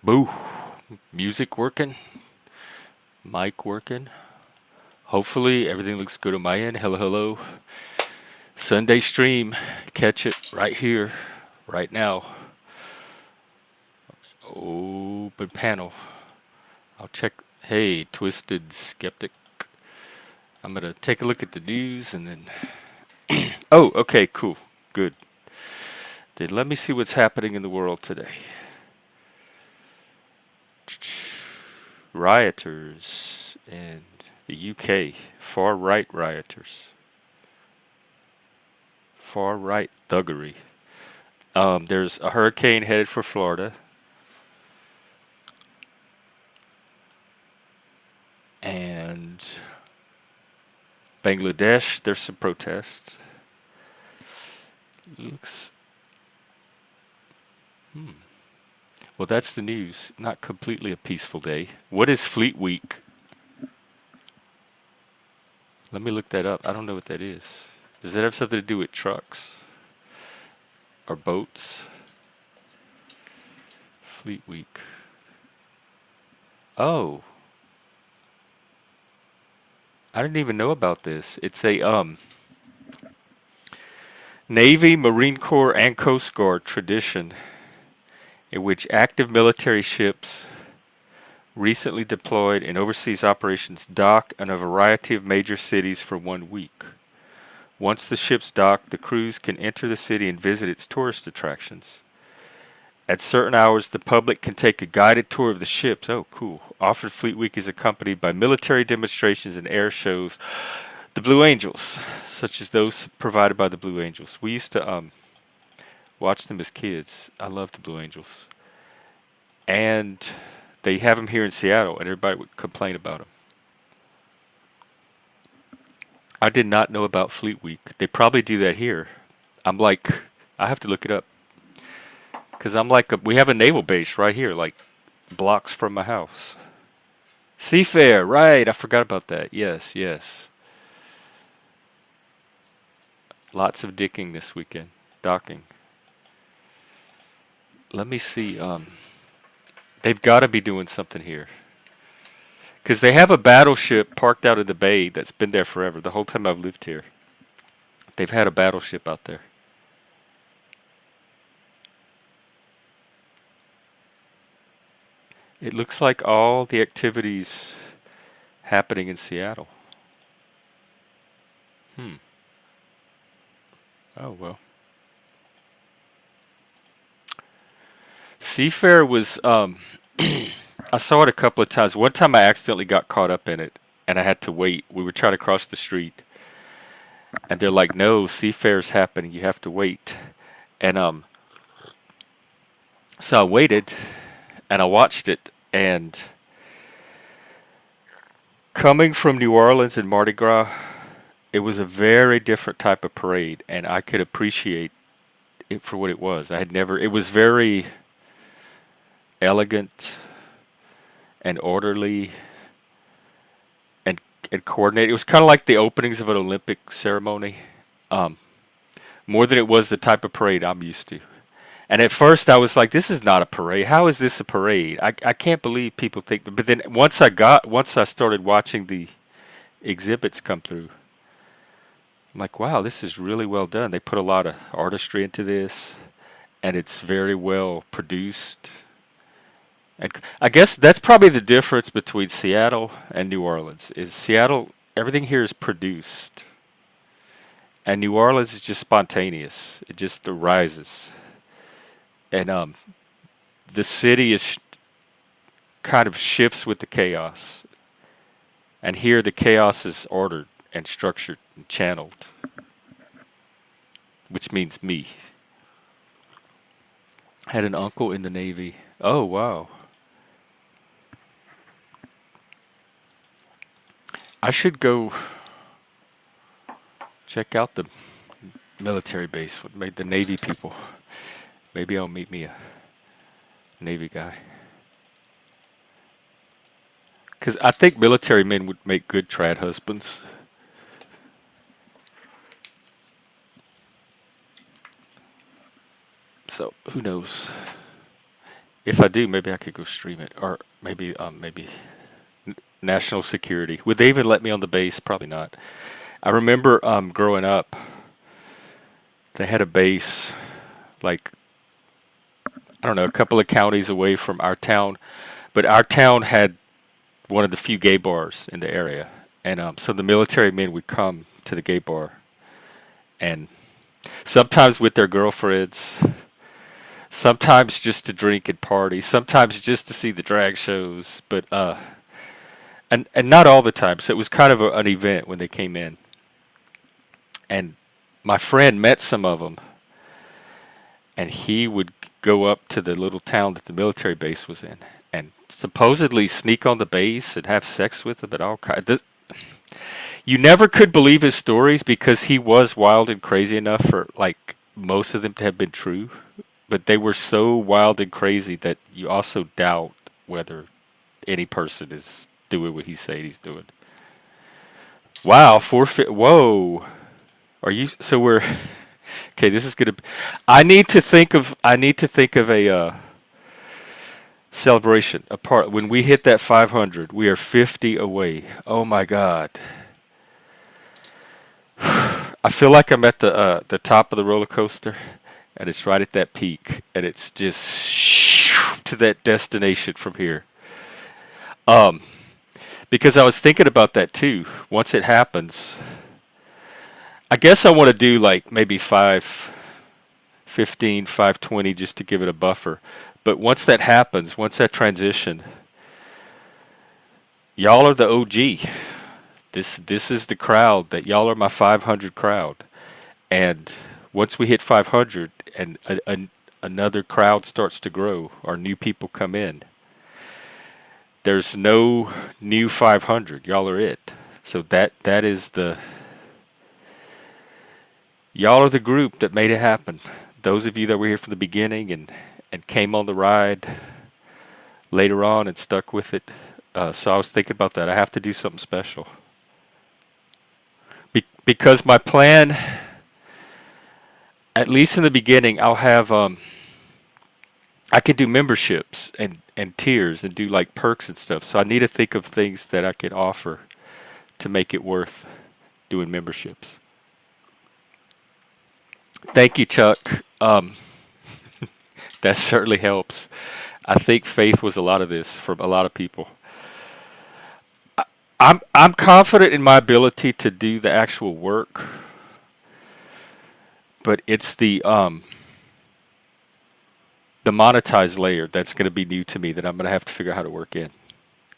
Boo. Music working. Mic working. Hopefully everything looks good on my end. Hello, hello. Sunday stream. Catch it right here, right now. Open panel. I'll check. Hey, Twisted Skeptic. I'm going to take a look at the news and then. Oh, okay, cool. Good. Then let me see what's happening in the world today. Rioters in the UK. Far right rioters. Far right thuggery. There's a hurricane headed for Florida. And Bangladesh, there's some protests. Looks. Well, that's the news. Not completely a peaceful day. What is Fleet Week? Let me look that up. I don't know what that is. Does that have something to do with trucks? Or boats? Fleet Week. Oh. I didn't even know about this. It's a Navy, Marine Corps, and Coast Guard tradition in which active military ships recently deployed in overseas operations dock in a variety of major cities for 1 week. Once the ships dock, the crews can enter the city and visit its tourist attractions. At certain hours, the public can take a guided tour of the ships. Oh, cool. Often Fleet Week is accompanied by military demonstrations and air shows. The Blue Angels, such as those provided by the Blue Angels. We used to watch them as kids. I love the Blue Angels. And they have them here in Seattle, and everybody would complain about them. I did not know about Fleet Week. They probably do that here. I'm like, I have to look it up. Because I'm like, we have a naval base right here, like blocks from my house. Seafair, right. I forgot about that. Yes, yes. Lots of dicking this weekend. Docking. Let me see. They've got to be doing something here. Because they have a battleship parked out in the bay that's been there forever. The whole time I've lived here. They've had a battleship out there. It looks like all the activities happening in Seattle. Oh, well. Seafair was, I saw it a couple of times. One time I accidentally got caught up in it and I had to wait. We were trying to cross the street and they're like, no, Seafair's happening. You have to wait. And, so I waited and I watched it, and coming from New Orleans and Mardi Gras, it was a very different type of parade, and I could appreciate it for what it was. I had never, it was very elegant and orderly and coordinated. It was kind of like the openings of an Olympic ceremony, more than it was the type of parade I'm used to. And at first I was like, this is not a parade. How is this a parade? I can't believe people think. But then once I started watching the exhibits come through, I'm like, wow, this is really well done. They put a lot of artistry into this, and it's very well produced. And I guess that's probably the difference between Seattle and New Orleans. Is Seattle, everything here is produced, and New Orleans is just spontaneous. It just arises. And the city is kind of shifts with the chaos. And here the chaos is ordered and structured and channeled, which means me. Had an uncle in the Navy. Oh, wow. I should go check out the military base. What made the Navy people? Maybe I'll meet me a Navy guy. Because I think military men would make good trad husbands. So, who knows? If I do, maybe I could go stream it, or maybe national security. Would they even let me on the base? Probably not. I remember growing up, they had a base like I don't know, a couple of counties away from our town, but our town had one of the few gay bars in the area, and so the military men would come to the gay bar, and sometimes with their girlfriends, sometimes just to drink and party, sometimes just to see the drag shows, but and not all the time. So it was kind of an event when they came in, and my friend met some of them, and he would go up to the little town that the military base was in, and supposedly sneak on the base and have sex with them and all kinds. You never could believe his stories because he was wild and crazy enough for like most of them to have been true, but they were so wild and crazy that you also doubt whether any person is doing what he's saying he's doing. Wow, forfeit. Whoa, are you? So we're okay. This is gonna. I need to think of. I need to think of a celebration. Apart when we hit that 500, we are 50 away. Oh my God. I feel like I'm at the top of the roller coaster, and it's right at that peak, and it's just to that destination from here. Um, because I was thinking about that too. Once it happens, I guess I want to do like maybe 515, 520 just to give it a buffer. But once that happens, once that transition, y'all are the OG. This is the crowd that y'all are my 500 crowd. And once we hit 500 and another crowd starts to grow or new people come in, there's no new 500. Y'all are it. So that is the y'all are the group that made it happen. Those of you that were here from the beginning and came on the ride later on and stuck with it. So I was thinking about that. I have to do something special. Because my plan, at least in the beginning, I'll have I could do memberships and tiers and do like perks and stuff. So I need to think of things that I can offer to make it worth doing memberships. Thank you, Chuck. That certainly helps. I think faith was a lot of this for a lot of people. I'm confident in my ability to do the actual work, but it's the monetized layer that's going to be new to me that I'm going to have to figure out how to work in.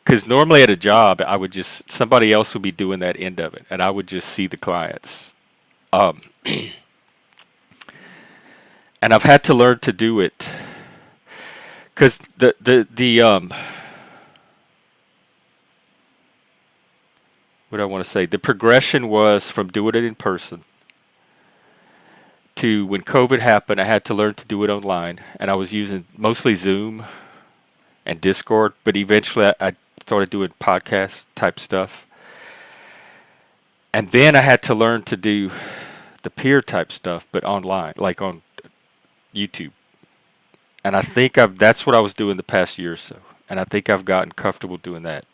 Because normally at a job, I would just somebody else would be doing that end of it, and I would just see the clients. Um, and I've had to learn to do it because the what do I want to say? The progression was from doing it in person to when COVID happened, I had to learn to do it online, and I was using mostly Zoom and Discord, but eventually I started doing podcast type stuff. And then I had to learn to do the peer type stuff, but online, like on YouTube. And I think that's what I was doing the past year or so. And I think I've gotten comfortable doing that.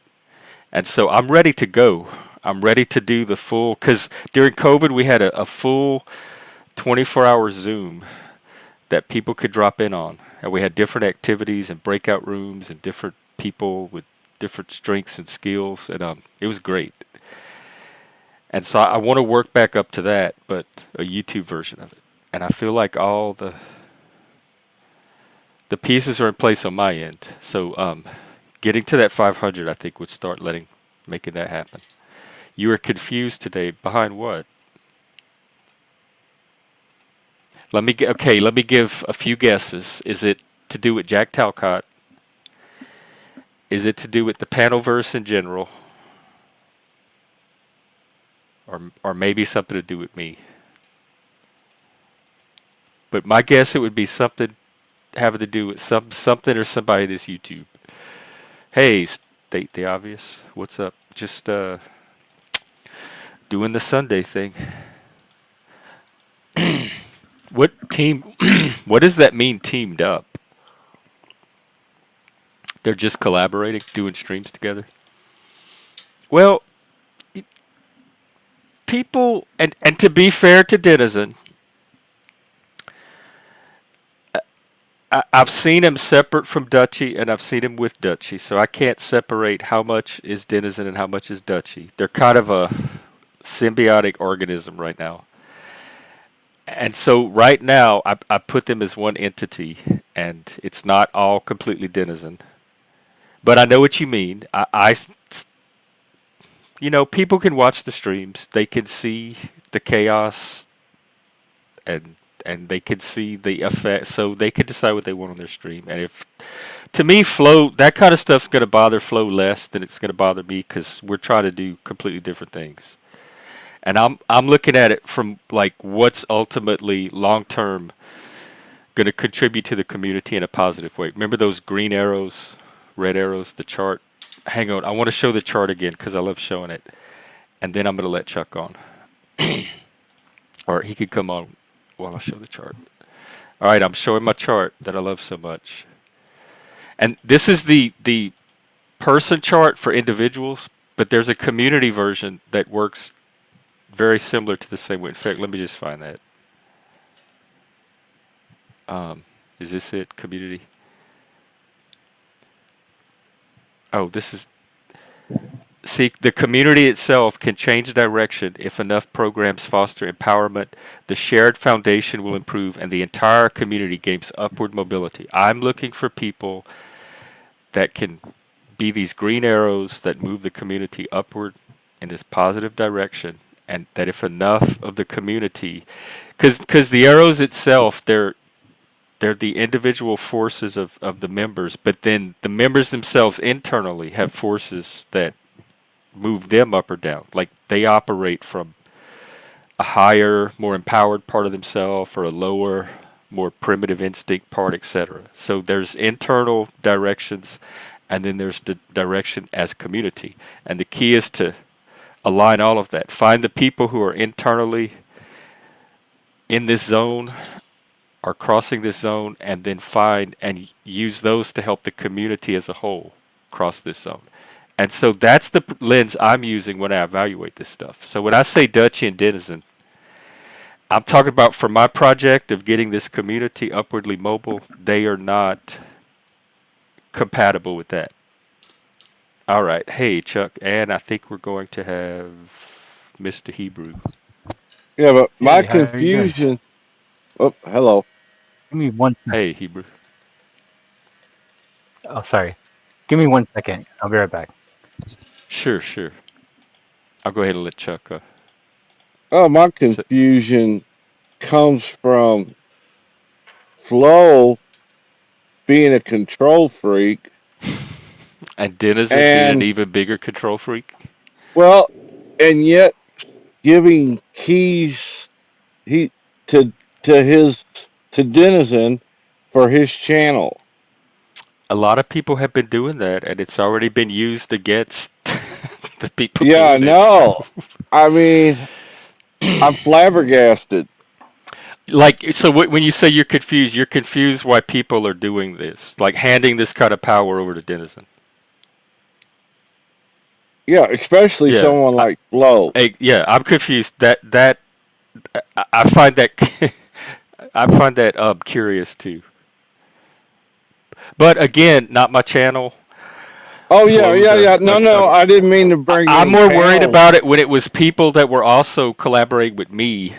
And so I'm ready to go. I'm ready to do the full, because during COVID we had a full 24-hour Zoom that people could drop in on. And we had different activities and breakout rooms and different people with different strengths and skills. And it was great. And so I want to work back up to that, but a YouTube version of it. And I feel like all the pieces are in place on my end. So getting to that 500, I think, would start making that happen. You were confused today. Behind what? Let me give a few guesses. Is it to do with Jack Talcott? Is it to do with the Panelverse in general? Or maybe something to do with me? But my guess it would be something having to do with something or somebody this YouTube. Hey, state the obvious. What's up? Just doing the Sunday thing. What team? What does that mean? Teamed up. They're just collaborating, doing streams together. Well, people, and to be fair to Denizen, I've seen him separate from Dutchy, and I've seen him with Dutchy, so I can't separate how much is Denizen and how much is Dutchy. They're kind of a symbiotic organism right now. And so right now, I put them as one entity, and it's not all completely Denizen. But I know what you mean. People can watch the streams. They can see the chaos, and they can see the effect, so they can decide what they want on their stream. And if, to me, flow, that kind of stuff's going to bother flow less than it's going to bother me, because we're trying to do completely different things. And I'm looking at it from like what's ultimately long term going to contribute to the community in a positive way. Remember those green arrows, red arrows, the chart? Hang on, I want to show the chart again because I love showing it. And then I'm going to let Chuck on. Or he could come on while I show the chart. All right, I'm showing my chart that I love so much. And this is the person chart for individuals, but there's a community version that works very similar to the same way. In fact, let me just find that. Is this it? Community? Oh, this is... See, the community itself can change direction if enough programs foster empowerment. The shared foundation will improve, and the entire community gains upward mobility. I'm looking for people that can be these green arrows that move the community upward in this positive direction, and that if enough of the community, because the arrows itself, they're the individual forces of the members, but then the members themselves internally have forces that move them up or down. Like they operate from a higher, more empowered part of themselves, or a lower, more primitive instinct part, etc. So there's internal directions, and then there's the direction as community. And the key is to align all of that. Find the people who are internally in this zone, are crossing this zone, and then find and use those to help the community as a whole cross this zone. And so that's the lens I'm using when I evaluate this stuff. So when I say Dutchy and Denizen, I'm talking about for my project of getting this community upwardly mobile, they are not compatible with that. All right. Hey, Chuck. And I think we're going to have Mr. Hebrew. Yeah, but my Hey, how are you doing? confusion. Oh, hello. Give me one. Hey, Hebrew. Oh, sorry. Give me 1 second. I'll be right back. Sure, sure. I'll go ahead and let Chuck. Oh, my So, confusion comes from Flo being a control freak, and Denizen being an and even bigger control freak. well, and yet giving keys he to his to Denizen for his channel. A lot of people have been doing that, and it's already been used against the people Yeah, doing it. So. no. I mean, I'm flabbergasted. Like, so when you say you're confused why people are doing this, like handing this kind of power over to Denizen. Yeah, especially Yeah, someone like Flo. yeah, I'm confused. I find that I find that curious too. But again, not my channel. Oh yeah, Flows yeah, yeah. No, no, I didn't mean to bring I'm any more worried channels. about it when it was people that were also collaborating with me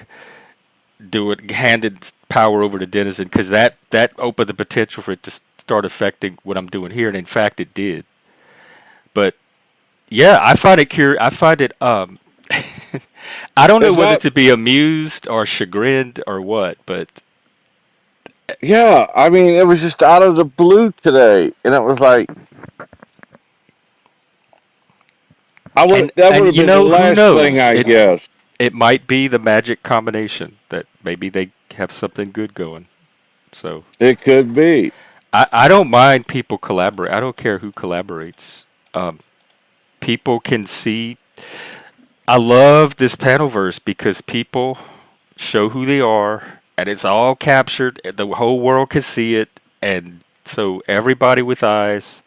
handed power over to Denizen, because that opened the potential for it to start affecting what I'm doing here, and in fact it did. But yeah, I find it I find it I don't know It's whether not. to be amused or chagrined or what, but Yeah, I mean, it was just out of the blue today, and it was like I would. That would and have you been the know, who last thing, knows? I guess. It might be the magic combination that maybe they have something good going. So It could be. I don't mind people collaborate. I don't care who collaborates. Um, People can see. I love this panelverse because people show who they are, and it's all captured. And the whole world can see it, and so everybody with eyes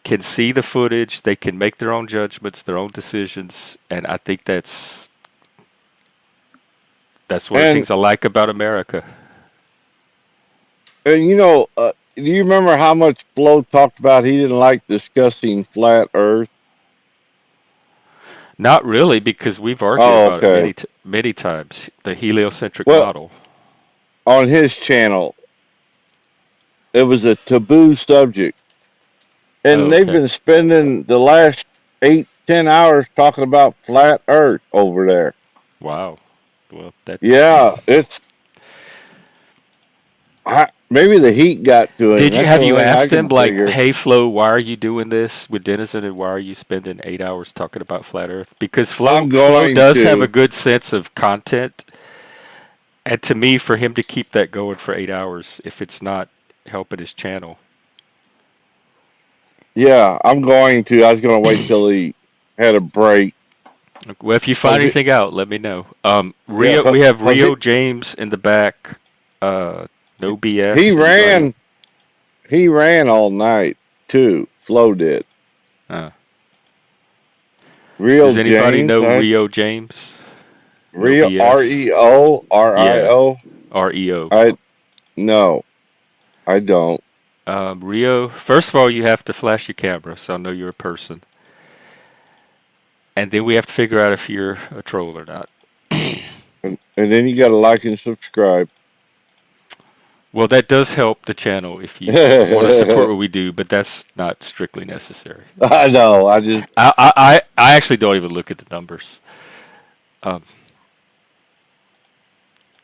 can see the footage, they can make their own judgments, their own decisions, and I think that's one of the And things I like about America. do you remember how much Flo talked about he didn't like discussing flat Earth? Not really, because we've argued Oh, about it okay. many times. The heliocentric Well, model. on his channel, it was a taboo subject, Oh, and they've okay. been spending the last 8, 10 hours talking about flat Earth over there. Wow. Well, that. Yeah, maybe the heat got to him. Did you That's the have you only thing I asked him can like, figure. "Hey Flo, why are you doing this with Denizen, and why are you spending 8 hours talking about flat Earth?" Because Flo I'm Flo going does have a to. good sense of content, and to me, for him to keep that going for 8 hours, if it's not helping his channel. Yeah, I'm going to. I was going to wait till he had a break. Well, if you find Cause anything out, let me know. yeah, We have cause Rio James in the back. No he BS. Anybody? ran he ran all night too. Flo did. Uh, Real does anybody James, know Rio James? No Real BS. Yeah, REO. REO. I no, I don't. Rio. First of all, you have to flash your camera, so I know you're a person, and then we have to figure out if you're a troll or not. And then you got to like and subscribe. Well, that does help the channel if you want to support I what we do, but that's not strictly necessary. know. I just I actually don't even look at the numbers. Um,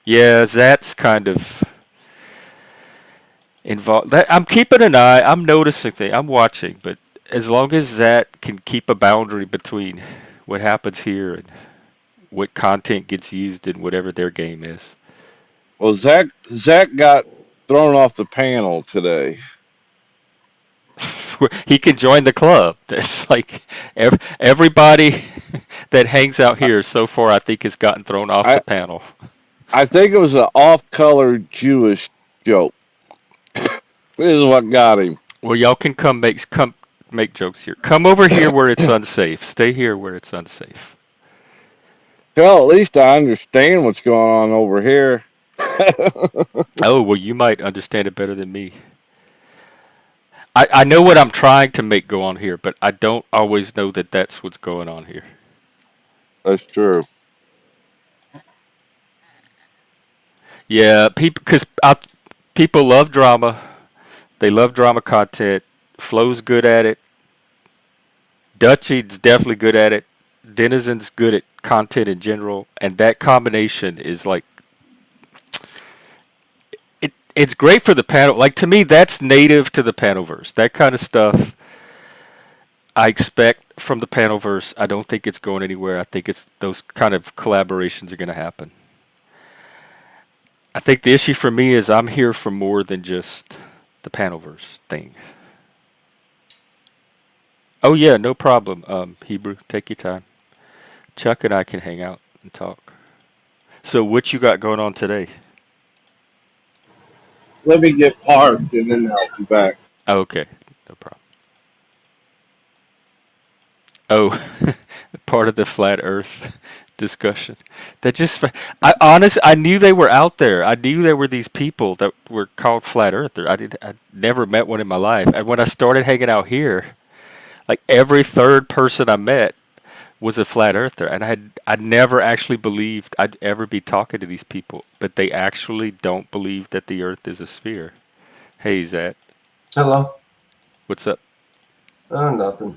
yeah, that's kind of involved. I'm keeping an eye. I'm noticing things. I'm watching, but as long as that can keep a boundary between what happens here and what content gets used in whatever their game is. well, Zach got thrown off the panel today. He can join the club. That's like everybody that hangs out here so far, I think, has gotten thrown off the I panel. I think it was an off-color Jewish joke. This is what got him. Well, y'all can come make jokes here. Come over here where it's unsafe. Stay here where it's unsafe. Well, at least I understand what's going on over here. Oh, well, you might understand it better than me. I know what I'm trying to make go on here, but I don't always know that that's what's going on here. That's true. Yeah, people love drama. They love drama content. Flo's good at it. Dutchie's definitely good at it. Denizen's good at content in general, and that combination is like it's great for the panel. Like to me, that's native to the panelverse. That kind of stuff I expect from the panelverse. I don't think it's going anywhere. I think it's those kind of collaborations are going to happen. I think the issue for me is I'm here for more than just the panelverse thing. Oh yeah, no problem. Hebrew, take your time. Chuck and I can hang out and talk. So what you got going on today? Let me get parked and then I'll be back. Oh, okay, no problem. Oh, part of the flat Earth discussion. That just I knew they were out there. I knew there were these people that were called flat earthers. I never met one in my life. And when I started hanging out here, like every third person I met was a flat earther, and I never actually believed I'd ever be talking to these people, but they actually don't believe that the Earth is a sphere. Hey, Zach, Hello. what's up? Oh, nothing.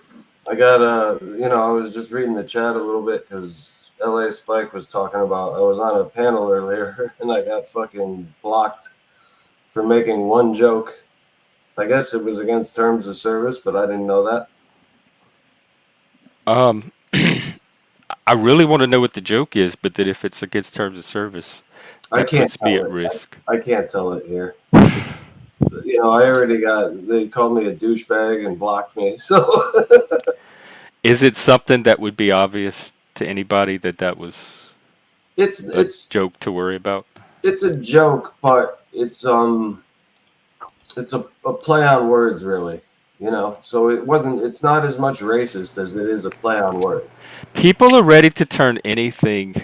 I got I was just reading the chat a little bit because LA Spike was talking about. I was on a panel earlier and I got fucking blocked for making one joke. I guess it was against terms of service, but I didn't know that. Um, I really want to know what the joke is, but that if it's against terms of service, I that can't puts me tell at it. risk. I can't tell it here. I already got. They called me a douchebag and blocked me. So Is it something that would be obvious to anybody that that was it's a it's joke to worry about? it's a joke, but it's a play on words, really. You know, so it's not as much racist as it is a play on word. People are ready to turn anything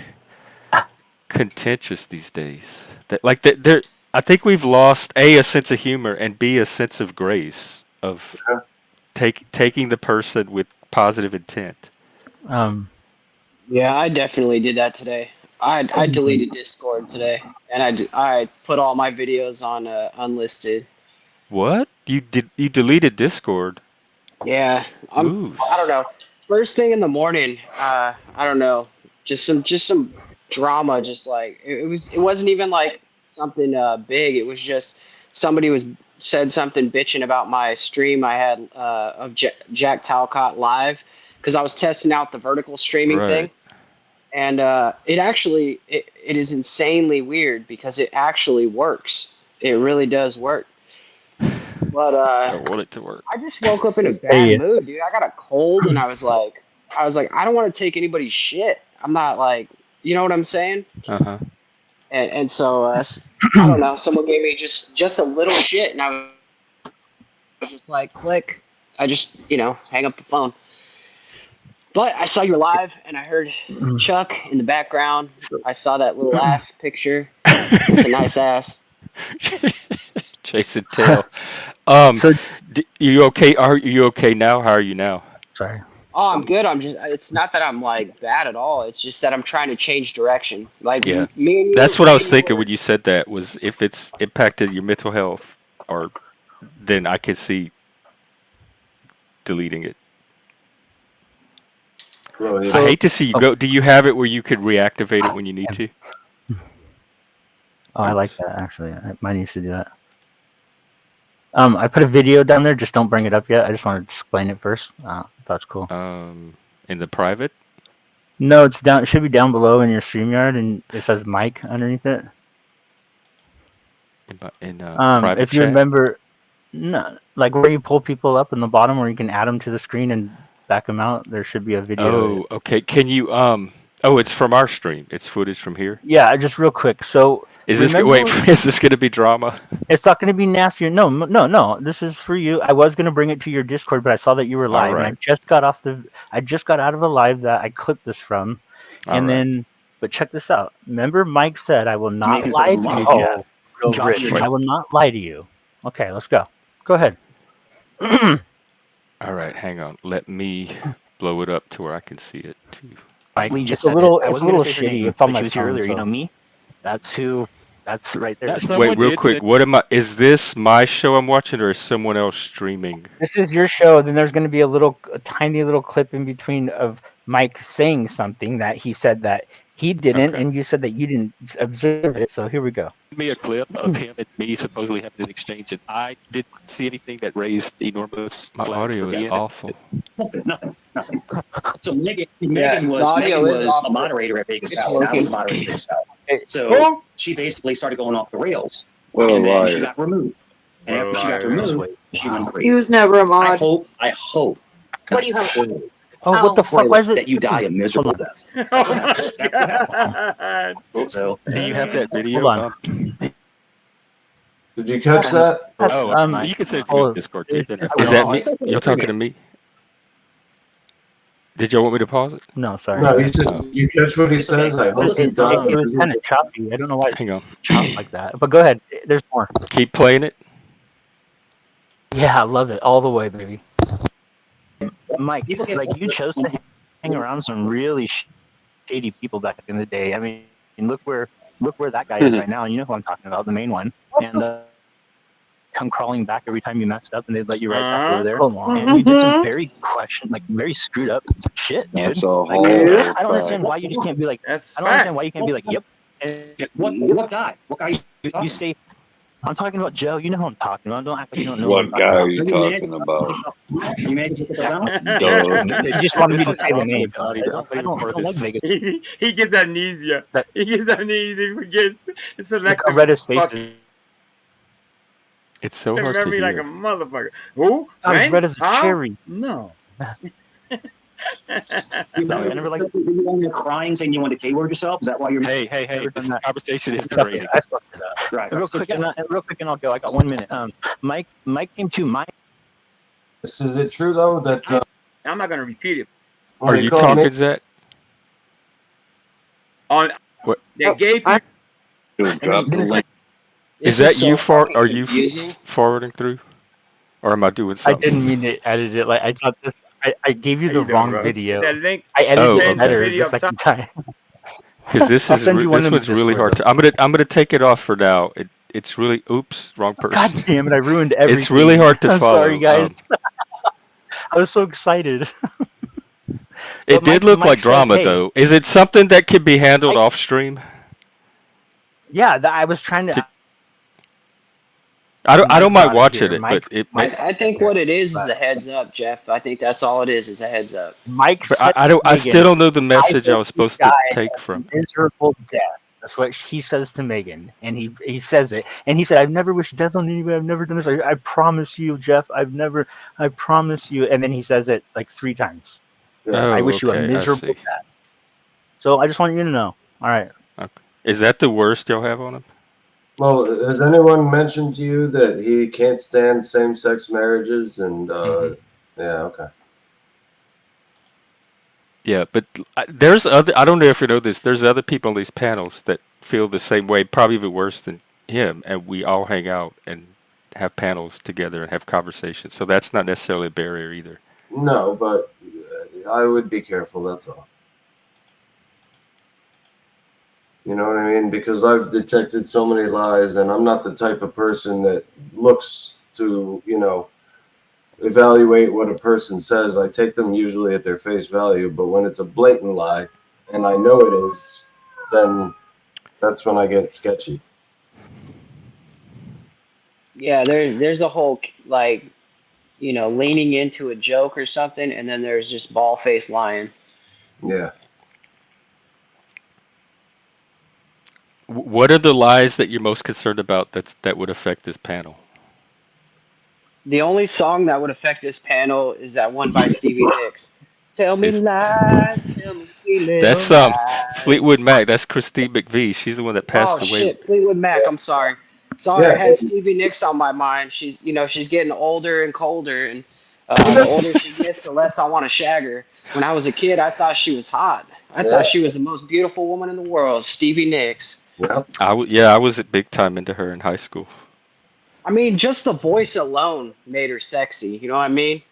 contentious these days. They're I think we've lost a sense of humor and b a sense of grace of Yeah. taking the person with positive intent. Um, Yeah, I definitely did that today. I deleted Discord today, and I put all my videos on unlisted. What? You deleted Discord? Yeah, I don't Moose. know. First thing in the morning, I don't know, just some drama. Just like it wasn't even like something big. It was just somebody said something bitching about my stream I had of Jack Talcott live because I was testing out the vertical streaming Right. thing. And it is insanely weird because it actually works. It really does work. But I don't want it to work. I just woke up in a bad hey, mood, dude. I got a cold, and I was like, I don't want to take anybody's shit. I'm not like, you know what I'm saying? Uh-huh. And so I don't know. Someone gave me just a little shit, and I was just like, click. I just hang up the phone. But I saw you live, and I heard Chuck in the background. I saw that little ass picture. It's a nice ass. Chasing tail. Um, so you okay? Are you okay now? How are you now? sorry. Oh, I'm good. It's not that I'm like bad at all. It's just that I'm trying to change direction. Like Yeah. me and That's you, what I me was and you thinking were. when you said that, was if it's impacted your mental health, or then I could see deleting it. Well, I So hate to see you oh, go. Do you have it where you could reactivate it when you need to? I like Oops. that actually. I might need to do that. I put a video down there. Just don't bring it up yet. I just wanted to explain it first. That's cool. In the private? No, it's down. It should be down below in your StreamYard, and it says mic underneath it. In private If you chat? remember, no, like where you pull people up in the bottom, where you can add them to the screen and back them out. There should be a video. Oh, okay. Can you oh, it's from our stream. It's footage from here. Yeah, just real quick. So Is this remember, wait, is this going to be drama? it's not going to be nasty. No, no. This is for you. I was going to bring it to your Discord, but I saw that you were All live, and right. I just got out of a live that I clipped this from, All and right. then. But check this out. Remember, Mike said, "I will not Make lie a to you, model. Jeff. Real Drop rich. your- I will not lie to you." Okay, let's go. Go ahead. All right, hang on. Let me blow it up to where I can see it too. Mike, Lee it's just a said little, it. I it's a wasn't little gonna say her shitty. name, It's on but my she was here phone, earlier. You so. know me? That's who. That's right there. Wait, real quick. What am I? Is this my show I'm watching, or is someone else streaming? This is your show. Then there's going to be a tiny little clip in between of Mike saying something that he said that he didn't, Okay. and you said that you didn't observe it. So here we go. Me a clip of him and me supposedly having an exchange, and I didn't see anything that raised enormous My flags audio for is me. awful. Nothing. So Megan The was audio Megan is was off. a moderator at Vegas It's Out, and I was working. a moderator at Vegas Out. Hey, So she basically started going off the rails, What a and then she liar. got removed. And What a after she got liar. removed, she went He crazy. was never a I mod. hope What do you have? Oh, what the fuck? Why is it? that you die a skipping? miserable Hold on. death. Oh my That's what happened. god. So Do you have that video? Hold on. did you catch that? You can send it to hold- Discord. Too. Is that Oh, me? it's okay. You're talking to me? Did y'all want me to pause it? No, sorry. No, he said, did you catch what he says? I hope listen, you die. It was kind of choppy. I don't know why it's Hang on. chopped like that. But go ahead. There's more. Keep playing it. Yeah, I love it all the way, baby. Mike, People get- like you chose to hang around some really shady people back in the day. I mean, look where that guy is right now, and you know who I'm talking about, the main one. And come crawling back every time you messed up, and they'd let you right back over there. And you did some very very screwed up shit, dude. That's a Like, whole I don't understand why you just can't be like. That's I don't understand facts. why you can't be like, yep. And What guy? What guy? you say, I'm talking about Joe. You know who I'm talking about. Don't act like you don't know. What who I'm guy are talking you talking about? You made it around? about. You just wanted me to say the name. This is awkward. I don't like Vegas. He gets amnesia. He gets amnesia. He forgets. It's Look, selective. I read his face. fucking It's so hard to memory like a hear. motherfucker. Who? I was When? red as a How? cherry. No. Sorry, I never liked Were you on there crying saying you wanted to K-word yourself? Is that why you're Hey, this conversation is I degrading. fucked it up. right? Real quick, and I'll go. I got 1 minute. Mike came to my Is it true though that I'm not gonna repeat it. when Are they you call me talking, Zach? On What the gay people, He'll drop the link. is This is that? You so far? fucking Are you confusing. forwarding through, or am I doing I something? didn't mean to edit it. Like I thought this. I gave you how the you doing, wrong bro? video. That link, I edited Oh, it send the okay. better the video up top. second time. Because this I'll is send you one this in the one's really Discord hard though. to. I'm gonna take it off for now. It's really. Oops, wrong God person. damn it! I ruined It's really everything. hard to I'm sorry, follow. guys. I was so excited. It But did Mike look like says, drama, "Hey, though. Is it something that can be handled Mike." off stream? Yeah, I was trying to. I don't Mike mind brought it watching here. it, but it I, may. I think Here, what it is but a heads up, Jeff. I think that's all it is a heads up. Mike But said, I don't. I still Megan, don't know the I message I hope was you supposed die to take a from it. miserable death. That's what he says to Megan, and he says it, and he said, "I've never wished death on anybody. I've never done this. I promise you, Jeff. I've never. I promise you." And then he says it like 3 times. yeah. I Oh, wish you a okay. I miserable see. death. So I just want you to know. All right. Okay. Is that the worst y'all have on him? Well, has anyone mentioned to you that he can't stand same-sex marriages? And yeah, okay. Yeah, but there's other. I don't know if you know this. There's other people on these panels that feel the same way, probably even worse than him, and we all hang out and have panels together and have conversations. So that's not necessarily a barrier either. No, but I would be careful. That's all. You know what I mean? Because I've detected so many lies, and I'm not the type of person that looks to, evaluate what a person says. I take them usually at their face value, but when it's a blatant lie, and I know it is, then that's when I get sketchy. Yeah, there's a whole like leaning into a joke or something, and then there's just ball faced lying. Yeah. What are the lies that you're most concerned about that would affect this panel? The only song that would affect this panel is that one by Stevie Nicks. Tell me Is lies, tell me sweet little that's Fleetwood lies. Mac? That's Christine McVie. She's the one that Oh passed away. shit, Fleetwood Mac. I'm sorry. Sorry, I Yeah. had Stevie Nicks on my mind. She's getting older and colder, and the older she gets, the less I want to shag her. When I was a kid, I thought she was hot. I Yeah. thought she was the most beautiful woman in the world, Stevie Nicks. Yeah. I was at big time into her in high school. I mean, just the voice alone made her sexy. You know what I mean?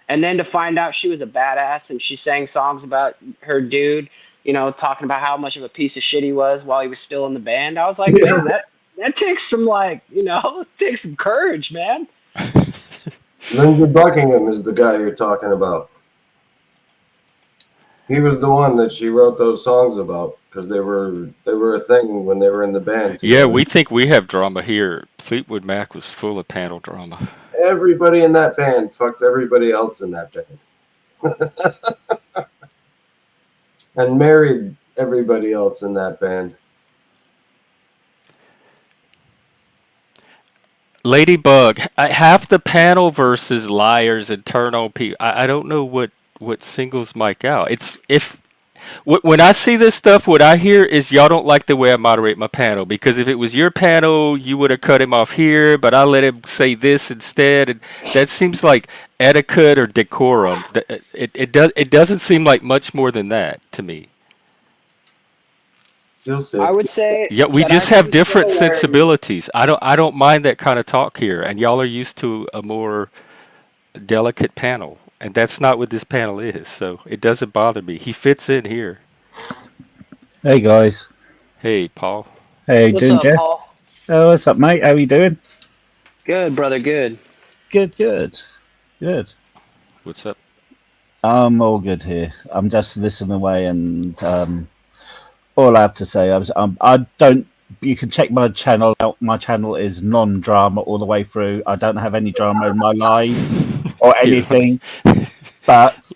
And then to find out she was a badass and she sang songs about her dude, talking about how much of a piece of shit he was while he was still in the band. I was like, Yeah. man, that takes some takes some courage, man. Lindsey Buckingham is the guy you're talking about. He was the one that she wrote those songs about because they were a thing when they were in the band Yeah, together. we think we have drama here. Fleetwood Mac was full of panel drama. Everybody in that band fucked everybody else in that band. And married everybody else in that band. Ladybug, half the panel versus liars and turn on people. I don't know what singles Mike out. It's if when I see this stuff, what I hear is y'all don't like the way I moderate my panel because if it was your panel, you would have cut him off here, but I let him say this instead, and that seems like etiquette or decorum. It doesn't seem like much more than that to me. You'll see. I would say Yeah, we that I just have see different similarity. sensibilities. I don't mind that kind of talk here, and y'all are used to a more delicate panel, and that's not what this panel is. So it doesn't bother me. He fits in here. Hey guys. Hey, Paul. Hey, What's doing, up, Jeff? Paul? Oh, what's up, mate? How you doing? Good, brother. Good. Good. What's up? I'm all good here. I'm just listening away, and all I have to say, I don't. You can check my channel out. My channel is non-drama all the way through. I don't have any drama in my lives or Here, anything. But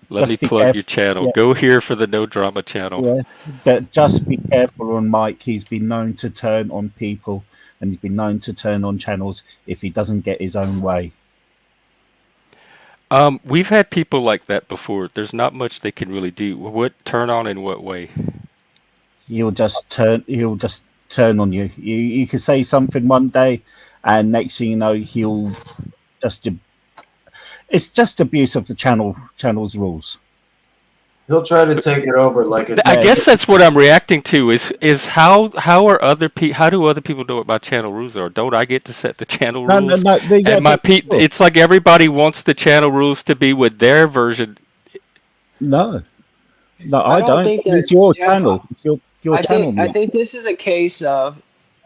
let me just be plug your careful. channel. Yeah, Go here for the no drama channel. yeah. But just be careful on Mike. He's been known to turn on people, and he's been known to turn on channels if he doesn't get his own way. We've had people like that before. There's not much they can really do. What turn on in what way? He'll just turn on you. You could say something one day, and next thing you know, he'll just It's just abuse of the channel's rules. He'll try to take it over like it's I Yeah, guess that's what I'm reacting to is how are how do other people know what my channel rules are? Don't I get to set the channel no, no, rules? no. Yeah, And my sure. it's like everybody wants the channel rules to be with their version. No, no, I I don't don't. think that It's your Jeff. channel. It's your channel. I Mate. think this is a case of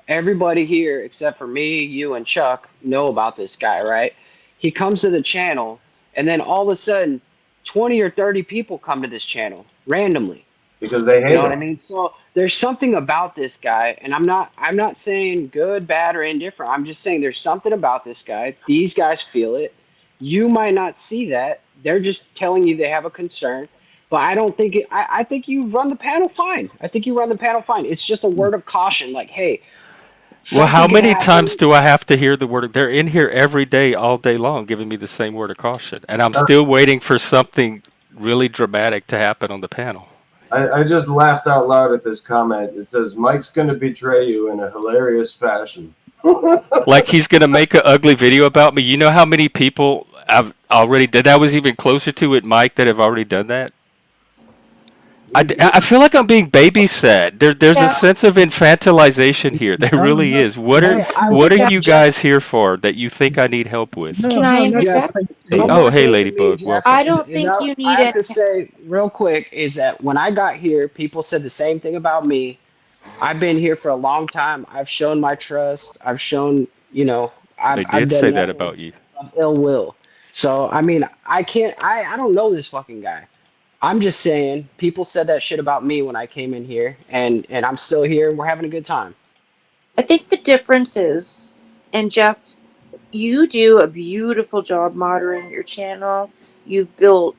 everybody here except for me, you, and Chuck know about this guy, right? He comes to the channel, and then all of a sudden, 20 or 30 people come to this channel randomly. because they You know hate what I him. mean? So there's something about this guy, and I'm not saying good, bad, or indifferent. I'm just saying there's something about this guy. These guys feel it. You might not see that. They're just telling you they have a concern. But I don't think it. I think you run the panel fine. I think you run the panel fine. It's just a word of caution, like, hey, Well, how something can many times happen. do I have to hear the word? They're in here every day, all day long, giving me the same word of caution, and I'm Uh, still waiting for something really dramatic to happen on the panel. I just laughed out loud at this comment. It says Mike's gonna betray you in a hilarious fashion. Like he's gonna make an ugly video about me. You know how many people I've already did? That was even closer to it, Mike, that have already done that. I feel like I'm being babysat. There's a Yeah. sense of infantilization here. There No, really no, is. What are no, what are Jeff, you guys here for that you think I need help with? no, can I no, no. Jeff, interject? Plenty. one Oh, more hey, thing to me, Ladybug, Jeff, welcome. I don't is think you I need have it. to say real quick is that when I got here, people said the same thing about me. I've been here for a long time. I've shown my trust. I've shown, They I've did say done that nothing about you. of ill will. So I mean, I can't. I don't know this fucking guy. I'm just saying, people said that shit about me when I came in here, and I'm still here, and we're having a good time. I think the difference is, and Jeff, you do a beautiful job moderating your channel. You've built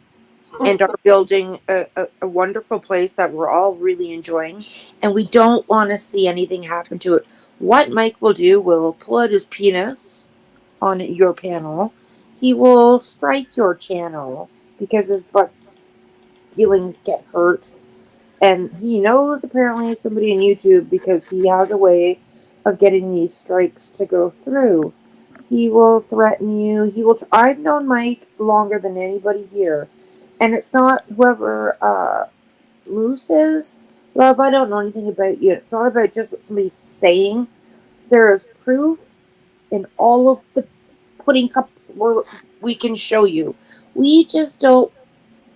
and are building a wonderful place that we're all really enjoying, and we don't want to see anything happen to it. What Mike will do will pull out his penis on your panel. He will strike your channel because his butt feelings get hurt. And he knows apparently somebody in YouTube because he has a way of getting these strikes to go through. He will threaten you. I've known Mike longer than anybody here, and it's not whoever Moose is. Love, I don't know anything about you. It's not about just what somebody's saying. There is proof in all of the pudding cups where we can show you. We just don't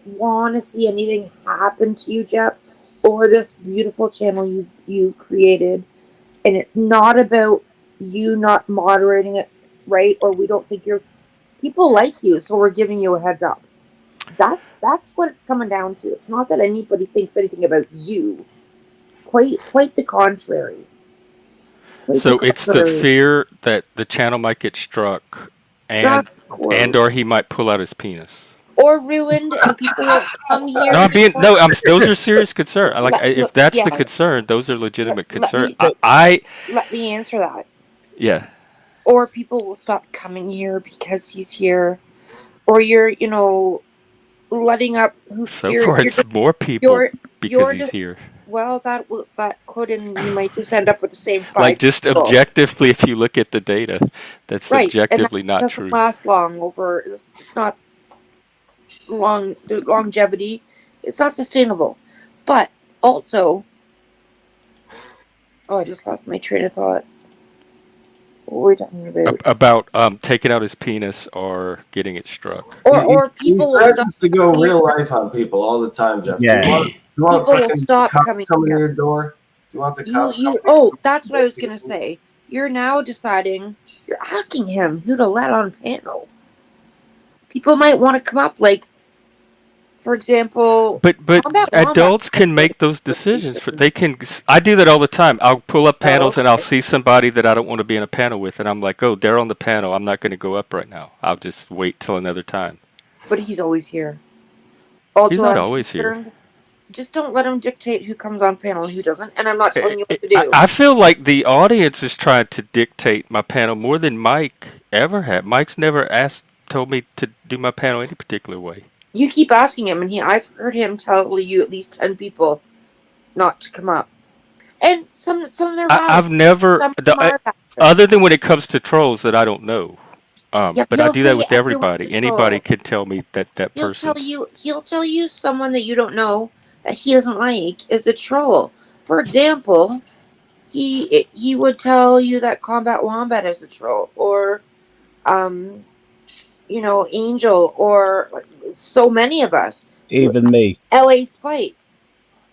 want to see anything happen to you, Jeff, or this beautiful channel you created. And it's not about you not moderating it right, or we don't think you're people like you, so we're giving you a heads up. That's what it's coming down to. It's not that anybody thinks anything about you. Quite the contrary. Quite the So it's the contrary. fear that the channel might get struck, Struck and or he might pull out his penis. or ruined, and people won't come No, here I'm being anymore. no. Those are serious concern. If that's the Yeah. concern, those are legitimate Let concern. me I let me answer that. yeah. Or people will stop coming here because he's here, or you're letting up who So far, it's more people you're because he's just here. well that could, and you might just end up with the same Like five just people. objectively, if you look at the data, that's Right, and that objectively not doesn't true. last long. It's not long. The longevity, it's not sustainable. But also, I just lost my train of thought. What were we talking about? About taking out his penis or getting it struck. Or He people will stop threatens to go coming here. real life on people all the time, Jeff. Yeah. Do you want People will fucking stop cops coming coming to here. your door? Do you want the cops coming? Oh, that's what I was gonna say. You're now deciding. You're asking him who to let on panel. People might want to come up, like, for example, But Wombat adults can make those decisions. They can. I do that all the time. I'll pull up panels and I'll see somebody that I don't want to be in a panel with, and I'm like, oh, they're on the panel. I'm not going to go up right now. I'll just wait till another time. But he's always here. Also, He's not I'm always here. concerned. Just don't let him dictate who comes on panel and who doesn't. And I'm not telling you what to do. I feel like the audience is trying to dictate my panel more than Mike ever had. Mike's never told me to do my panel any particular way. You keep asking him, and I've heard him tell you at least 10 people not to come up. And some of them are valid. I've never, Some of them are valid. other than when it comes to trolls that I don't know. Yep, But I he'll do that say with everyone's everybody. a Anybody troll. could tell me that that person's. He'll tell you someone that you don't know that he doesn't like is a troll. For example, he would tell you that Combat Wombat is a troll, or um, Angel, or so many of us. Even me. LA Spike,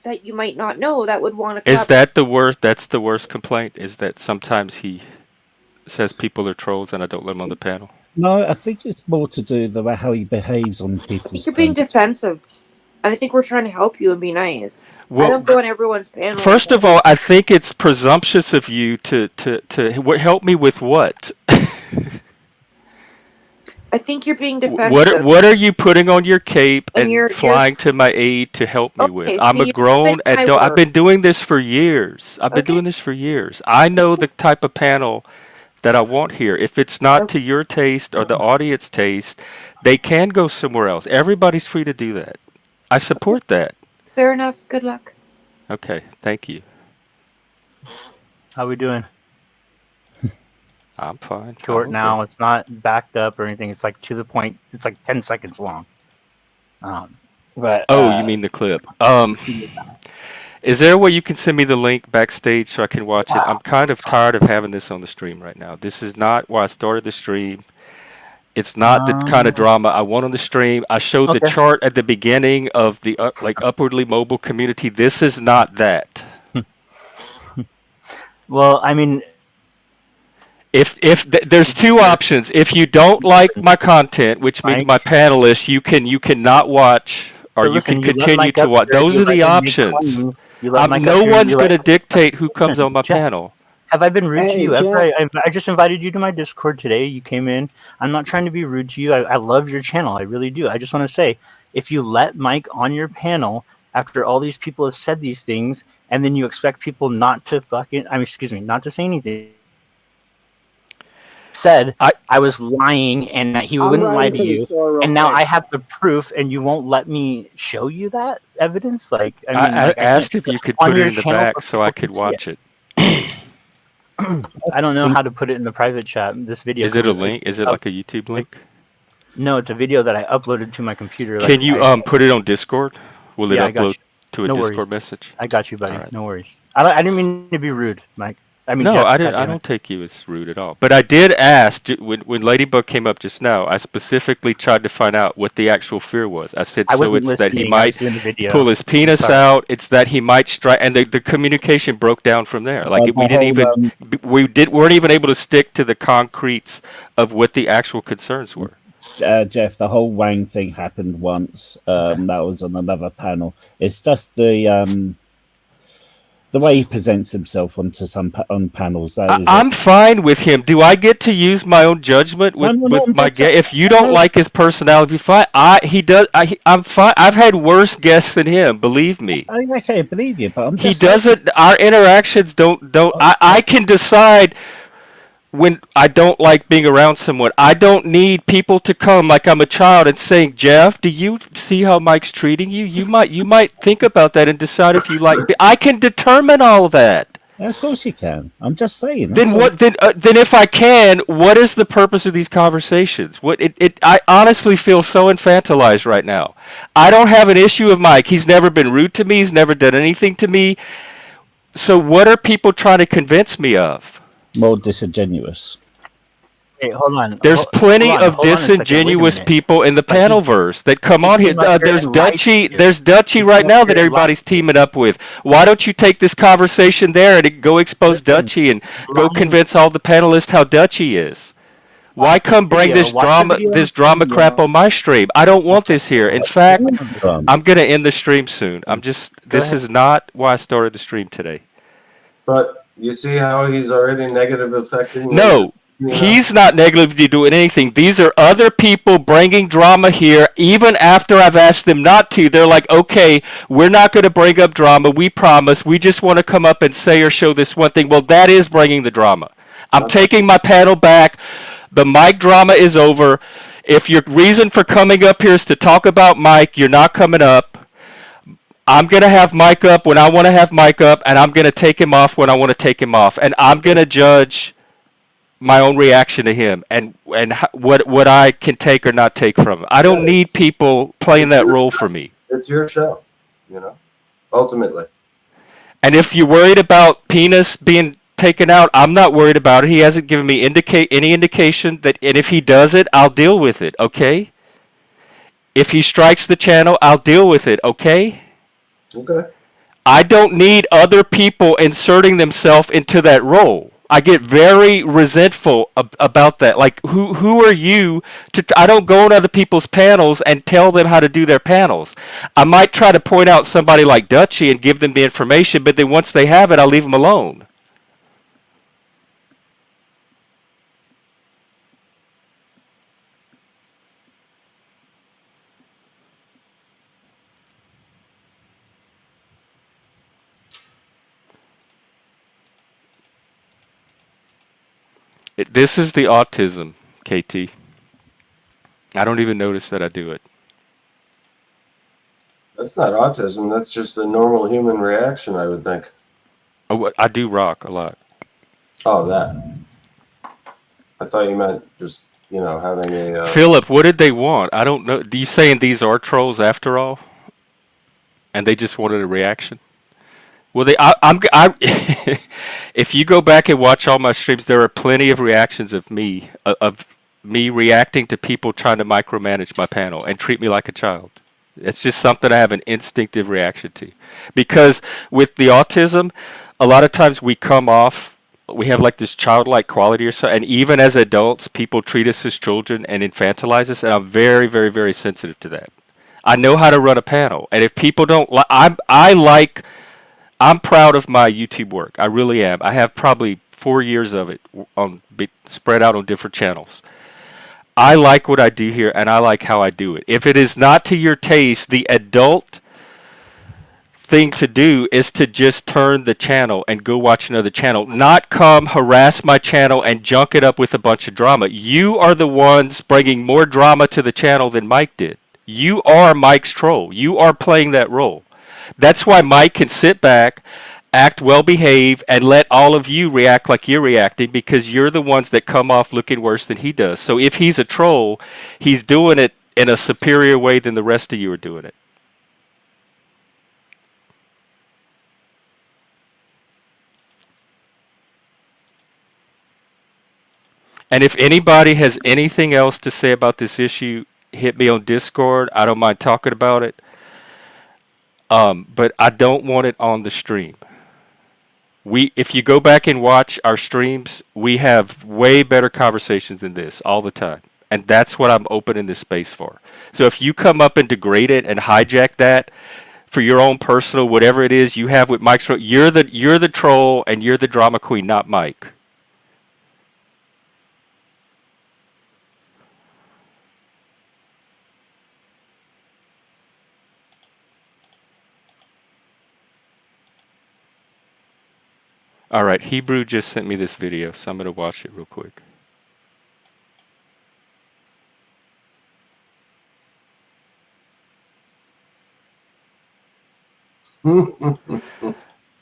that you might not know, that would want to Is clap. that the worst? That's the worst complaint. Is that sometimes he says people are trolls and I don't let him on the panel. No, I think it's more to do with how he behaves on I think people's you're being panels. defensive, and I think we're trying to help you and be nice. I Well, don't go on everyone's panel. first of all, I think it's presumptuous of you to help me with what? I think you're being What defensive. what are you putting on your cape And and you're flying to my aid to help me with? okay. I'm So a you're grown defending my adult. I've work. been doing this for years. I've been Okay. doing this for years. I know the type of panel that I want here. If it's not to your taste or the audience taste, they can go somewhere else. Everybody's free to do that. I support that. Fair enough. Good luck. Okay, thank you. How we doing? I'm fine. Short I'm now. okay. It's not backed up or anything. It's like to the point. It's like 10 seconds long. But Oh, you mean the clip? Is there a way you can send me the link backstage so I can watch it? I'm kind of tired of having this on the stream right now. This is not why I started the stream. It's not the kind of drama I want on the stream. I showed the Okay. chart at the beginning of the upwardly mobile community. This is not that. Well, I mean, If there's two options. If you don't like my content, which means my panelists, you cannot watch, or so you listen, can you let continue Mike to up watch. here, Those you are the let him make options. claims, you let Mike No up here, one's you going to let- dictate who comes on my Jeff, panel. Have I been rude to Hey, you? Jeff. I just invited you to my Discord today. You came in. I'm not trying to be rude to you. I love your channel. I really do. I just want to say, if you let Mike on your panel after all these people have said these things, and then you expect people not to not to say anything, said I was lying and that he I'm wouldn't lie riding to to the you, store real and now quick. I have the proof, and you won't let me show you that evidence. Like, I mean, I like, I asked can't if you could on put it your in the channel back so I could people can watch see it. I don't know how to put it in the private chat. This video. Is it a 'cause link? it's Is it like a YouTube link? No, it's a video that I uploaded to my computer. Can you put it on Discord? Will it Yeah, I got upload you. to a No Discord worries. message? I got you, buddy. All right. No worries. I didn't mean to be rude, Mike. I mean, No, Jeff, I didn't. I goddammit. don't take you as rude at all. But I did ask when Ladybug came up just now. I specifically tried to find out what the actual fear was. I said, I so wasn't it's that he listening. I was might doing the video. pull his penis Sorry. out. It's that he might strike, and the communication broke down from there. Like we didn't even weren't even able to stick to the concretes of what the actual concerns were. Jeff, the whole Wang thing happened once. That was on another panel. It's just the way he presents himself onto on panels. I'm fine with him. Do I get to use my own judgment with my guest? If you don't like his personality, fine. I'm fine. I've had worse guests than him. Believe me. Okay, I believe you, but He doesn't. Our interactions don't. I can decide when I don't like being around someone. I don't need people to come like I'm a child and saying, Jeff, do you see how Mike's treating you? You might think about that and decide if you like. I can determine all that. Yeah, of course you can. I'm just saying. Then what? Then if I can, what is the purpose of these conversations? I honestly feel so infantilized right now. I don't have an issue with Mike. He's never been rude to me. He's never done anything to me. So what are people trying to convince me of? More disingenuous. Hey, hold on. There's plenty of disingenuous people in the panelverse that come on here. There's Dutchy right now that everybody's teaming up with. Why don't you take this conversation there and go expose Dutchy and go convince all the panelists how Dutchy is? Why come bring this drama crap on my stream? I don't want this here. In fact, I'm gonna end the stream soon. This is not why I started the stream today. But you see how he's already negative affecting. No, he's not negatively doing anything. These are other people bringing drama here, even after I've asked them not to. They're like, okay, we're not going to bring up drama. We promise. We just want to come up and say or show this one thing. Well, that is bringing the drama. I'm taking my panel back. The Mike drama is over. If your reason for coming up here is to talk about Mike, you're not coming up. I'm going to have Mike up when I want to have Mike up, and I'm going to take him off when I want to take him off. And I'm going to judge my own reaction to him and what I can take or not take from him. I Yeah, don't need people playing it's that your role for me. it's your show, you know. Ultimately, And if you're worried about penis being taken out, I'm not worried about it. He hasn't given me any indication that, and if he does it, I'll deal with it. Okay. If he strikes the channel, I'll deal with it. Okay. okay. I don't need other people inserting themselves into that role. I get very resentful about that. Like, who are you to? I don't go on other people's panels and tell them how to do their panels. I might try to point out somebody like Dutchy and give them the information, but then once they have it, I'll leave them alone. This is the autism, KT. I don't even notice that I do it. That's not autism. That's just a normal human reaction, I would think. Oh, I do rock a lot. Oh, that. I thought you meant just, having a. Philip, what did they want? I don't know. You saying these are trolls after all, and they just wanted a reaction? Well, if you go back and watch all my streams, there are plenty of reactions of me reacting to people trying to micromanage my panel and treat me like a child. It's just something I have an instinctive reaction to, because with the autism, a lot of times we have like this childlike quality or so, and even as adults, people treat us as children and infantilize us, and I'm very, very, very sensitive to that. I know how to run a panel, and if people don't, I'm proud of my YouTube work. I really am. I have probably 4 years of it spread out on different channels. I like what I do here, and I like how I do it. If it is not to your taste, the adult thing to do is to just turn the channel and go watch another channel, not come harass my channel and junk it up with a bunch of drama. You are the ones bringing more drama to the channel than Mike did. You are Mike's troll. You are playing that role. That's why Mike can sit back, act well behaved, and let all of you react like you're reacting, because you're the ones that come off looking worse than he does. So if he's a troll, he's doing it in a superior way than the rest of you are doing it. And if anybody has anything else to say about this issue, hit me on Discord. I don't mind talking about it. But I don't want it on the stream. If you go back and watch our streams, we have way better conversations than this all the time. And that's what I'm opening this space for. So if you come up and degrade it and hijack that for your own personal, whatever it is you have with Mike's, you're the troll and you're the drama queen, not Mike. All right, Hebrew just sent me this video, so I'm going to watch it real quick.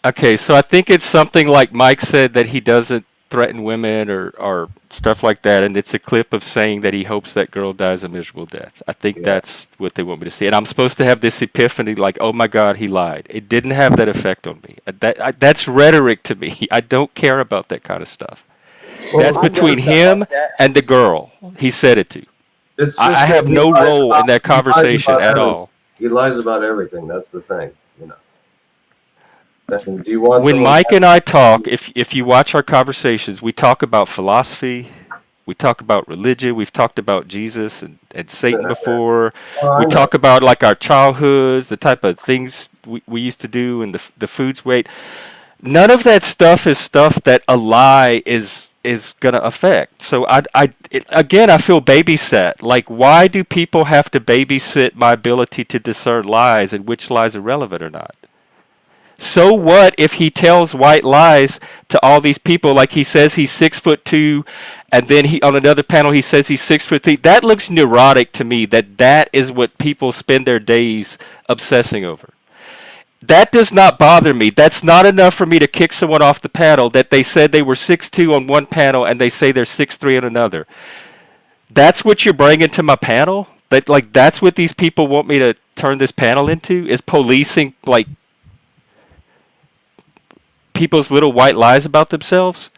Okay, so I think it's something like Mike said, that he doesn't threaten women or stuff like that, and it's a clip of saying that he hopes that girl dies a miserable death. I think that's what they want me to see. And I'm supposed to have this epiphany like, oh my God, he lied. It didn't have that effect on me. That's rhetoric to me. I don't care about that kind of stuff. Well, that's between him and the girl he said it to. I have no role in that conversation at all. He lies about everything. That's the thing, Do you want when Mike and I talk, if you watch our conversations, we talk about philosophy, we talk about religion, we've talked about Jesus and Satan before. We talk about like our childhoods, the type of things we used to do, and the foods we ate. None of that stuff is stuff that a lie is gonna affect. So again, I feel babysat. Like, why do people have to babysit my ability to discern lies and which lies are relevant or not? So what if he tells white lies to all these people? Like, he says he's 6'2", and then on another panel he says he's 6'3". That looks neurotic to me. That is what people spend their days obsessing over. That does not bother me. That's not enough for me to kick someone off the panel that they said they were 6'2" on one panel and they say they're 6'3" on another. That's what you're bringing to my panel? That's what these people want me to turn this panel into? Is policing like people's little white lies about themselves?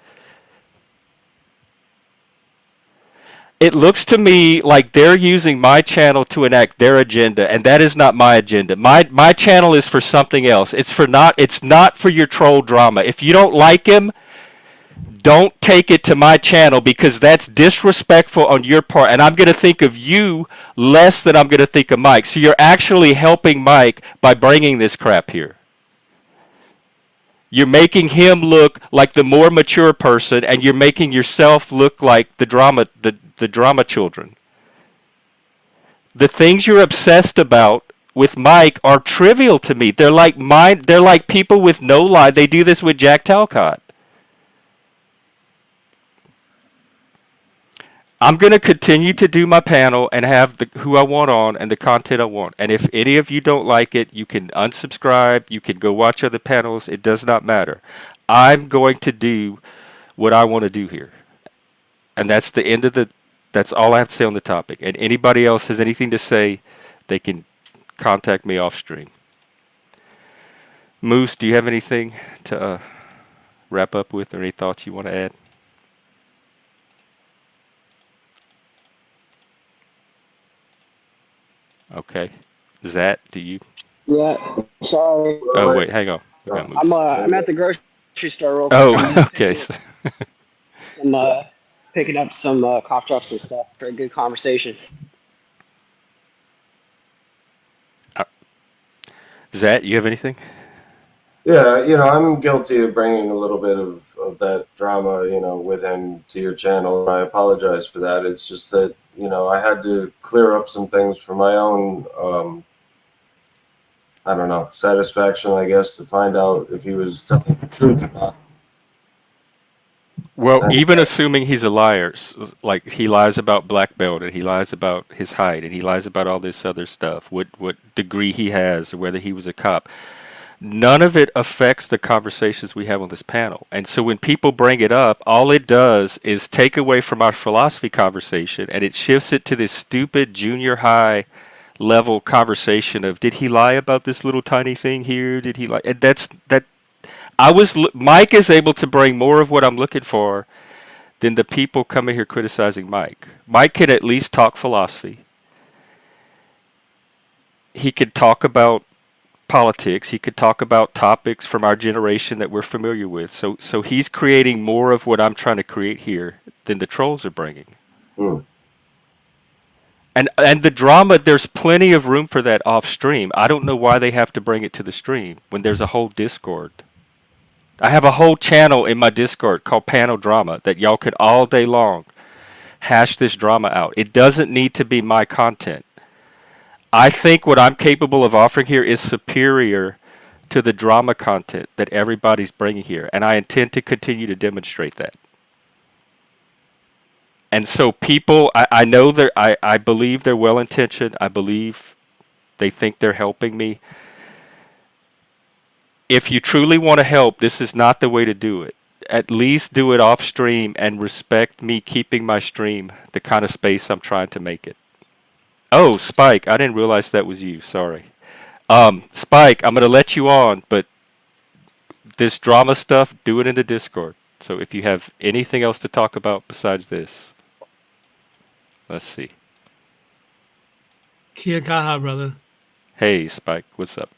It looks to me like they're using my channel to enact their agenda, and that is not my agenda. My channel is for something else. It's not for your troll drama. If you don't like him, don't take it to my channel because that's disrespectful on your part, and I'm going to think of you less than I'm going to think of Mike. So you're actually helping Mike by bringing this crap here. You're making him look like the more mature person, and you're making yourself look like the drama children. The things you're obsessed about with Mike are trivial to me. They're like people with no lie. They do this with Jack Talcott. I'm going to continue to do my panel and have who I want on and the content I want. And if any of you don't like it, you can unsubscribe. You can go watch other panels. It does not matter. I'm going to do what I want to do here. And that's the end of that's all I have to say on the topic. And anybody else has anything to say, they can contact me off stream. Moose, do you have anything to wrap up with or any thoughts you want to add? Okay. Zat, do you? Yeah, sorry. Oh, wait, hang on. I'm at the grocery store real quick. Oh, okay. Picking up some cough drops and stuff for a good conversation. Zat, you have anything? Yeah, I'm guilty of bringing a little bit of that drama, with him to your channel. I apologize for that. It's just that, I had to clear up some things for my own, I don't know, satisfaction, I guess, to find out if he was telling the truth or not. Well, even assuming he's a liar, like he lies about black belt and he lies about his height and he lies about all this other stuff, what degree he has or whether he was a cop, none of it affects the conversations we have on this panel. And so when people bring it up, all it does is take away from our philosophy conversation and it shifts it to this stupid junior high level conversation of, did he lie about this little tiny thing here? Did he lie? And Mike is able to bring more of what I'm looking for than the people coming here criticizing Mike. Mike can at least talk philosophy. He could talk about politics. He could talk about topics from our generation that we're familiar with. So he's creating more of what I'm trying to create here than the trolls are bringing. Mm. And the drama, there's plenty of room for that off stream. I don't know why they have to bring it to the stream when there's a whole Discord. I have a whole channel in my Discord called Panel Drama that y'all could all day long hash this drama out. It doesn't need to be my content. I think what I'm capable of offering here is superior to the drama content that everybody's bringing here, and I intend to continue to demonstrate that. And so people, I know I believe they're well-intentioned. I believe they think they're helping me. If you truly want to help, this is not the way to do it. At least do it off stream and respect me keeping my stream the kind of space I'm trying to make it. Oh, Spike, I didn't realize that was you. Sorry. Spike, I'm going to let you on, but this drama stuff, do it in the Discord. So if you have anything else to talk about besides this, let's see. Kia kaha, brother. Hey, Spike, what's up?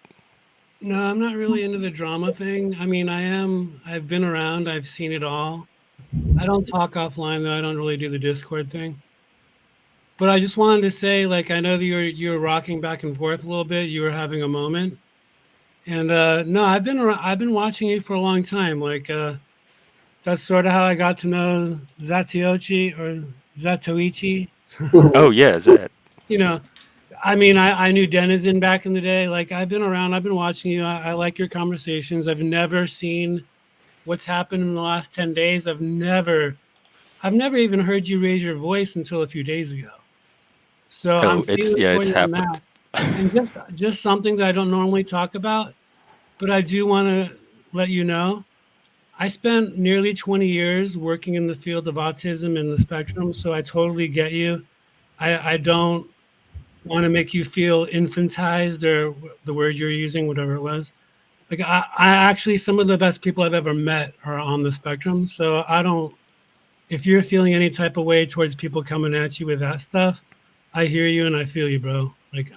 No, I'm not really into the drama thing. I mean, I've been around. I've seen it all. I don't talk offline, though. I don't really do the Discord thing. But I just wanted to say, like, I know that you're rocking back and forth a little bit. You were having a moment. And no, I've been watching you for a long time. Like, that's sort of how I got to know Zatiochi or Zatoichi. Oh, yeah, Zat. You know, I mean, I knew Denizen back in the day. Like, I've been around. I've been watching you. I like your conversations. I've never seen what's happened in the last 10 days. I've never even heard you raise your voice until a few days ago. So it's happened. and just something that I don't normally talk about. but I do want to let you know I spent nearly 20 years working in the field of autism and the spectrum, so I totally get you. I don't want to make you feel infantized or the word you're using, whatever it was. Like I actually, some of the best people I've ever met are on the spectrum. So I don't, if you're feeling any type of way towards people coming at you with that stuff, I hear you and I feel you, bro. Like,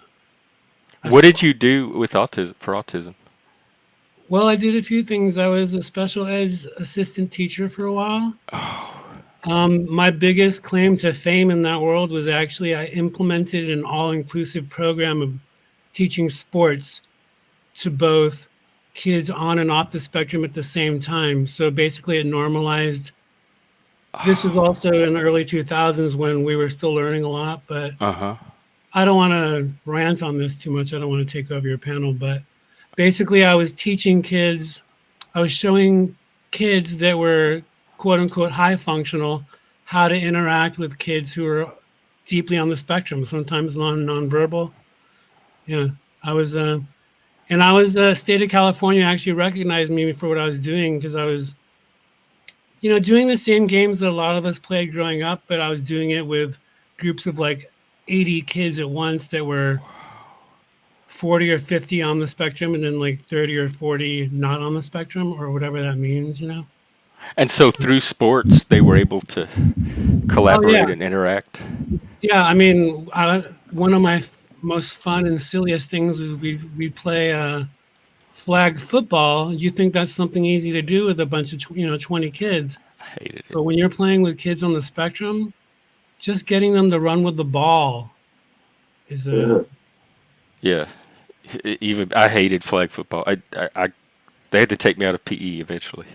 I What did support. you do with autism for autism? Well, I did a few things. I was a special ed assistant teacher for a while. My biggest claim to fame in that world was actually I implemented an all-inclusive program of teaching sports to both kids on and off the spectrum at the same time. So basically, it normalized. This was also in the early 2000s when we were still learning a lot, but Uh huh. I don't want to rant on this too much. I don't want to take over your panel, but basically, I was teaching kids, I was showing kids that were quote unquote high functional how to interact with kids who are deeply on the spectrum, sometimes nonverbal. Yeah, I was, and I was, state of California actually recognized me for what I was doing because I was, doing the same games that a lot of us played growing up, but I was doing it with groups of like 80 kids at once that were 40 or 50 on the spectrum and then like 30 or 40 not on the spectrum or whatever that means. And so through sports, they were able to Oh yeah. collaborate and interact. Yeah, I mean, one of my most fun and silliest things is we play flag football. You think that's something easy to do with a bunch of 20 kids, I hated it. but when you're playing with kids on the spectrum, just getting them to run with the ball is a. Isn't Yeah. Even I hated flag football. They had to take me out of PE eventually.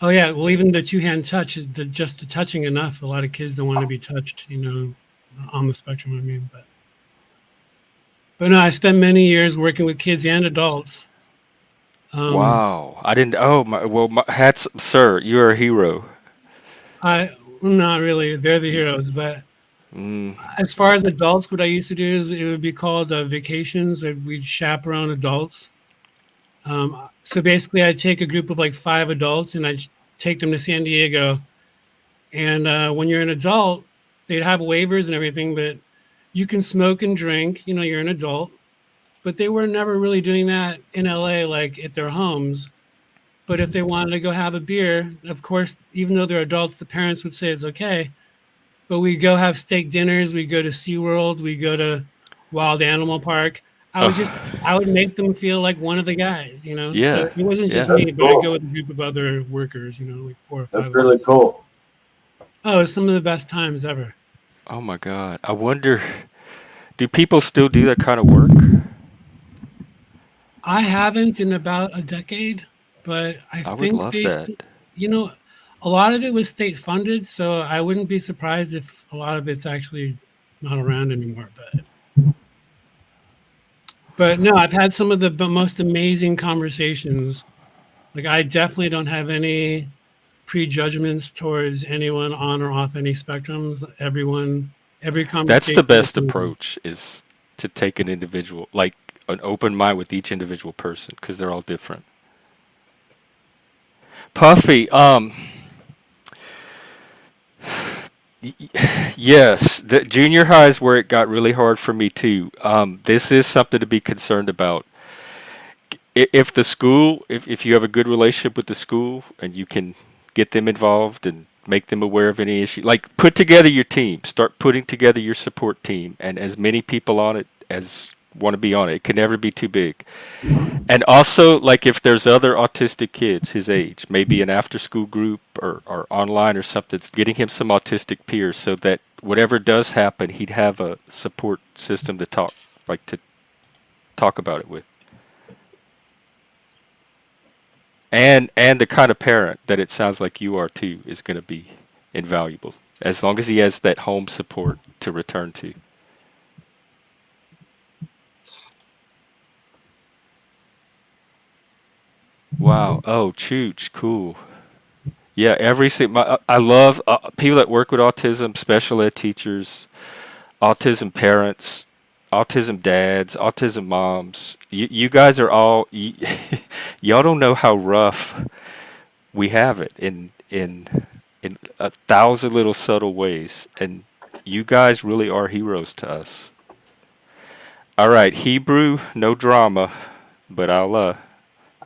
Oh yeah, well even the two-hand touch is just the touching enough. A lot of kids don't want to be touched, on the spectrum. I mean, but no, I spent many years working with kids and adults. Um, Wow. I didn't. Oh my. Well, my hats, sir. You're a hero. not really. They're the heroes, but Mm. as far as adults, what I used to do is it would be called vacations. That we'd chaperone adults. So basically, I'd take a group of like 5 adults and I'd take them to San Diego. And when you're an adult, they'd have waivers and everything, but you can smoke and drink. You're an adult. But they were never really doing that in LA, like at their homes. But if they wanted to go have a beer, of course, even though they're adults, the parents would say it's okay. But we go have steak dinners. We go to SeaWorld. We go to Wild Animal Park. I would make them feel like one of the guys. So Yeah. it wasn't just Yeah. me, that's but I'd go cool. with a group of other workers, like 4 or 5 That's of really us. cool. Oh, it was some of the best times ever. Oh my God. I wonder. Do people still do that kind of work? I haven't in about a decade, but I I would think love that. a lot of it was state funded, so I wouldn't be surprised if a lot of it's actually not around anymore. But no, I've had some of the most amazing conversations. Like I definitely don't have any prejudgments towards anyone on or off any spectrums. Every That's the conversation is best amazing. approach is to take an individual, like an open mind with each individual person, because they're all different. Puffy, yes, the junior high is where it got really hard for me too. This is something to be concerned about. If the school, if you have a good relationship with the school and you can get them involved and make them aware of any issue, like put together your team, start putting together your support team, and as many people on it as want to be on it. It can never be too big. And also, like if there's other autistic kids his age, maybe an after-school group or online or something, it's getting him some autistic peers so that whatever does happen, he'd have a support system to talk about it with. And the kind of parent that it sounds like you are too is going to be invaluable as long as he has that home support to return to. Wow. Oh, Chooch, cool. Yeah, I love people that work with autism, special ed teachers, autism parents. autism dads, autism moms. You guys are all y'all don't know how rough we have it in 1,000 little subtle ways, and you guys really are heroes to us. All right, Hebrew, no drama, but I'll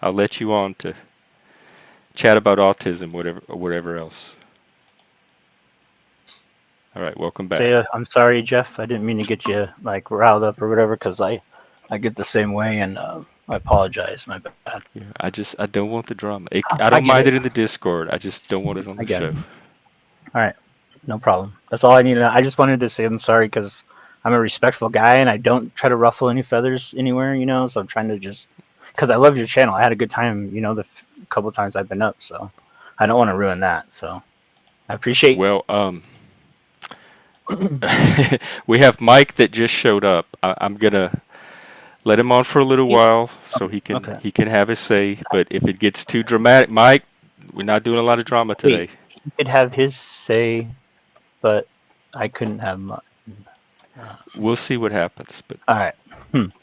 let you on to chat about autism, whatever else. All right, welcome back. I'm sorry, Jeff. I didn't mean to get you like riled up or whatever, because I get the same way, and I apologize. My bad. Yeah, I don't want the drama. I I don't get mind it. it in the Discord. I just don't want it on I the get show. it. All right, no problem. That's all I need to know. I just wanted to say I'm sorry because I'm a respectful guy and I don't try to ruffle any feathers anywhere, So I'm trying to just because I love your channel. I had a good time, the couple times I've been up, so I don't want to ruin that. So I appreciate. Well, we have Mike that just showed up. I'm gonna let him on for a little while so he can have his say. But if it gets too dramatic, Mike, we're not doing a lot of drama today. He could have his say, but I couldn't have mine. We'll see what happens. But all right.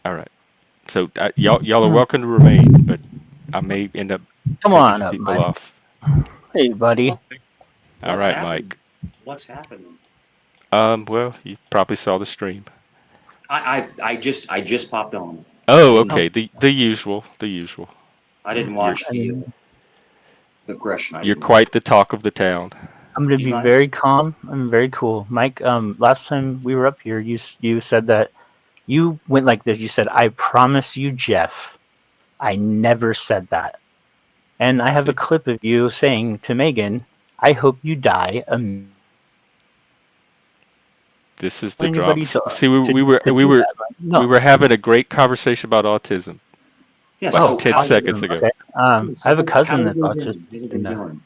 All right. So y'all are welcome to remain, but I may end up Come taking on some up, people Mike. off. Hey, buddy. All right, Mike. What's happening? Well, you probably saw the stream. I just popped on. Oh, okay. The usual. I didn't watch the aggression. You're quite the talk of the town. I'm gonna be very calm. I'm very cool, Mike. Last time we were up here, you said that you went like this. You said, "I promise you, Jeff." I never said that, and I have a clip of you saying to Megan, "I hope you die." This is the drama. See, we were having a great conversation about autism. Yeah, about 10 seconds ago. Okay. I have a cousin that's autistic.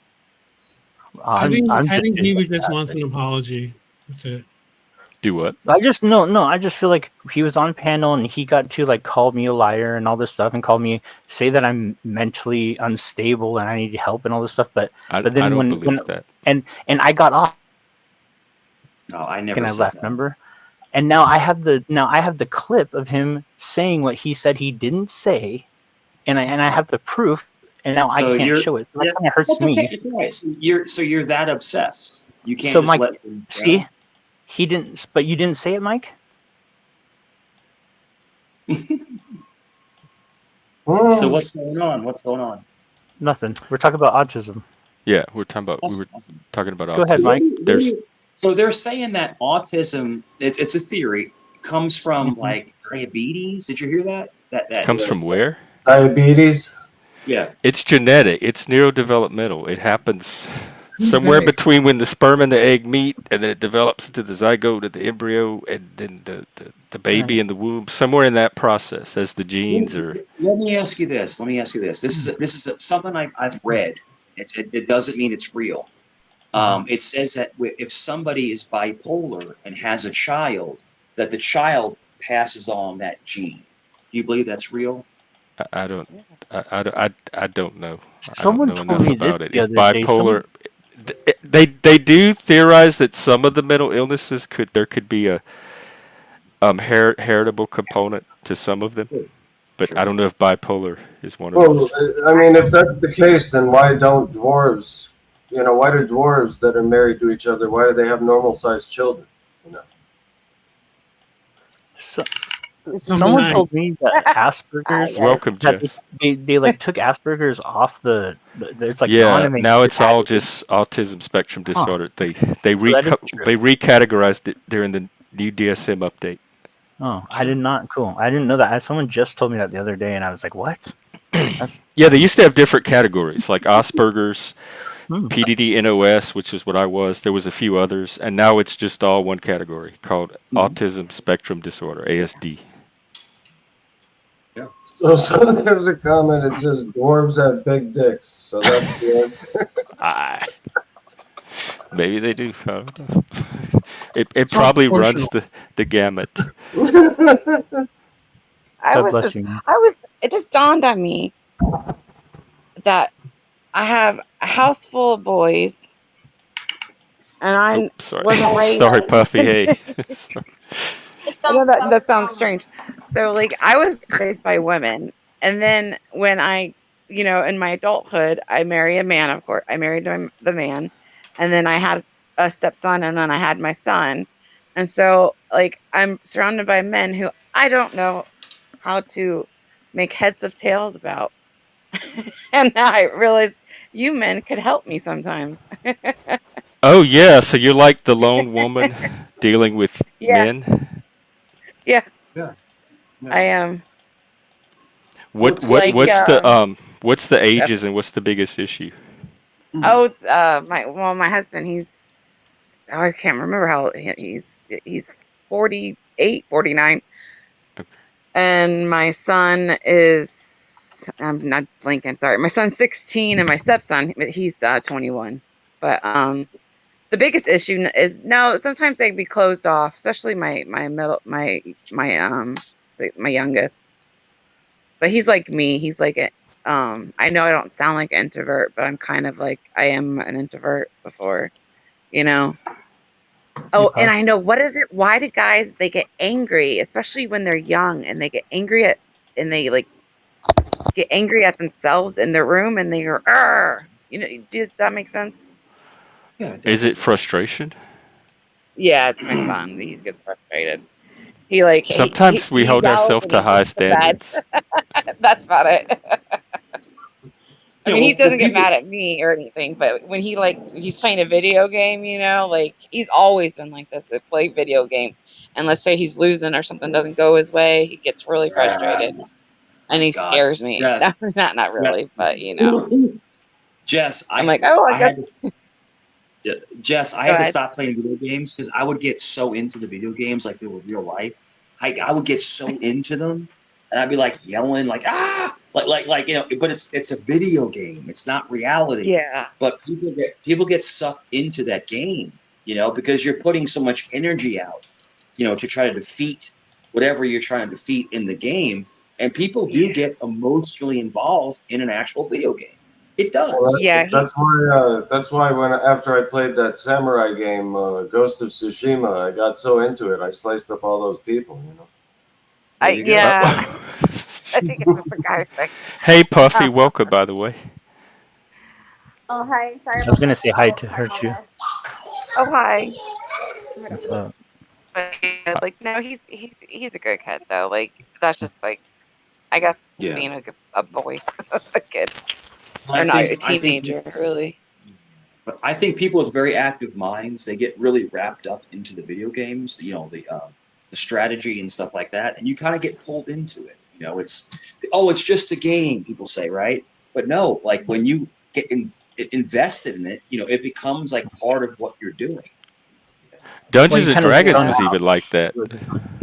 I think he just wants an apology. That's it. Do what? I just I just feel like he was on panel and he got to like call me a liar and all this stuff and say that I'm mentally unstable and I need help and all this stuff. But then I don't believe that. And I got off. No, I never. And I left. Remember? And now I have the clip of him saying what he said he didn't say, and I have the proof. And now I can't show it. So that kind of hurts me. Okay. Right. So you're that obsessed. You can't so just Mike, let him see, he didn't. But you didn't say it, Mike. So what's going on? Nothing. We're talking about autism. Yeah, we were talking about autism. Go ahead, Mike. So they're saying that autism, it's a theory, comes from like diabetes. Did you hear that? That comes from where? Diabetes. Yeah. It's genetic. It's neurodevelopmental. It happens somewhere between when the sperm and the egg meet, and then it develops into the zygote of the embryo, and then the baby in the womb. Somewhere in that process, as the genes are. Let me ask you this. This is something I've read. It doesn't mean it's real. It says that if somebody is bipolar and has a child, that the child passes on that gene. Do you believe that's real? I don't know. Someone I don't know told enough me about this it. the If other day. bipolar, they do theorize that some of the mental illnesses could be a heritable component to some of them, but I don't know if bipolar is one of those. Well, I mean, if that's the case, then why don't dwarves? Why do dwarves that are married to each other? Why do they have normal-sized children? Someone told me that Asperger's. Welcome, Jess. They like took Asperger's off the. It's like Yeah, now it's all just autism spectrum disorder. They recategorized it during the new DSM update. Oh, I did not. Cool. I didn't know that. Someone just told me that the other day, and I was like, "What?" Yeah, they used to have different categories, like Asperger's, PDD-NOS, which is what I was. There was a few others, and now it's just all one category called Autism Spectrum Disorder, ASD. Yeah. So there's a comment. It says dwarves have big dicks. So that's the answer. Maybe they do. I don't know. It probably runs the gamut. It just dawned on me that I have a house full of boys, and I wasn't raised. Sorry, Puffy. Hey. I know that Comes that sounds from. strange. So like I was raised by women, and then when I, in my adulthood, I marry a man. Of course, I married the man, and then I had a stepson, and then I had my son, and so like I'm surrounded by men who I don't know how to make heads of tails about, and now I realize you men could help me sometimes. Oh yeah, so you're like the lone woman dealing with Yeah, men. yeah, Yeah. I Yeah. am. What Well, what Like, what's the ages and what's the biggest issue? mm, oh, it's my husband, I can't remember how old he's 48, 49, and my son is, I'm not blinking, sorry. My son's 16 and my stepson, he's 21. But the biggest issue is, no, sometimes they can be closed off, especially my middle my youngest. But he's like me. He's like I know I don't sound like an introvert, but I'm kind of like I am an introvert before, you know. Oh, and I know, what is it? Why do guys, they get angry, especially when they're young, and they get angry and they like get angry at themselves in their room, and they go, "Arr!" Does that make sense? yeah, it Is it does. frustration? Yeah, it's my son. He gets frustrated. He like Sometimes we he hold yells ourselves and to he high hits the bed. standards. That's about it. I mean, he Well, doesn't get people. mad at me or anything, but when he's playing a video game, like he's always been like this. To play video game, and let's say he's losing or something doesn't go his way, he gets really frustrated, and he God, scares me. Jess, Not really, but Jess, I'm like, oh, I I guess. had to, yeah, Jess, I Go had to ahead. stop playing video games because I would get so into the video games like they were real life. I would get so into them, and I'd be like yelling, like But it's a video game. It's not reality. Yeah, But people get sucked into that game, because you're putting so much energy out, to try to defeat whatever you're trying to defeat in the game. And people do yeah, get emotionally involved in an actual video game. It does. yeah. That's why when after I played that samurai game, Ghost of Tsushima, I got so into it, I sliced up all those people. There you go. Yeah. Oh. I think it's just a guy thing. Hey Puffy, Um, welcome by the way. Oh, hi. Sorry I was about gonna that. say hi to her too. oh, hi. What's up? But yeah, like, no, he's a good kid though. Like, that's just like, I guess, Yeah. being a boy, a kid, I or not a think I think teenager, really. but I think people with very active minds, they get really wrapped up into the video games, the strategy and stuff like that, and you kind of get pulled into it. It's just a game, people say, right? But no, like when you get invested in it, it becomes like part of what you're doing. Well, Dungeons you and kind of Dragons zone was even like that.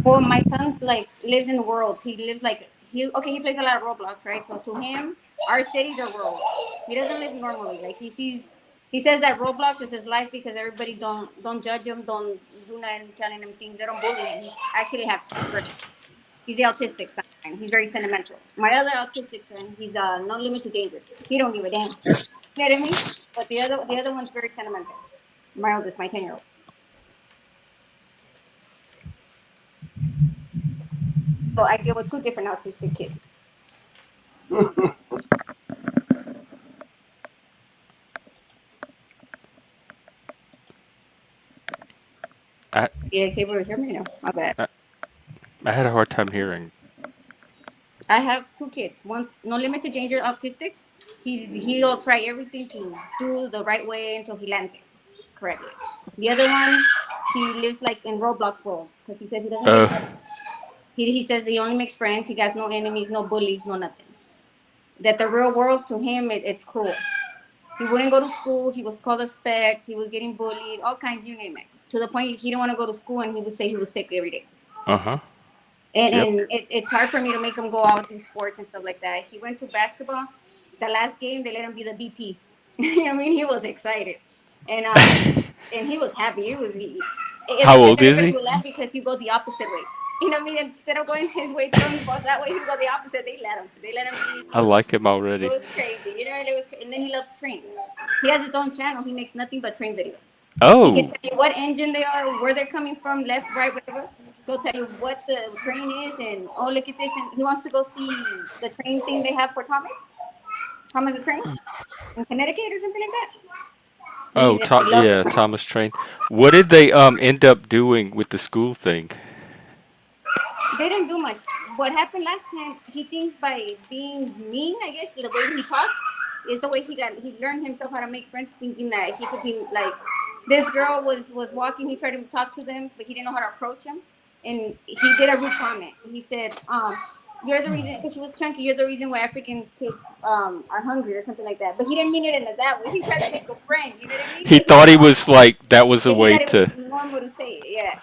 Well, my son's like lives in worlds. He lives like he plays a lot of Roblox, right? So to him, our cities are worlds. He doesn't live normally. Like he says that Roblox is his life because everybody don't judge him, don't do nothing, telling him things. They don't bully him. He's actually have he's the autistic son. He's very sentimental. My other autistic son, he's no limit to danger. He don't give a damn. You know what I mean? But the other one's very sentimental. My oldest, my 10-year-old. So I deal with two different autistic kids. I, You guys able to hear me? No, my bad. I had a hard time hearing. I have two kids. One's no limit to danger autistic. He'll try everything to do the right way until he lands it correctly. The other one, he lives like in Roblox world because he says he doesn't make friends. He says he only makes friends. He has no enemies, no bullies, no nothing. That the real world to him, it's cruel. He wouldn't go to school. He was called a speck. He was getting bullied, all kinds, you name it. To the point he didn't want to go to school, and he would say he was sick every day. Uh huh. And Yep. and it's hard for me to make him go out do sports and stuff like that. He went to basketball. The last game, they let him be the BP. I mean, he was excited, and and he was happy. How old is Everybody he? would laugh because he go the opposite way. You know what I mean? Instead of going his way, throwing balls that way, he go the opposite. They let him. They let him be. I like him It already. was crazy. You know, and then he loves trains. He has his own channel. He makes nothing but train videos. He can Oh, tell you what engine they are, where they're coming from, left, right, whatever. He'll tell you what the train is, and oh, look at this, and he wants to go see the train thing they have for Thomas. Thomas the Train in Connecticut or something like that. Oh, He loves yeah, it. Thomas Train. What did they end up doing with the school thing? They didn't do much. What happened last time? He thinks by being mean, I guess the way he talks is the way he learned himself how to make friends, thinking that he could be like this girl was walking. He tried to talk to them, but he didn't know how to approach him, and he did a rude comment. He said, "You're the reason," because she was chunky. "You're the reason why African kids are hungry," or something like that. But he didn't mean it in that way. He tried to make a friend. You know what I mean? He But he thought he thought was like that was a he way thought it to. was normal to say it. Yeah.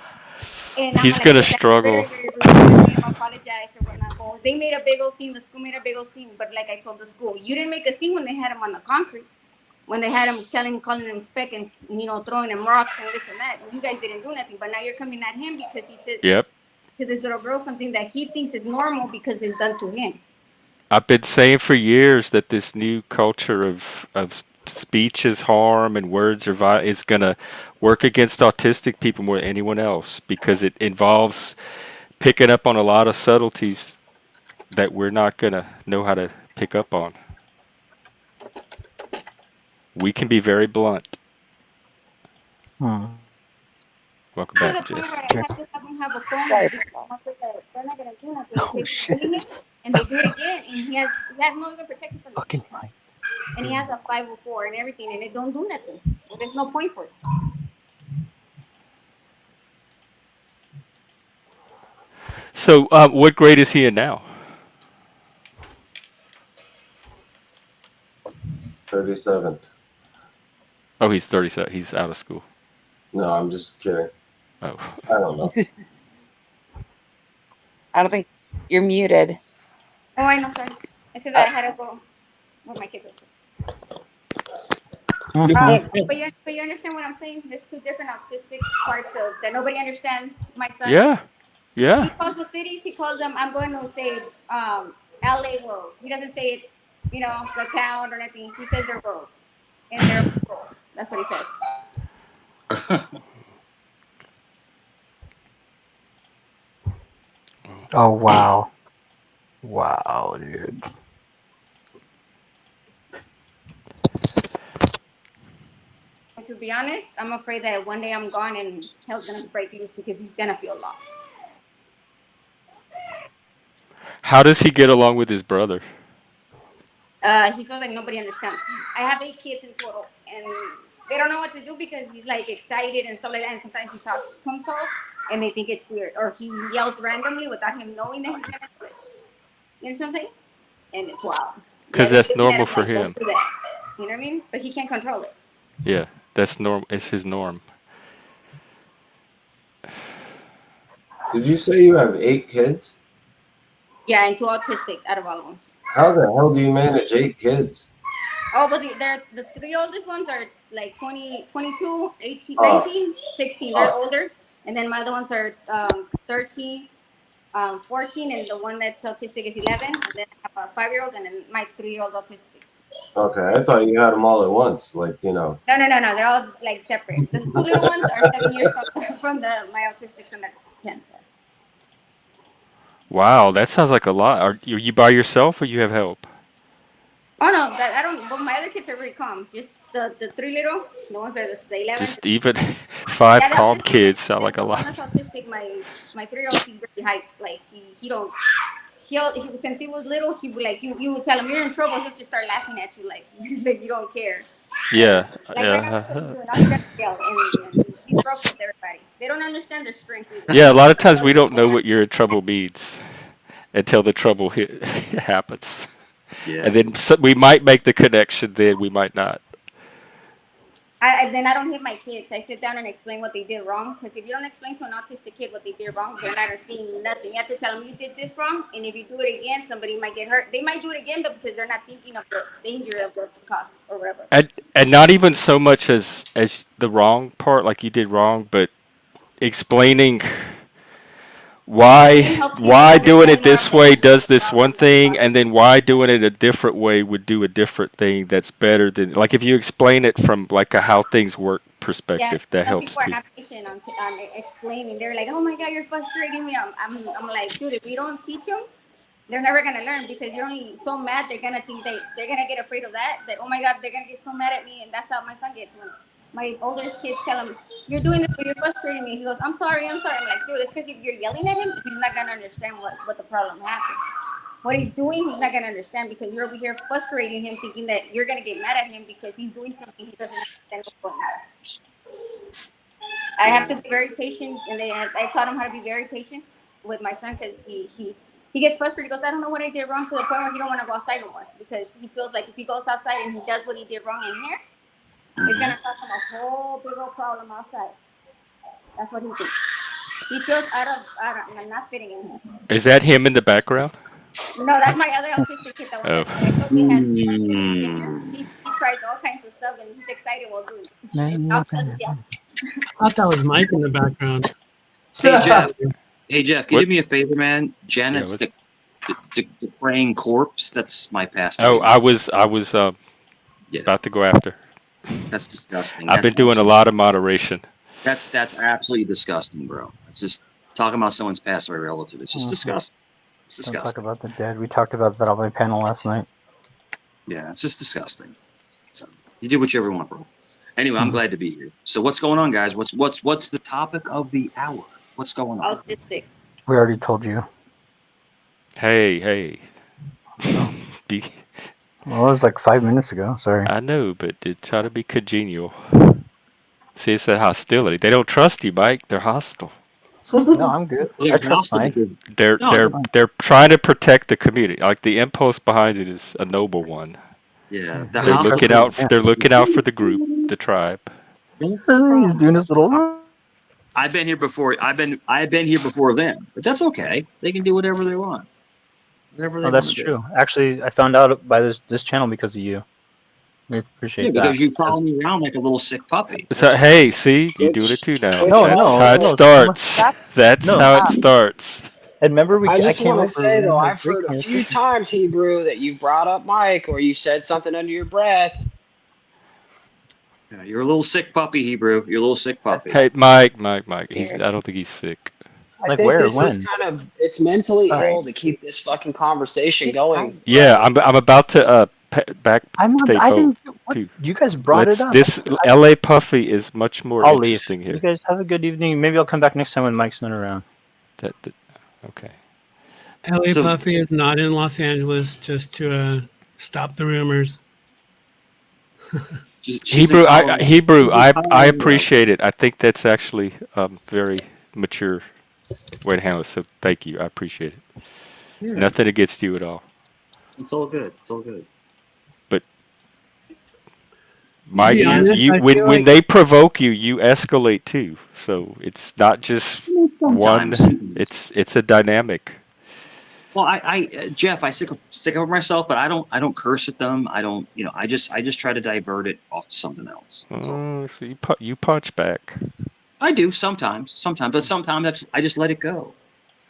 And I'm He's like, gonna that's very, struggle. very rude. I made him apologize or whatnot. Well, they made a big old scene. The school made a big old scene. But like I told the school, you didn't make a scene when they had him on the concrete, when they had him calling him speck and throwing him rocks and this and that. You guys didn't do nothing. But now you're coming at him because he said Yep. to this little girl something that he thinks is normal because it's done to him. I've been saying for years that this new culture of speech is harm and words are is gonna work against autistic people more than anyone else because it involves picking up on a lot of subtleties that we're not gonna know how to pick up on. We can be very blunt. Welcome To the back, point Jess. where I have to have him have a phone because I'm afraid that they're not gonna do nothing. They keep doing it, and they do it again, and he has no even protection from it. And he has a 504 and everything, and it don't do nothing. There's no point for it. So, what grade is he in now? 37th. Oh, he's 37. He's out of school. No, I'm just kidding. Oh. I don't know. I don't think you're muted. Oh, I know, sorry. It's because I had to go with my kids. But you understand what I'm saying? There's two different autistic parts of that nobody understands. My son. Yeah. Yeah. He calls the cities. He calls them. I'm going to say L.A. World. He doesn't say it's the town or anything. He says they're roads, and they're roads. That's what he says. Oh wow, wow, dude. And to be honest, I'm afraid that one day I'm gone and hell's gonna break loose because he's gonna feel lost. How does he get along with his brother? He feels like nobody understands him. I have 8 kids in total, and they don't know what to do because he's like excited and stuff like that. And sometimes he talks to himself, and they think it's weird, or he yells randomly without him knowing that he's gonna do it. You know what I'm saying? And it's wild. Because that's normal for him. You know what I mean? But he can't control it. Yeah, that's norm. It's his norm. Did you say you have 8 kids? Yeah, and 2 autistic out of all of them. How the hell do you manage 8 kids? Oh, but the 3 oldest ones are like 20, 22, 18, 19, 16. They're older. And then my other ones are 13, 14, and the one that's autistic is 11. And then I have a 5-year-old and then my 3-year-old autistic. Okay, I thought you had them all at once, like, No. They're all like separate. The 2 little ones are 7 years from my autistic, and that's 10. Wow, that sounds like a lot. Are you by yourself or you have help? Oh no, I don't. But my other kids are very calm. Just the 3 little, the ones that are the 11. Just even 5 calm kids sound like a lot. That's autistic. My 3-year-old, he's very hyped. Like since he was little, he would like you would tell him you're in trouble, he'll just start laughing at you like you don't care. Yeah. Like right now, that's what he's doing. Now he's gonna yell and he's broke with everybody. They don't understand their strength either. Yeah, a lot of times we don't know what you're in trouble means until the trouble happens. Yeah. And then we might make the connection, then we might not. Then I don't hit my kids. I sit down and explain what they did wrong. Because if you don't explain to an autistic kid what they did wrong, they're not seeing nothing. You have to tell them you did this wrong, and if you do it again, somebody might get hurt. They might do it again, but because they're not thinking of the danger of the cost or whatever. And not even so much as the wrong part, like you did wrong, but explaining why doing it this way does this one thing, and then why doing it a different way would do a different thing that's better than, like, if you explain it from like how things work Yeah, perspective. That some helps people are too. not patient on explaining. They're like, "Oh my God, you're frustrating me." I'm like, dude, if you don't teach them, they're never gonna learn because you're only so mad. They're gonna think they're gonna get afraid of that. That oh my God, they're gonna get so mad at me, and that's how my son gets when my older kids tell him, "You're doing this, but you're frustrating me." He goes, "I'm sorry, I'm sorry." I'm like, dude, it's because if you're yelling at him, he's not gonna understand what the problem happened. What he's doing, he's not gonna understand because you're over here frustrating him, thinking that you're gonna get mad at him because he's doing something he doesn't understand what's going on. I have to be very patient, and I taught him how to be very patient with my son because he gets frustrated. He goes, "I don't know what I did wrong," to the point where he don't want to go outside no more because he feels like if he goes outside and he does what he did wrong in here, it's gonna cause him a whole big old problem outside. That's what he thinks. He feels I'm not fitting in here. Is that him in the background? No, that's my other autistic kid, the one Oh. that I told you has autism ginger. He tries all kinds of stuff and he's excited while doing it. And I'll trust yeah. I thought that was Mike in the background. Hey Jeff. Hey Jeff, can you What? do me a favor, man? Janet's what's- the praying corpse. That's my pastor. Oh, I was about to go after. That's disgusting. I've been doing a lot of moderation. That's absolutely disgusting, bro. It's just talking about someone's passed away relative. It's just disgusting. It's Don't talk disgusting. about the dead. We talked about that on my panel last night. Yeah, it's just disgusting. So you do what you ever want, bro. Anyway, I'm glad to be here. So what's going on, guys? What's the topic of the hour? What's going on? Autistic. We already told you. Hey. Be, Well, it was like 5 minutes ago. Sorry. I know, but try to be congenial. See, it's that hostility. They don't trust you, Mike. They're hostile. No, I'm good. I trust Mike. They're trying to protect the community. Like the impulse behind it is a noble one. Yeah, They're looking out. They're looking out for the group, the tribe. He's doing his little. I've been here before. I've been here before them, but that's okay. They can do whatever they want. Whatever they Oh, that's want to true. Actually, I found out by this channel because of you. We appreciate do. that. Because you follow me around like a little sick puppy. So, hey, see, you're doing it too now. No, That's no, how it no, starts. That's no. how it starts. And remember, I just came want to over say and though, had I've heard a great few times, Hebrew, that you brought up Mike or you said something under your breath. Yeah, you're a little sick puppy, Hebrew. You're a little sick puppy. Hey, Mike. I don't think he's sick. I think this is kind of, it's mentally ill to keep this fucking conversation going. Yeah, I'm about to back. I didn't. What, too. you guys brought it up. This LA Puffy is much more I'll leave. interesting here. You guys have a good evening. Maybe I'll come back next time when Mike's not around. Okay. LA Puffy is not in Los Angeles, just to stop the rumors. Hebrew, I appreciate it. I think that's actually very mature way to handle it. So thank you. I appreciate it. Yeah. Nothing against you at all. It's all good. It's all good. But Mike, honest, I when feel like- they provoke you, you escalate too. So it's not just one. sometimes. It's a dynamic. Well, Jeff, I stick up for myself, but I don't curse at them. I don't, I just try to divert it off to something else. That's all. So you punch back. I do sometimes, but sometimes I just let it go.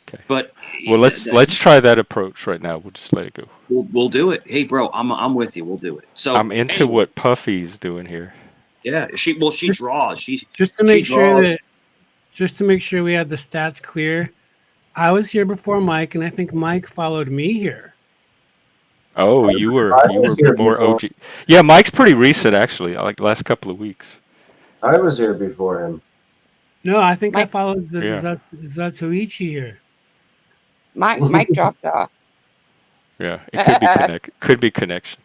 Okay. But Well, let's try that approach right now. We'll just let it go. We'll do it. Hey, bro, I'm with you. We'll do it. So I'm into anyway, what Puffy's doing here. Yeah, she draws. Just to make sure we have the stats clear. I was here before Mike, and I think Mike followed me here. Oh, you were here more before. OG. Yeah, Mike's pretty recent actually, like last couple of weeks. I was here before him. No, I think I followed Yeah. Zatoichi here. Mike dropped off. Yeah, it could be could be connection.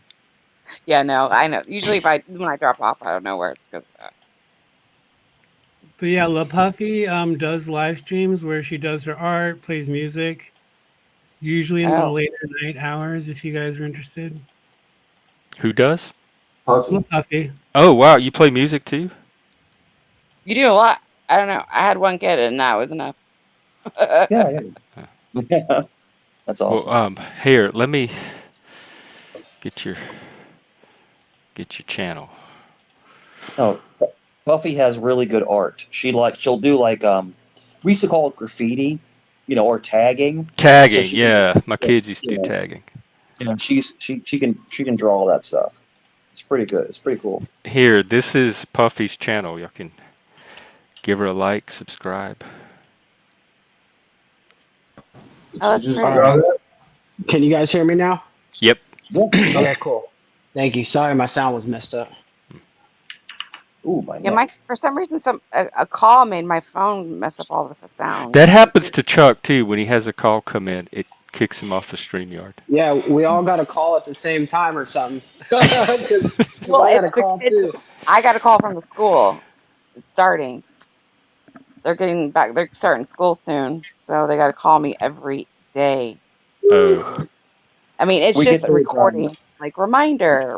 Yeah, no, I know. Usually, when I drop off, I don't know where it's because of that. But yeah, La Puffy does live streams where she does her art, plays music, usually in the later night hours. If you guys are interested, Who does? La Puffy. Oh wow, you play music too? You do a lot. I don't know. I had one kid, and that was enough. yeah. That's awesome. Well, here, let me get your channel. Oh, Buffy has really good art. She'll do like we used to call it graffiti, or tagging. Tagging, So my kids used to do tagging. She can draw all that stuff. It's pretty good. It's pretty cool. Here, this is Puffy's channel. Y'all can give her a like, subscribe. Did Oh, you that's just pretty. draw that? Can you guys hear me now? Yep. Okay, cool. Thank you. Sorry, my sound was messed up. Ooh, my Yeah, neck. for some reason a call made my phone mess up all the sound. That happens to Chuck too. When he has a call come in, it kicks him off the StreamYard. Yeah, we all got a call at the same time or something. 'Cause Well, I got a it's the call kids. too. I got a call from the school. It's starting. They're getting back. They're starting school soon, so they got to call me every day. Oh. I mean, it's We just get a those. recording, like reminder.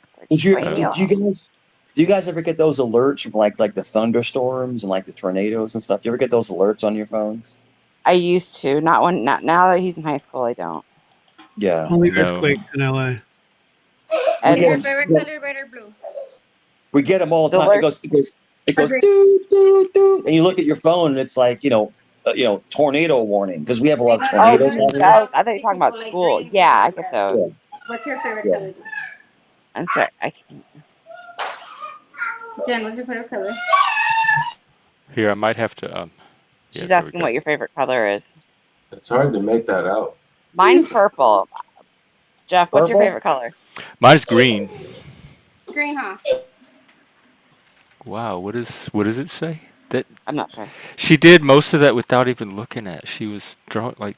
It's like, Did you leave me did you alone. guys do you guys ever get those alerts from like the thunderstorms and like the tornadoes and stuff? Do you ever get those alerts on your phones? I used to, not now that he's in high school. I don't. Yeah. Only No. earthquakes in LA. We And Is your get favorite them. color red or blue? We get them all the the time. It alert. goes. It Or goes. green? Doo doo doo, and you look at your phone and it's like tornado warning because we have a I lot of noticed, Oh, I tornadoes green out noticed a here. lot does. of I thought you were talking people about like school. green. Yeah, I get Yeah. Yeah. those. What's your favorite Yeah. color? I'm sorry. I can't. Jen, what's your favorite color? Here, I might have to. Yeah, She's there we asking go. what your favorite color is. It's hard to make that out. Mine's purple. Jeff, what's your Purple. favorite color? Mine's green. Green, huh? Wow, what does it say? That I'm not sure. she did most of that without even looking at. She was drawing like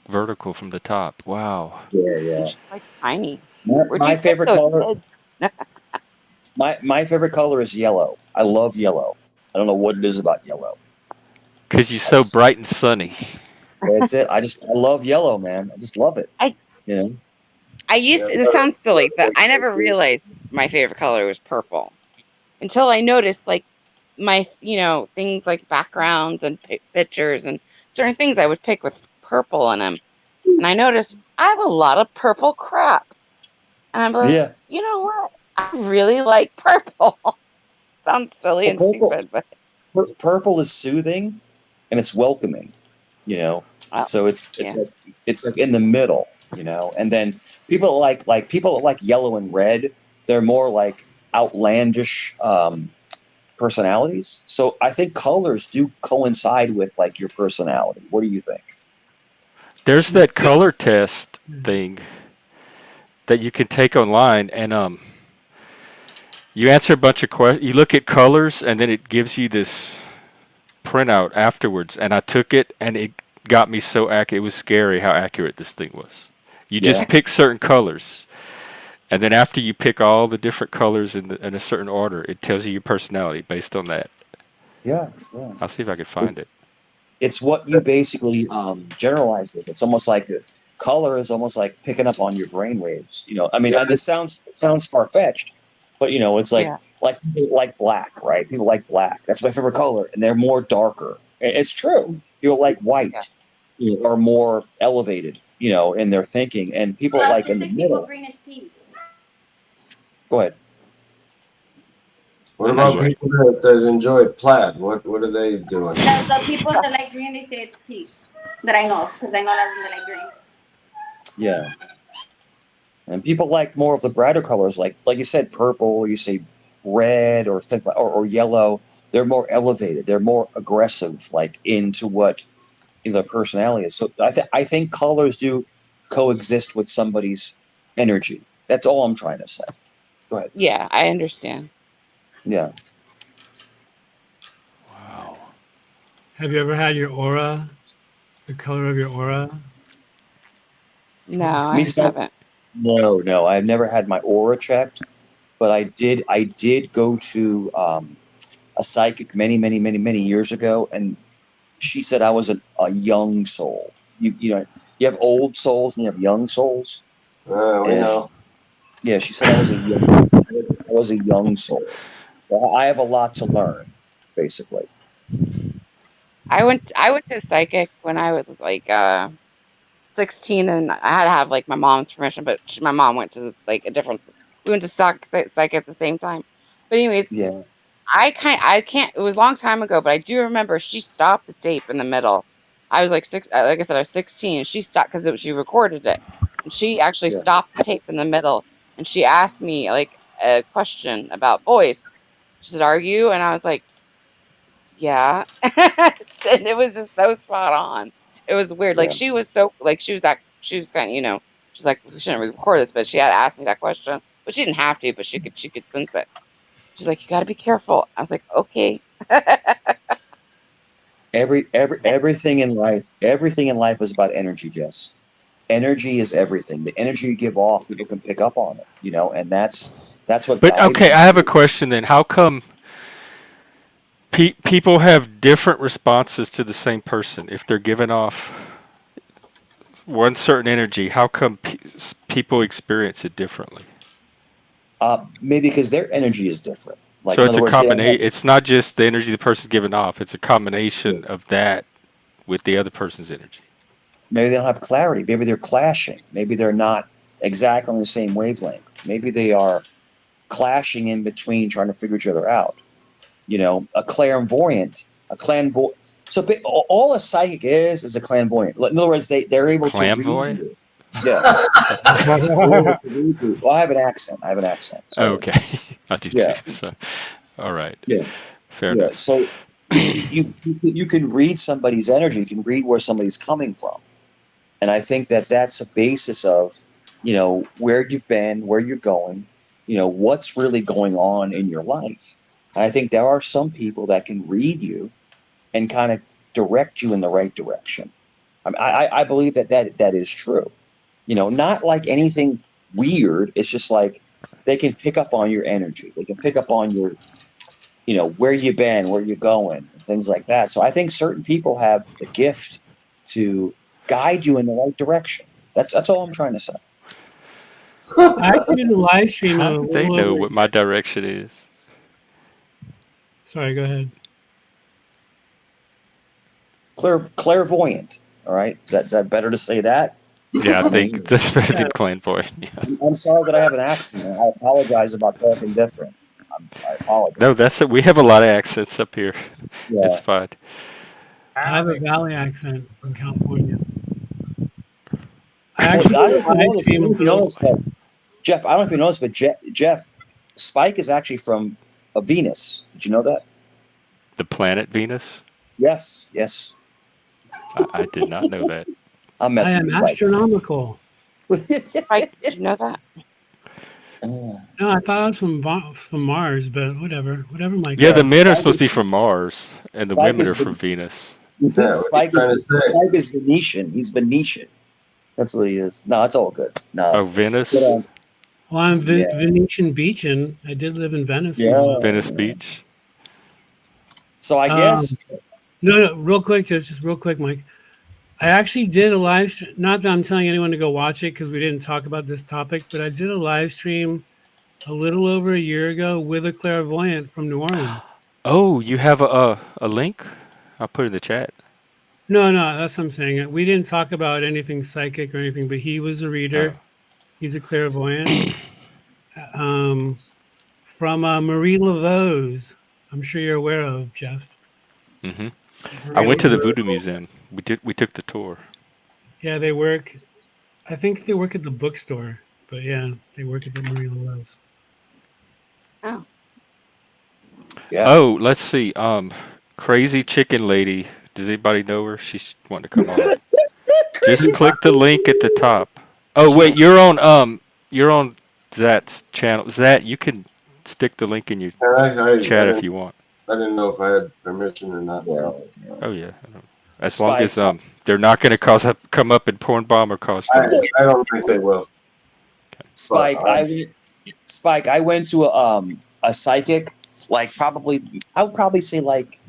vertical from the top. Wow. Yeah, And yeah. she's like tiny. My, Where'd my you get favorite those color. kids? My favorite color is yellow. I love yellow. I don't know what it is about yellow. Cause you're I so just bright and sunny. That's it. I love yellow, man. I just love it. I You know. used to, this sounds silly, but I never realized my favorite color was purple until I noticed like my things like backgrounds and pictures and certain things I would pick with purple in them, and I noticed I have a lot of purple crap, and I'm like, Yeah. you know what? I really like purple. Sounds silly Well, and stupid, but purple is soothing, and it's welcoming. You know. So it's yeah. like in the middle. You know. And then people people that like yellow and red. They're more like outlandish personalities. So I think colors do coincide with like your personality. What do you think? There's that color test thing that you can take online, and you answer a bunch of questions. You look at colors, and then it gives you this printout afterwards. And I took it, and it got me so accurate. It was scary how accurate this thing was. You just pick certain colors, and then after you pick all the different colors in a certain order, it tells you your personality based on that. Yeah. I'll see if I can find it. It's what you basically generalize with. It's almost like color is almost like picking up on your brain waves. You know, I mean, this sounds far fetched, but it's like people like black, right? People like black. That's my favorite color, and they're more darker. It's true. People like white, are more elevated, in their thinking, and people like in the middle. Green is peace. Go ahead. What about people that enjoy plaid? What are they doing? The people that like green, they say it's peace. That I know, because I know a lot of them that like green. Yeah. And people like more of the brighter colors, like you said, purple, or you say red, or think or yellow. They're more elevated. They're more aggressive, like into what their personality is. So I think colors do coexist with somebody's energy. That's all I'm trying to say. Go ahead. Yeah, I understand. Yeah. Wow. Have you ever had your aura, the color of your aura? No, I haven't. No, I've never had my aura checked, but I did go to a psychic many years ago, and she said I was a young soul. You have old souls and you have young souls. We know. Yeah, she said I was a young soul. Well, I have a lot to learn, basically. I went to a psychic when I was like 16, and I had to have like my mom's permission, but my mom went to like a different. We went to psychic at the same time. But anyways, yeah, I can't. It was a long time ago, but I do remember she stopped the tape in the middle. I was like like I said, I was 16, and she stopped because she recorded it, and she actually stopped the tape in the middle. and she asked me like a question about boys. She said, "Are you?" And I was like, "Yeah." And it was just so spot on. It was weird. Like Yeah. she was so like she was kind of she's like, we shouldn't record this, but she had asked me that question, but she didn't have to, but she could sense it. She's like, "You got to be careful." I was like, "Okay." Everything in life is about energy, Jess. Energy is everything. The energy you give off, people can pick up on it, and that's what But guides okay, I have a you. question then. How come people have different responses to the same person if they're giving off one certain energy? How come people experience it differently? Maybe because their energy is different. Like So in it's other a words, they don't combination. have. It's not just the energy the person's giving off. It's a combination of that with the other person's energy. Maybe they don't have clarity. Maybe they're clashing. Maybe they're not exactly on the same wavelength. Maybe they are clashing in between, trying to figure each other out. A clairvoyant, So all a psychic is a clairvoyant. In other words, they're able to read Clairvoyant? you. Yeah. They're able to read you. Well, I have an accent. Oh, So okay. I do yeah. too. So, all right. Yeah. Fair Yeah. enough. So you can read somebody's energy. You can read where somebody's coming from. And I think that's a basis of, where you've been, where you're going, what's really going on in your life. And I think there are some people that can read you and kind of direct you in the right direction. I believe that is true. Not like anything weird. It's just like they can pick up on your energy. They can pick up on your, where you've been, where you're going, and things like that. So I think certain people have the gift to guide you in the right direction. That's all I'm trying to say. I actually did a live stream How of a do they little know over. what my direction is? Sorry, go ahead. Clairvoyant. All right. Is that better to say that? Yeah, I think that's better than clairvoyant. Yeah. I'm sorry that I have an accent. I apologize about talking different. I apologize. No, that's it. We have a lot of accents up here. Yeah. It's fine. I have a Valley accent from California. I Well, actually I did a don't know live if stream of you a little. noticed, but Jeff, I don't know if you noticed, but Jeff, Spike is actually from Venus. Did you know that? The planet Venus? Yes. I did not know that. I'm I messing am with Spike. astronomical. Spike, did you know that? No, I thought I was from Mars, but whatever, Mike. Yeah, the men are Spike supposed to be is- from Mars, and the Spike women is are the- from Venus. Yeah, Spike what are you trying to say? Spike is Venetian. He's Venetian. That's what he is. No, it's all good. No. Oh, Venice? But, Well, I'm Yeah. Venetian Beach, and I did live in Venice for a Yeah. while. Venice Beach? So I guess No, real quick, just real quick, Mike. I actually did a live stream. Not that I'm telling anyone to go watch it because we didn't talk about this topic, but I did a live stream a little over a year ago with a clairvoyant from New Orleans. Oh, you have a link? I'll put it in the chat. No, that's what I'm saying. We didn't talk about anything psychic or anything, but he was a reader. Oh. He's a clairvoyant. From Marie Laveau's. I'm sure you're aware of, Jeff. Hmm. I went to the Voodoo Museum. We took the tour. Yeah, they work. I think they work at the bookstore, but yeah, they work at the Marie Laveau's. Oh. Yeah. Oh, let's see. Crazy Chicken Lady. Does anybody know her? She's wanting to come on. Just click the link at the top. Oh wait, you're on Zat's channel. Zat, you can stick the link in your chat if you want. I didn't know if I had permission or not. So. Oh yeah. As long as they're not going to come up and porn bomb or cause trouble. I don't think they will. Spike, I went to a psychic like I would probably say like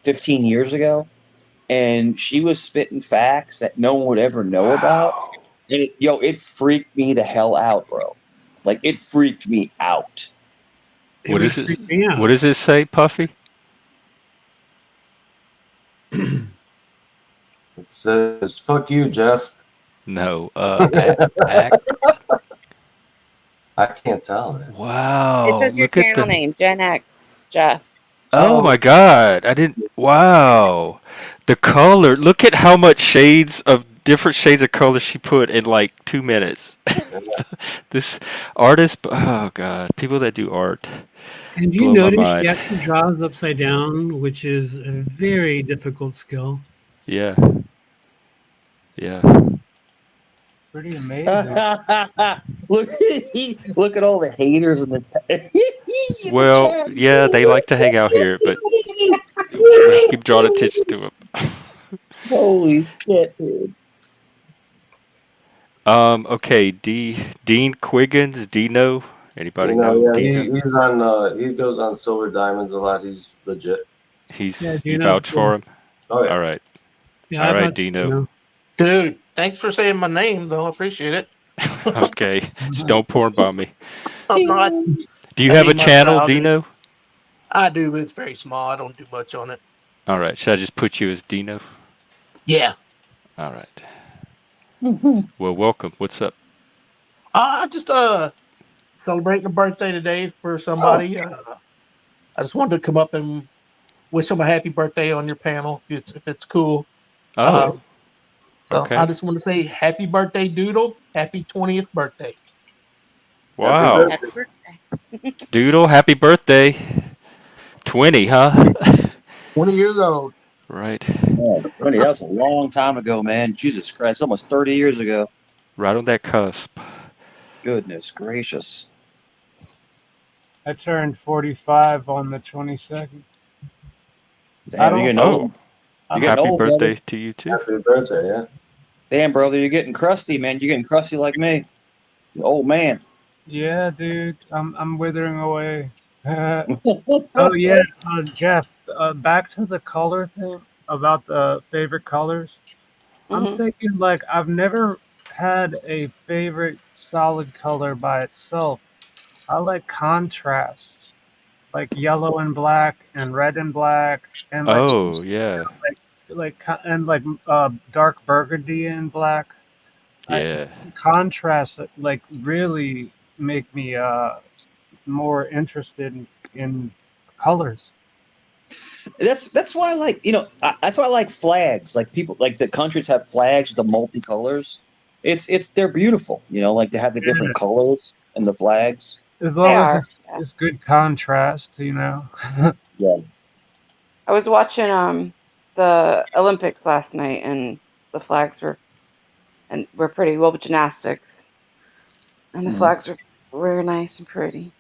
15 years ago, and she was spitting facts that no one would ever know about. And it freaked me the hell out, bro. Like it freaked me out. What does it say, Puffy? It says, fuck you, Jeff. No. Act. I can't tell it. Wow. It says your look at channel name, Gen X, Jeff. Oh my God. I didn't. Wow. The color. Look at how much shades of different shades of color she put in like 2 minutes. This artist, oh god, people that do art And you blow my notice she mind. actually draws upside down, which is a very difficult skill. Yeah, yeah. Pretty amazing. look, look at all the haters in the in the Well, chat. yeah, they like to hang out here, but we keep drawing attention to them. Holy shit, dude. Okay, Dean Quiggins, Dino. Anybody Dino, know yeah, Dino? he's on. He goes on Solar Diamonds a lot. He's legit. Yeah, You Dino's vouch cool. for him? Oh yeah. All right, Yeah, all I right, thought Dino. Dude, thanks for saying my name, though. I appreciate it. Okay, just don't porn bomb me. I'm not. Do you I have a need my channel, value. Dino? I do, but it's very small. I don't do much on it. All right, should I just put you as Dino? Yeah. All right. Well, welcome. What's up? I just celebrating a birthday today for somebody. I just wanted to come up and wish them a happy birthday on your panel if it's cool. Oh, So okay. I just want to say happy birthday, Doodle. Happy 20th birthday. Wow. Happy birthday. Doodle, happy birthday. 20, huh? 20 years old. Right. Oh, that's funny. That was a long time ago, man. Jesus Christ, almost 30 years ago. Right on that cusp. Goodness gracious. I turned 45 on the 22nd. Damn, you're getting old. You're getting Happy old, birthday brother. to you too. Happy birthday, yeah. Damn, brother, you're getting crusty, man. You're getting crusty like me. You old man. Yeah, dude, I'm withering away. Oh yeah, Jeff. Back to the color thing about the favorite colors. I'm thinking like I've never had a favorite solid color by itself. I like contrasts, like yellow and black, and red and black, and like Oh, yeah. dark burgundy and black. Yeah. Contrasts that like really make me more interested in colors. That's why I like, that's why I like flags. Like people, like the countries have flags with the multicolors. They're beautiful, like to have the different colors and the flags. As long as it's good contrast, Yeah. I was watching the Olympics last night, and the flags were pretty well, gymnastics, and the flags were nice and pretty.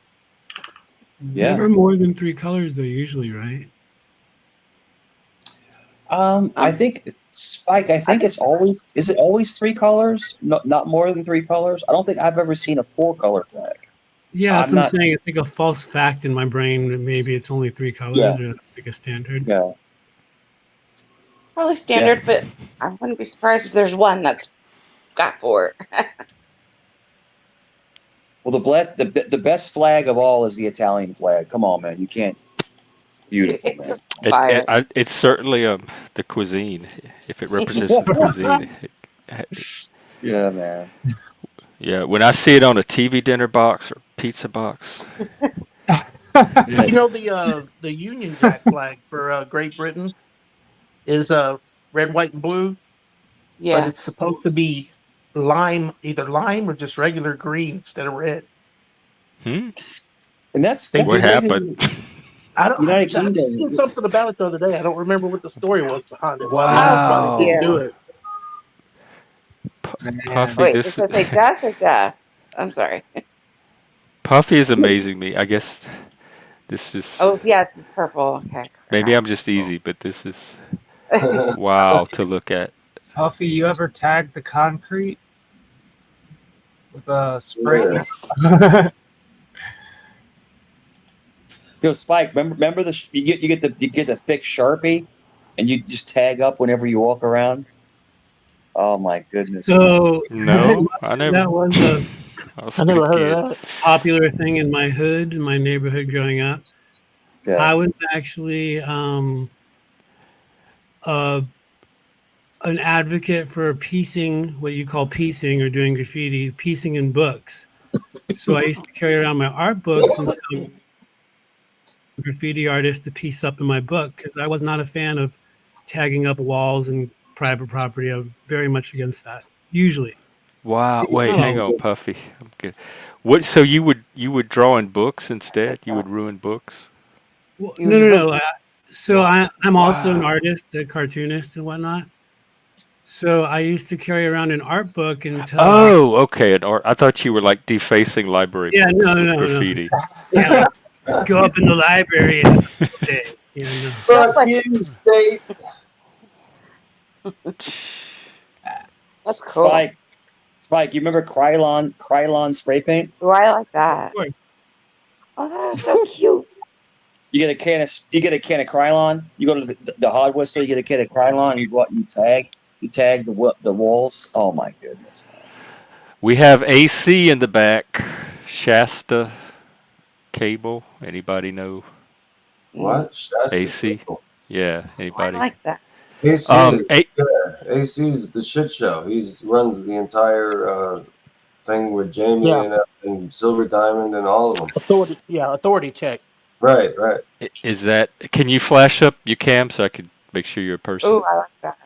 Yeah. Never more than 3 colors, though. Usually, right? I think Spike. I think it's always. Is it always 3 colors? Not more than 3 colors. I don't think I've ever seen a 4-color flag. Yeah, that's what I'm saying. It's like a false fact in my brain that maybe it's only 3 colors, or that's like a standard. Yeah. Probably standard, but I wouldn't be surprised if there's one that's got 4. Well, the best flag of all is the Italian flag. Come on, man. You can't. Beautiful, man. It's certainly the cuisine. If it represents the cuisine. Yeah, man. Yeah, when I see it on a TV dinner box or pizza box. You know the Union Jack flag for Great Britain is red, white, and blue. Yeah. But it's supposed to be either lime or just regular green instead of red. And that's what happened. I don't. I United Kingdom. seen something about it the other day. I don't remember what the story was behind it. Wow. Why they didn't do it. Puffy, Wait, this was a Jess or Jeff? I'm sorry. Puffy is amazing me. I guess this is. Oh yes, it's purple. Okay. Maybe I'm just easy, but this is wow to look at. Puffy, you ever tagged the concrete with a spray? Spike. Remember you get the thick Sharpie, and you just tag up whenever you walk around. Oh my goodness! So no, I never. That was I never heard of that. Popular thing in my hood, in my neighborhood growing up. Yeah. I was actually an advocate for piecing, what you call piecing or doing graffiti, piecing in books. So I used to carry around my art books and tell graffiti artists to piece up in my book because I was not a fan of tagging up walls and private property. I'm very much against that. Usually. Wow. Wait, Not hang always. on, Puffy. I'm good. What? So you would draw in books instead? You would ruin books? Well, no. So I'm also an Wow. artist, a cartoonist, and whatnot. So I used to carry around an art book until Oh, okay. An art. I thought you were like defacing library yeah, books with no. graffiti. Yeah, like, go up in the library and day. Yeah, no. Just like state. that's cool. Spike, you remember Krylon spray paint? Oh, I like that. Of course. Oh, that is so cute. You get a can of Krylon. You go to the hardware store. You get a can of Krylon. You go out and you tag the walls. Oh my goodness. We have AC in the back. Shasta cable. Anybody know What? Shasta AC? Cable. Yeah. I Anybody? like that. AC is A- AC's the shit show. He runs the entire thing with Jamie Yeah. and Silver Diamond and all of them. Authority check. Right. Is that? Can you flash up your cam so I can make sure you're a person? Oh, I like that.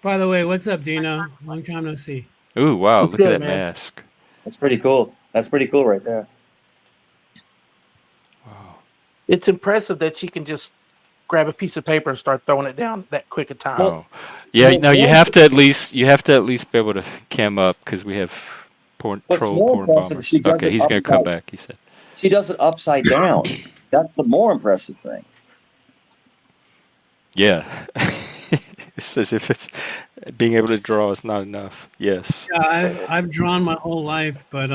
By the way, what's up, Dino? Long time no see. Ooh, wow! What's Look at good, that man? mask. That's pretty cool. That's pretty cool right there. It's impressive that she can just grab a piece of paper and start throwing it down that quick a time. Oh, yeah. No, you have to at least be able to cam up because we have porn bombers. She does Okay, it he's gonna come upside. back. He said. She does it upside down. That's the more impressive thing. Yeah. It's as if it's being able to draw is not enough. Yes. Yeah, I've drawn my whole life, but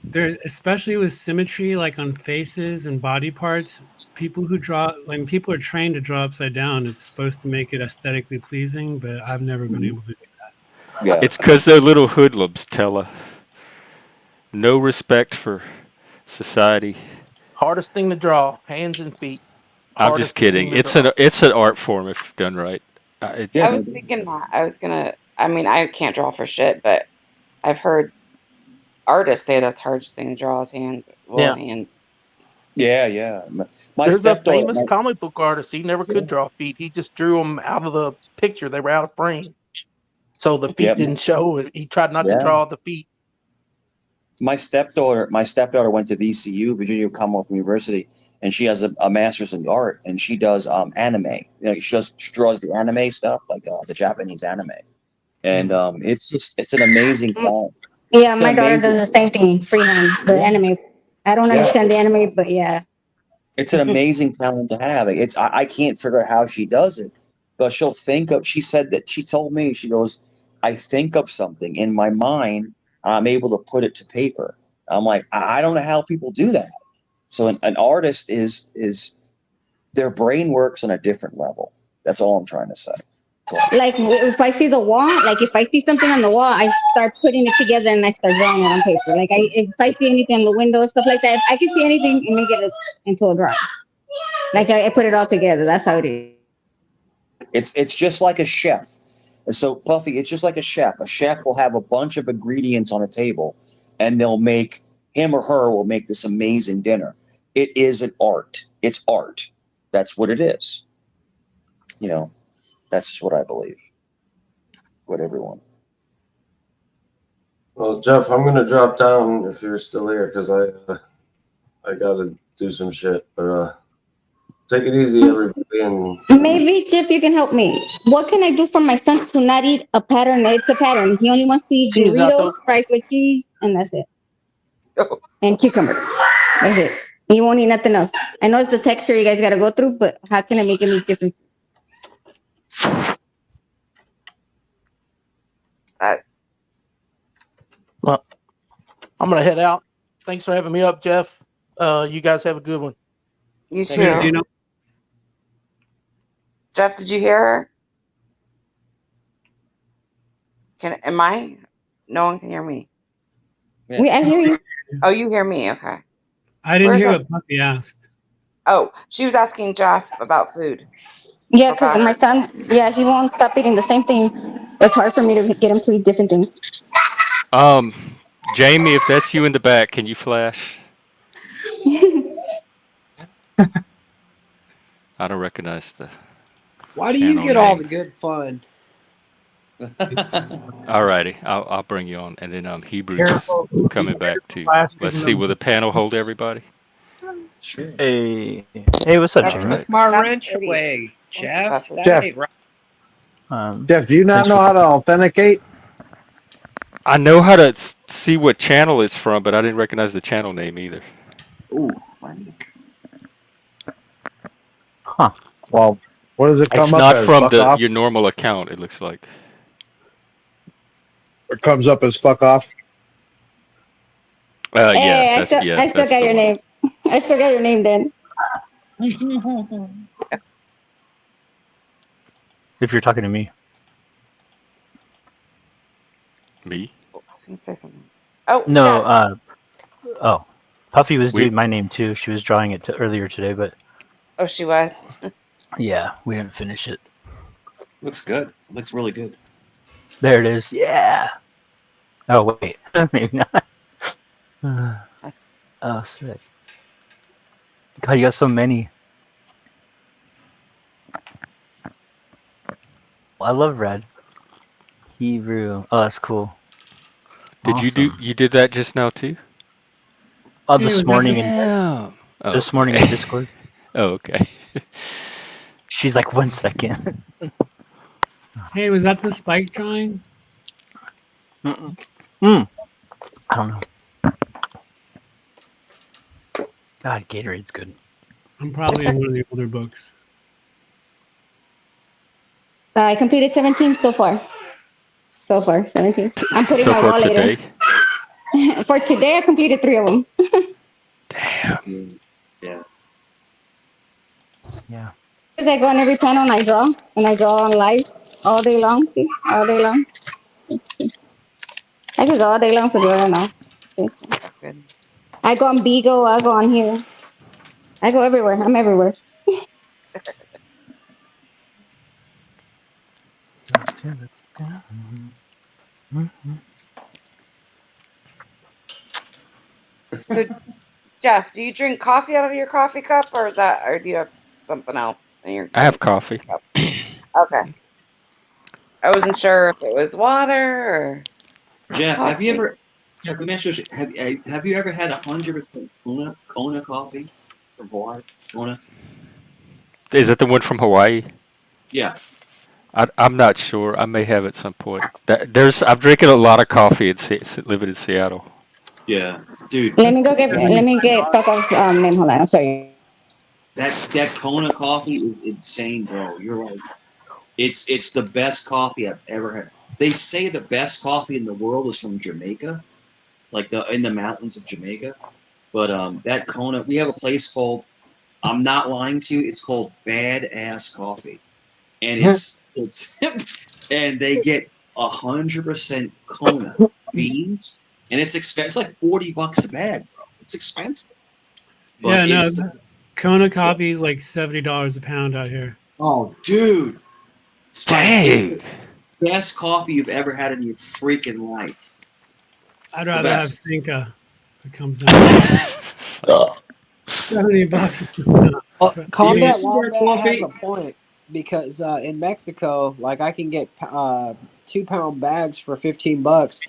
there, especially with symmetry, like on faces and body parts, people who draw, when people are trained to draw upside down, it's supposed to make it aesthetically pleasing, but I've never been able to do that. Yeah. It's because they're little hoodlums, Tella. No respect for society. Hardest thing to draw, hands and feet. I'm Hardest just kidding. thing to It's an art form if done right. I was thinking that. I mean, I can't draw for shit, but I've heard artists say that's the hardest thing to draw is hands. Well, hands. Yeah. My There's a stepdaughter. famous comic book artist. He never could draw feet. He just drew them out of the picture. They were out of frame. So the feet didn't show. He tried not to draw the feet. My stepdaughter went to VCU, Virginia Commonwealth University, and she has a master's in art, and she does anime. You know, she draws the anime stuff, like the Japanese anime, and it's an amazing talent. Yeah, It's my an daughter amazing- does the same thing, freehand, the anime. I don't understand the anime, but yeah. It's an amazing talent to have. I can't figure out how she does it, but she'll think of. She said that she told me, she goes, I think of something in my mind, I'm able to put it to paper. I'm like, I don't know how people do that. So an artist is their brain works on a different level. That's all I'm trying to say. Like if I see the wall, like if I see something on the wall, I start putting it together and I start drawing it on paper. Like if I see anything on the window, stuff like that, if I can see anything and make it into a drawing. Like I put it all together. That's how it is. It's just like a chef. And so Puffy, it's just like a chef. A chef will have a bunch of ingredients on a table, and him or her will make this amazing dinner. It is an art. It's art. That's what it is. You know, that's just what I believe. What everyone. Well, Jeff, I'm gonna drop down if you're still here because I gotta do some shit. But take it easy, everybody. And Maybe Jeff, you can help me. What can I do for my son to not eat a pattern? It's a pattern. He only wants to eat Doritos, fries with cheese, and that's it. And cucumber. That's it. He won't eat nothing else. I know it's the texture you guys gotta go through, but how can I make him eat different? Well, I'm gonna head out. Thanks for having me up, Jeff. You guys have a good one. You too. Jeff, did you hear her? Am I? No one can hear me. I hear you. Oh, you hear me? Okay. I didn't hear what Puffy asked. Oh, she was asking Jeff about food. Yeah, because my son, he won't stop eating the same thing. It's hard for me to get him to eat different things. Jamie, if that's you in the back, can you flash? I don't recognize the. Why do you channel get all name. the good fun? Alrighty, I'll bring you on, and then Hebrews Careful, be coming back careful too. Let's asking see, them. will the panel hold everybody? Sure. Hey, hey, what's up, All Let's Jamie? right. take my That's wrench pretty. away, Thank you, Jeff. Buffy. That Jeff, ain't right. Jeff, do you not Thanks know for how to authenticate? I know how to see what channel it's from, but I didn't recognize the channel name either. Ooh, huh. Well, what does it It's come up not as? from Fuck off? your normal account. It looks like. It comes up as fuck off? Yeah, Hey, that's I still that's got the your one. name. I still got your name then. If you're talking to me. Me? I was gonna say something. Oh, No, Jeff. oh. Puffy was We doing my name too. She was drawing it earlier today, but Oh, she was. yeah, we didn't finish it. looks good. Looks really good. There it is. Yeah. Oh, wait. Maybe not. Oh, sick. God, you got so many. I love red. Hebrew. Oh, that's cool. did Awesome. you did that just now too? Oh, Hey, was this that morning the in Damn. Oh, this morning in okay. Discord. Oh, okay. She's like, 1 second. Hey, was that the spike drawing? Mm-mm. Mm. I don't know. God, Gatorade's good. I'm probably in one of the older books. I completed 17 so far. So far, 17. I'm putting So my for wall later. today. For today, I completed 3 of them. Damn. Yeah. Yeah. Because I go on every panel and I draw on live all day long. See? All day long. I could go all day long for doing it now. See? Oh, goodness. I go on Beagle, I go on here. I go everywhere. I'm everywhere. So, Jeff, do you drink coffee out of your coffee cup, or do you have something else in your I have coffee. cup? Okay. I wasn't sure if it was water or Jeff, have you coffee. ever? Jeff, let me ask you, have you ever had 100% Kona coffee from Hawaii? Kona? Is that the one from Hawaii? Yeah. I'm not sure. I may have at some point. I've drinking a lot of coffee living in Seattle. Yeah, dude. Let me get Papa's name. Hold on, I'll show you. That Kona coffee is insane, bro. You're right. It's the best coffee I've ever had. They say the best coffee in the world is from Jamaica, like in the mountains of Jamaica. But that Kona, we have a place called. I'm not lying to you. It's called Badass Coffee, and it's and they get 100% Kona beans, and it's expensive. It's like $40 a bag, bro. It's expensive, Yeah, but no. it's Kona coffee is like $70 a pound out here. oh, dude, it's like it's Dang. the best coffee you've ever had in your freaking life. I'd The rather have best. Cinca if it comes down. $70. Well, You Combat see that Wombat has coffee? a point because in Mexico, like I can get 2-pound bags for $15,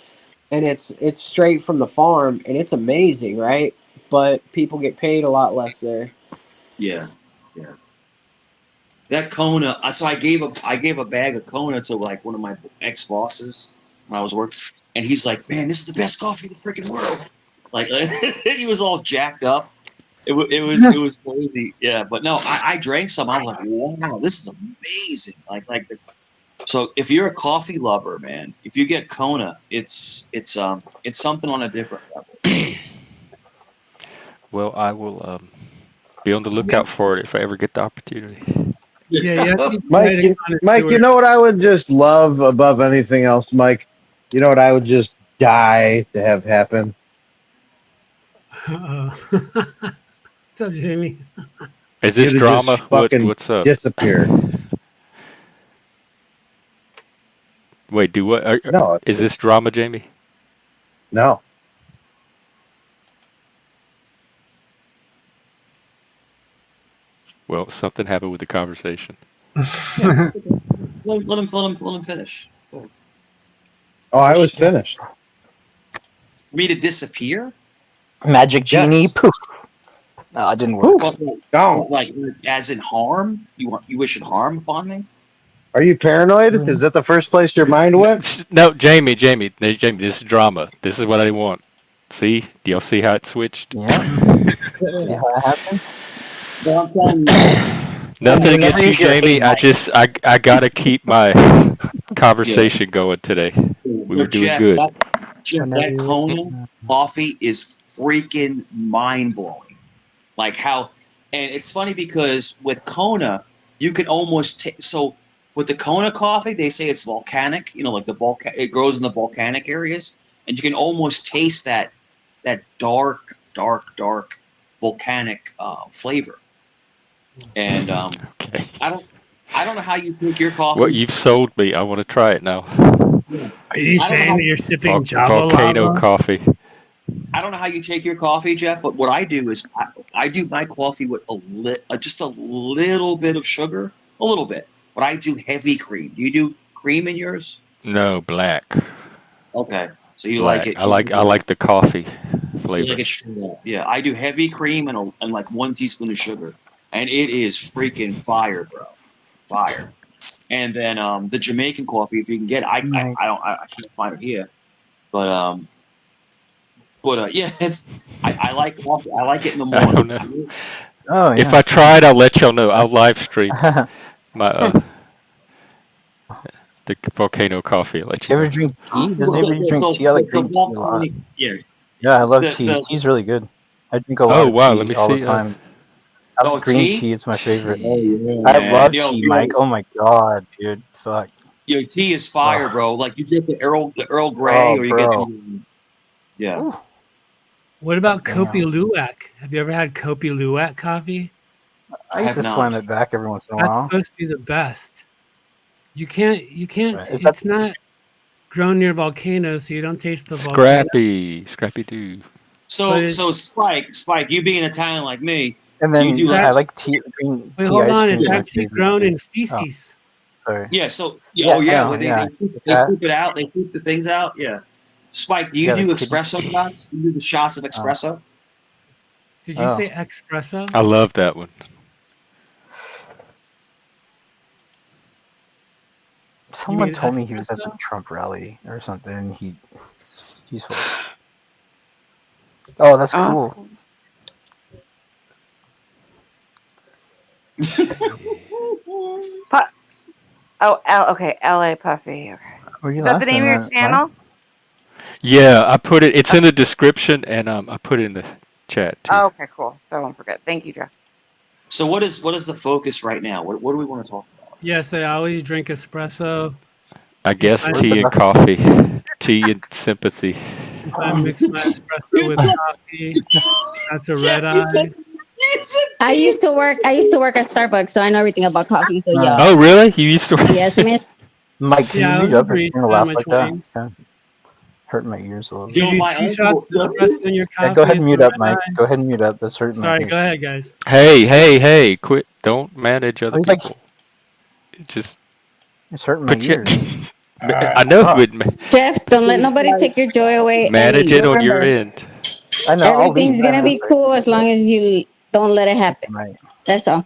and it's straight from the farm, and it's amazing, right? But people get paid a lot less there. Yeah, yeah. That Kona. So I gave a bag of Kona to like one of my ex bosses when I was working, and he's like, "Man, this is the best coffee in the freaking world." Like he was all jacked up. It was crazy. Yeah, but no, I drank some. I was like, "Wow, this is amazing!" So if you're a coffee lover, man, if you get Kona, it's something on a different level. Well, I will be on the lookout for it if I ever get the opportunity. Yeah, you have to be Mike, quite a Mike, you connoisseur. know what I would just love above anything else, Mike? You know what I would just die to have happen? What's up, Jamie? Is You this to drama? just fucking What's up? disappear. Wait, do what? No, Is this drama, Jamie? no. Well, something happened with the conversation. Yeah. Let him finish. Oh, I was finished. For me to disappear? Magic genie. Yes. Poof. No, it didn't work. What, Gone. like as in harm? You wish it harm upon me? Are you paranoid? Is that the first place your mind went? No, Jamie, this is drama. This is what I want. See? Do y'all see how it switched? Yeah. See how it happens? Well, I'm telling you. Nothing Whenever against you you, hear, "Hey, Jamie. Mike." I gotta keep my conversation going today. We were But doing Jeff, good. that Kona coffee is freaking mind blowing. Like how, and it's funny because with Kona, you can almost so with the Kona coffee, they say it's volcanic. You know, like it grows in the volcanic areas, and you can almost taste that dark volcanic flavor. And okay. I don't know how you take your coffee. Well, you've sold me. I want to try it now. Are you saying that you're sipping Java volcano lava? coffee? I don't know how you take your coffee, Jeff, but what I do is I do my coffee with just a little bit of sugar, a little bit. But I do heavy cream. Do you do cream in yours? No, black. Okay, so you Black. like it? I like the coffee flavor. You like it straight up. Yeah, I do heavy cream and like 1 teaspoon of sugar, and it is freaking fire, bro, fire. And then the Jamaican coffee, if you can get it, I can't find it here, but yeah, I like coffee. I like it in the morning. I don't know. Oh, yeah. If I tried, I'll let y'all know. I'll live stream my the volcano coffee. I'll let Do you you ever know. drink tea? Does anybody drink tea? I like green tea a lot. Yeah. Yeah, I love tea. Tea's really good. I drink a lot Oh of wow, tea let me all the see. time. I like green tea. It's my favorite. I man. love Yo, tea, Mike. Oh my god, dude. Fuck. Yo, tea is fire, bro. Like you get the Earl Grey, Oh, or you get bro. yeah. What about Damn. Kopi Luwak? Have you ever had Kopi Luwak coffee? I used to slam it back every once in a That's while. supposed to be the best. You can't. Is that- It's not grown near volcanoes, so you don't taste the volcano. Scrappy doo. So Spike, you being Italian like me, And then you do I like tea. Green Wait, tea hold ice on. cream It's is my actually favorite. grown in Oh, feces. sorry. yeah. So Yeah, oh yeah, I where know, yeah. they poop it out, they poop the things out. Yeah. Spike, do you Yeah, the do kid- espresso shots? Do you do the shots of espresso? Did you Oh. say espresso? I love that one. Someone mean told me he was at the espresso? Trump rally or something. And he's full. Oh, that's Oh, cool. that's okay. LA Puffy. Okay. Were you Is that the name of your laughing at, Mike? channel? Yeah, I put it. It's in the description, and I put it in the chat too. Oh, okay, cool. So I won't forget. Thank you, Jeff. So what is the focus right now? What do we want to talk about? Yes, I always drink espresso. I guess I- tea and coffee, tea and sympathy. If I mix my espresso with coffee, that's a red eye. I used to work at Starbucks, so I know everything about coffee. So yeah. Oh, really? You used to? Yes, miss. Mike, can Yeah, I you was mute a up? It's gonna barista laugh on my like that. 20s. It's kind of hurting my ears a little Do bit. you do 2 shots of espresso in your coffee? Yeah, go ahead and It's mute a up, red Mike. eye? Go ahead and mute up. That's hurting my Sorry, ears. go ahead, guys. Hey! Quit! Don't manage other He's like- people. Just It's hurting my put your. ears. I know, but Jeff, don't let nobody take your joy away. manage Hey, it on your remember, end. I know. I'll everything's leave. gonna be cool as long as you don't let it happen. Right. That's all.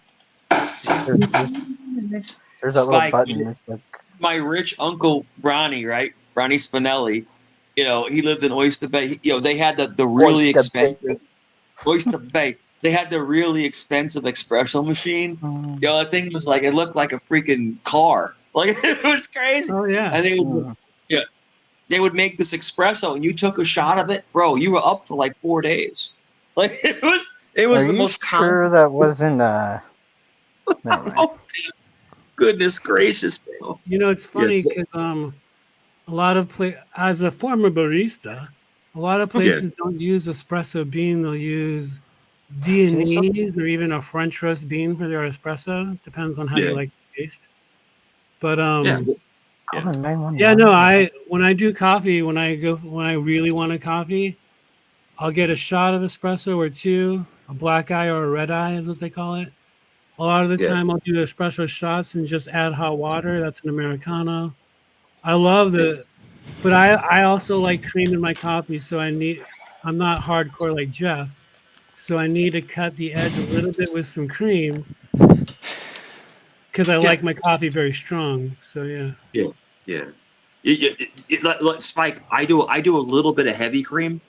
There's that little Spike, button. It's like, my rich uncle Ronnie, right? Ronnie Spinelli, he lived in Oyster Bay. They had the really Oyster expensive Oyster Bay. They had the really expensive espresso machine. That thing was like, it looked like a freaking car. Like it was crazy. Oh yeah. And they would make this espresso, and you took a shot of it, bro. You were up for like 4 days. Like it was are the you most sure that wasn't Never mind. Goodness gracious, bro. You know, it's funny because a lot of as a former barista, a lot of places don't use espresso bean. They'll use Viennese or even a French roast bean for their espresso. Depends on how you like the taste. But yeah, no, when I do coffee, when I really want a coffee, I'll get a shot of espresso or two, a black eye or a red eye is what they call it. A lot of the Yeah. time, I'll do espresso shots and just add hot water. That's an Americano. I love but I also like cream in my coffee, so I'm not hardcore like Jeff, so I need to cut the edge a little bit with some cream because I Yeah. like my coffee very strong. So yeah. Yeah. Yeah. Like Spike, I do a little bit of heavy cream.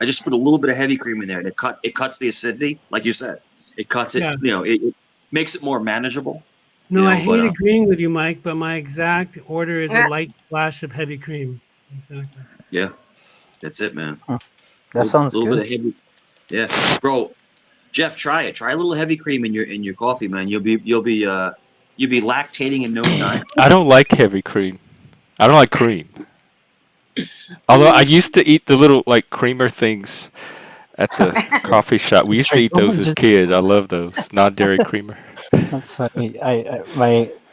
I just put a little bit of heavy cream in there, and it cuts the acidity, like you said. It cuts it. Yeah. It makes it more manageable. No, I But hate agreeing with you, Mike, but my exact order is a light splash of heavy cream. Exactly. yeah, that's it, man. That sounds little bit good. of heavy. Yeah, bro. Jeff, try it. Try a little heavy cream in your coffee, man. You'll be lactating in no time. I don't like heavy cream. I don't like cream. Although I used to eat the little like creamer things at the coffee shop. We used to eat those as kids. I love those non-dairy creamer. That's funny.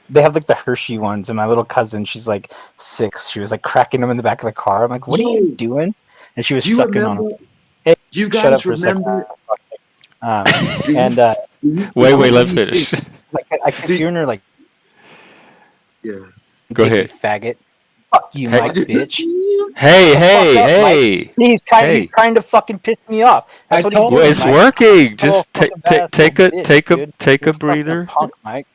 They have like the Hershey ones, and my little cousin, she's like 6. She was like cracking them in the back of the car. I'm like, "What are you doing?" And she was Do you sucking on remember? them. Hey, Do you shut up guys for a second. remember? And Wait, let finish. like I kept hearing her like, Yeah. Go "Take ahead. you faggot." Fuck you, Hey. Mike, bitch. Hey, Shut the hey, fuck up, hey. Mike. He's Hey. trying to fucking piss me off. That's what he's Well, doing, it's Mike. working. Just Little fucking badass take little a bitch, take a dude. take You're a fucking breather. punk, Mike.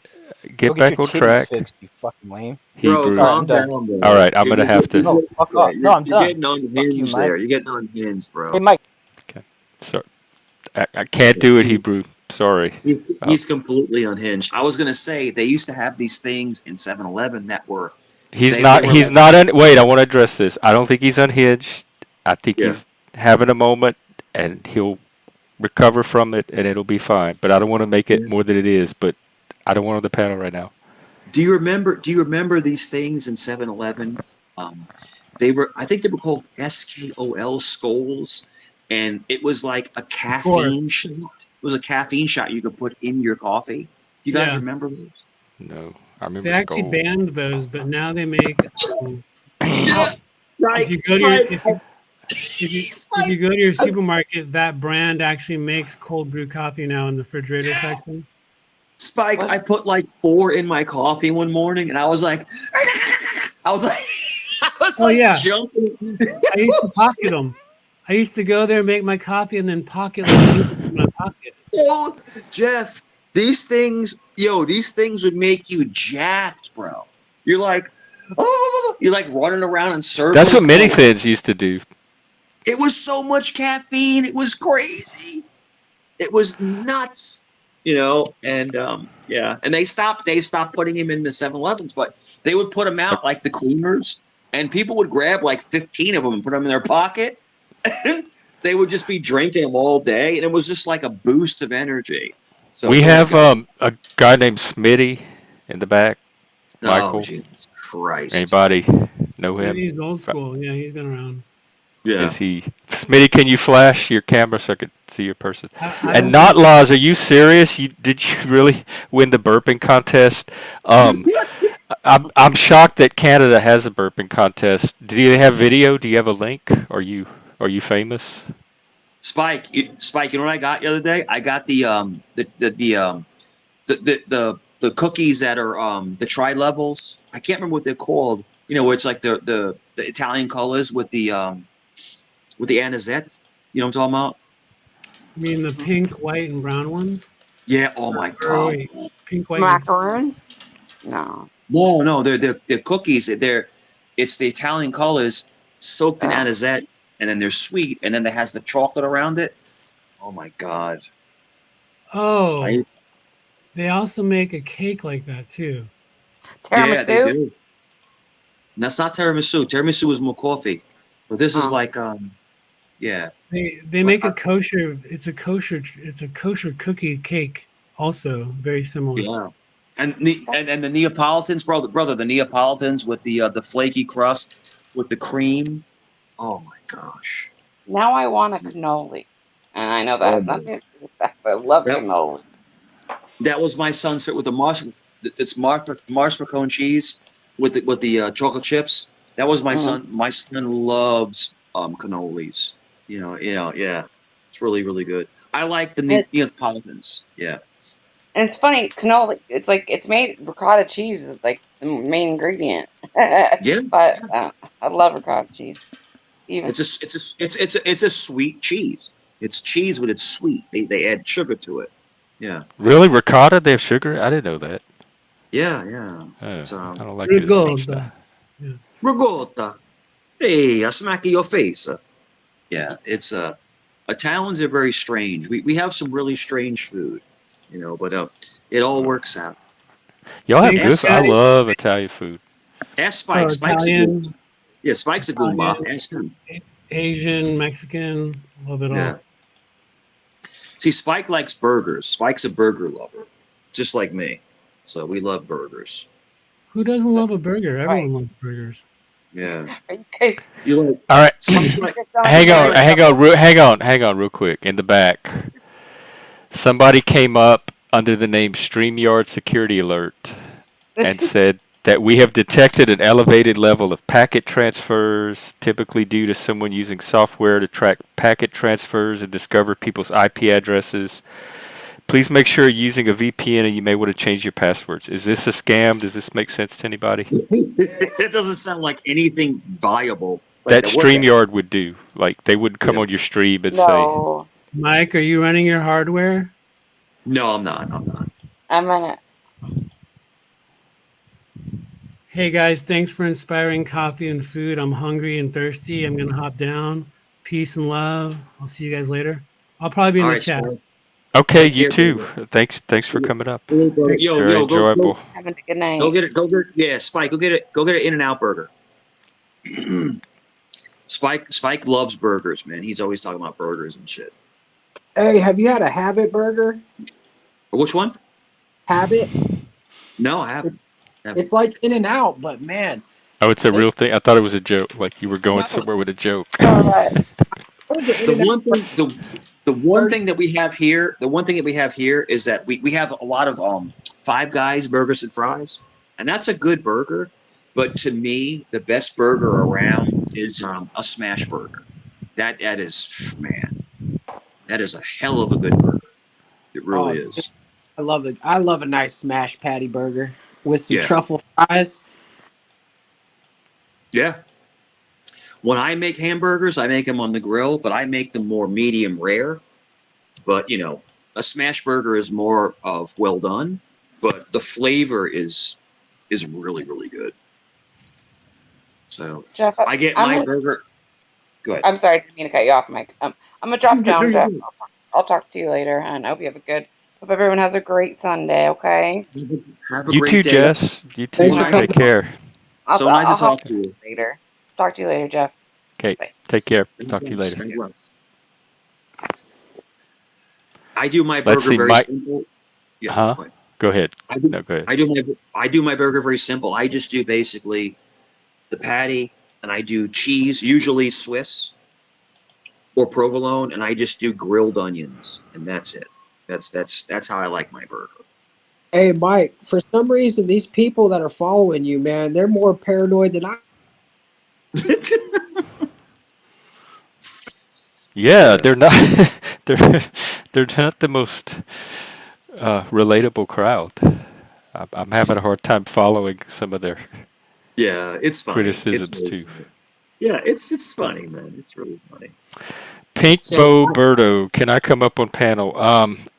Get Go back your on titties track. fixed, you fucking lame. Hebrew. Sorry, I'm done. All right, I'm gonna have to. No, fuck off. No, I'm You're done. getting Fuck you, unhinged Mike. there. You're getting unhinged, bro. Hey, Mike. So I can't do it, Hebrew. Sorry. He's completely unhinged. I was gonna say they used to have these things in 7-Eleven that were. He's they not. were He's like- not. Wait, I want to address this. I don't think he's unhinged. I think Yeah. he's having a moment, and he'll recover from it, and it'll be fine. But I don't want to make it more than it is. But I don't want on the panel right now. Do you remember these things in 7-Eleven? I think they were called SKOL Skulls, and it was like a caffeine shot. It was a caffeine shot you could put in your coffee. You guys Yeah. remember those? No, I remember. They actually Skull. banned those, but now they make. Right. If you go to your, if you go to your supermarket, that brand actually makes cold brew coffee now in the refrigerator section. Spike, I put like 4 in my coffee one morning, and I was like, jumping. I used to pocket them. I used to go there and make my coffee and then pocket like in my pocket. Oh, Jeff, these things would make you jacked, bro. You're like, oh, you're like running around in circles. That's what mini thins used to do. It was so much caffeine. It was crazy. It was nuts. And and they stopped putting him in the 7-Elevens, but they would put them out like the creamers, and people would grab like 15 of them and put them in their pocket, and they would just be drinking them all day, and it was just like a boost of energy. So We have a guy named Smitty in the back. Michael. Oh, Jesus Christ. Anybody know him? He's old school. Yeah, he's been around. Yeah. Is he? Smitty, can you flash your camera so I could see your person? I And not laws. Are you serious? Did you really win the burping contest? I'm shocked that Canada has a burping contest. Do you have video? Do you have a link? Are you famous? Spike, you know what I got the other day? I got the cookies that are the tri-levels. I can't remember what they're called. Where it's like the Italian colors with the anisette. You know what I'm talking about? You mean the pink, white, and brown ones? Yeah. Oh my God. Pink, white, Macaroons? No. No, they're cookies. It's the Italian colors soaked in anisette, and then they're sweet, and then it has the chocolate around it. Oh my God. Oh. They also make a cake like that too. Tiramisu? Yeah, they do. And that's not tiramisu. Tiramisu is more coffee, but this is like yeah. They make a kosher. It's a kosher cookie cake. Also very similar. Yeah. And the Neapolitans, brother, the Neapolitans with the flaky crust with the cream. Oh my gosh. Now I want a cannoli. And I know that has nothing to do with that, but I love cannoli. That was my sunset with the it's mascarpone cheese with the chocolate chips. That was my son. My son loves cannolis. Yeah. It's really, really good. I like the Neapolitans. Yeah. And it's funny, cannoli. It's like it's made ricotta cheese is like the main ingredient. Yeah, But I love ricotta cheese. Even it's a sweet cheese. It's cheese, but it's sweet. They add sugar to it. Yeah, Really, ricotta? They have sugar? I didn't know that. yeah. Oh, It's I don't like it as much now. Rigoda. Yeah. ricotta. Hey, I smack in your face. Yeah, it's Italians are very strange. We have some really strange food, but it all works out. Y'all have Thanks, good. I guys. love Italian food. Ask Oh, Spike. Spike's a good. Italian, Yeah, Spike's a Goomba. Ask him. Asian, Mexican, love it all. Yeah. See, Spike likes burgers. Spike's a burger lover, just like me. So we love burgers. Who doesn't love a burger? Everyone loves burgers. Yeah. Case. You like? All right. Spike's like. Hang on, real quick. In the back, somebody came up under the name StreamYard Security Alert and said that we have detected an elevated level of packet transfers, typically due to someone using software to track packet transfers and discover people's IP addresses. Please make sure you're using a VPN and you may want to change your passwords. Is this a scam? Does this make sense to anybody? It doesn't sound like anything viable. That StreamYard would do. Like, they wouldn't come on your stream and say, Mike, are you running your hardware? No, I'm not. I'm gonna. Hey guys, thanks for inspiring coffee and food. I'm hungry and thirsty. I'm gonna hop down. Peace and love. I'll see you guys later. I'll probably be in All the right, chat. Spike. okay, Take you care, too. brother. Thanks for coming up. Yo, Very go, enjoyable. Having a good night. Go get it. Go get. Yeah, Spike. Go get it. Go get an In-N-Out burger. Spike loves burgers, man. He's always talking about burgers and shit. Hey, have you had a Habit burger? Which one? Habit? No, I haven't. It's like In and Out, but man. Oh, it's a real thing? I thought it was a joke. Like you were going somewhere with a joke. The one thing that we have here, is that we have a lot of Five Guys burgers and fries, and that's a good burger. But to me, the best burger around is a smash burger. That is, man, that is a hell of a good burger. It really is. I love it. I love a nice smash patty burger with some Yeah. truffle fries. Yeah. When I make hamburgers, I make them on the grill, but I make them more medium rare. But a smash burger is more of well done, but the flavor is really, really good. So Jeff, I get my burger. Go ahead. I'm sorry, I didn't mean to cut you off, Mike. I'm gonna drop down, Jeff. I'll talk to you later, and I hope you have a good. Hope everyone has a great Sunday. Okay. Have a You great too, day. Jess. You too. Thanks for coming. Take care. So nice to I'll talk to you. later. Talk to you later, Jeff. Okay. Take care. Talk to you later. Thank you. I do my Let's burger see, very Mike. simple. Yeah. Huh? Go ahead. Go ahead. No, go ahead. I do my burger very simple. I just do basically the patty, and I do cheese, usually Swiss or provolone, and I just do grilled onions, and that's it. That's how I like my burger. Hey, Mike, for some reason, these people that are following you, man, they're more paranoid than I. Yeah, they're not. they're not the most relatable crowd. I'm having a hard time following some of their Yeah, it's funny. criticisms It's really too. funny. Yeah, it's funny, man. It's really funny. Pink Bo Berto, can I come up on panel?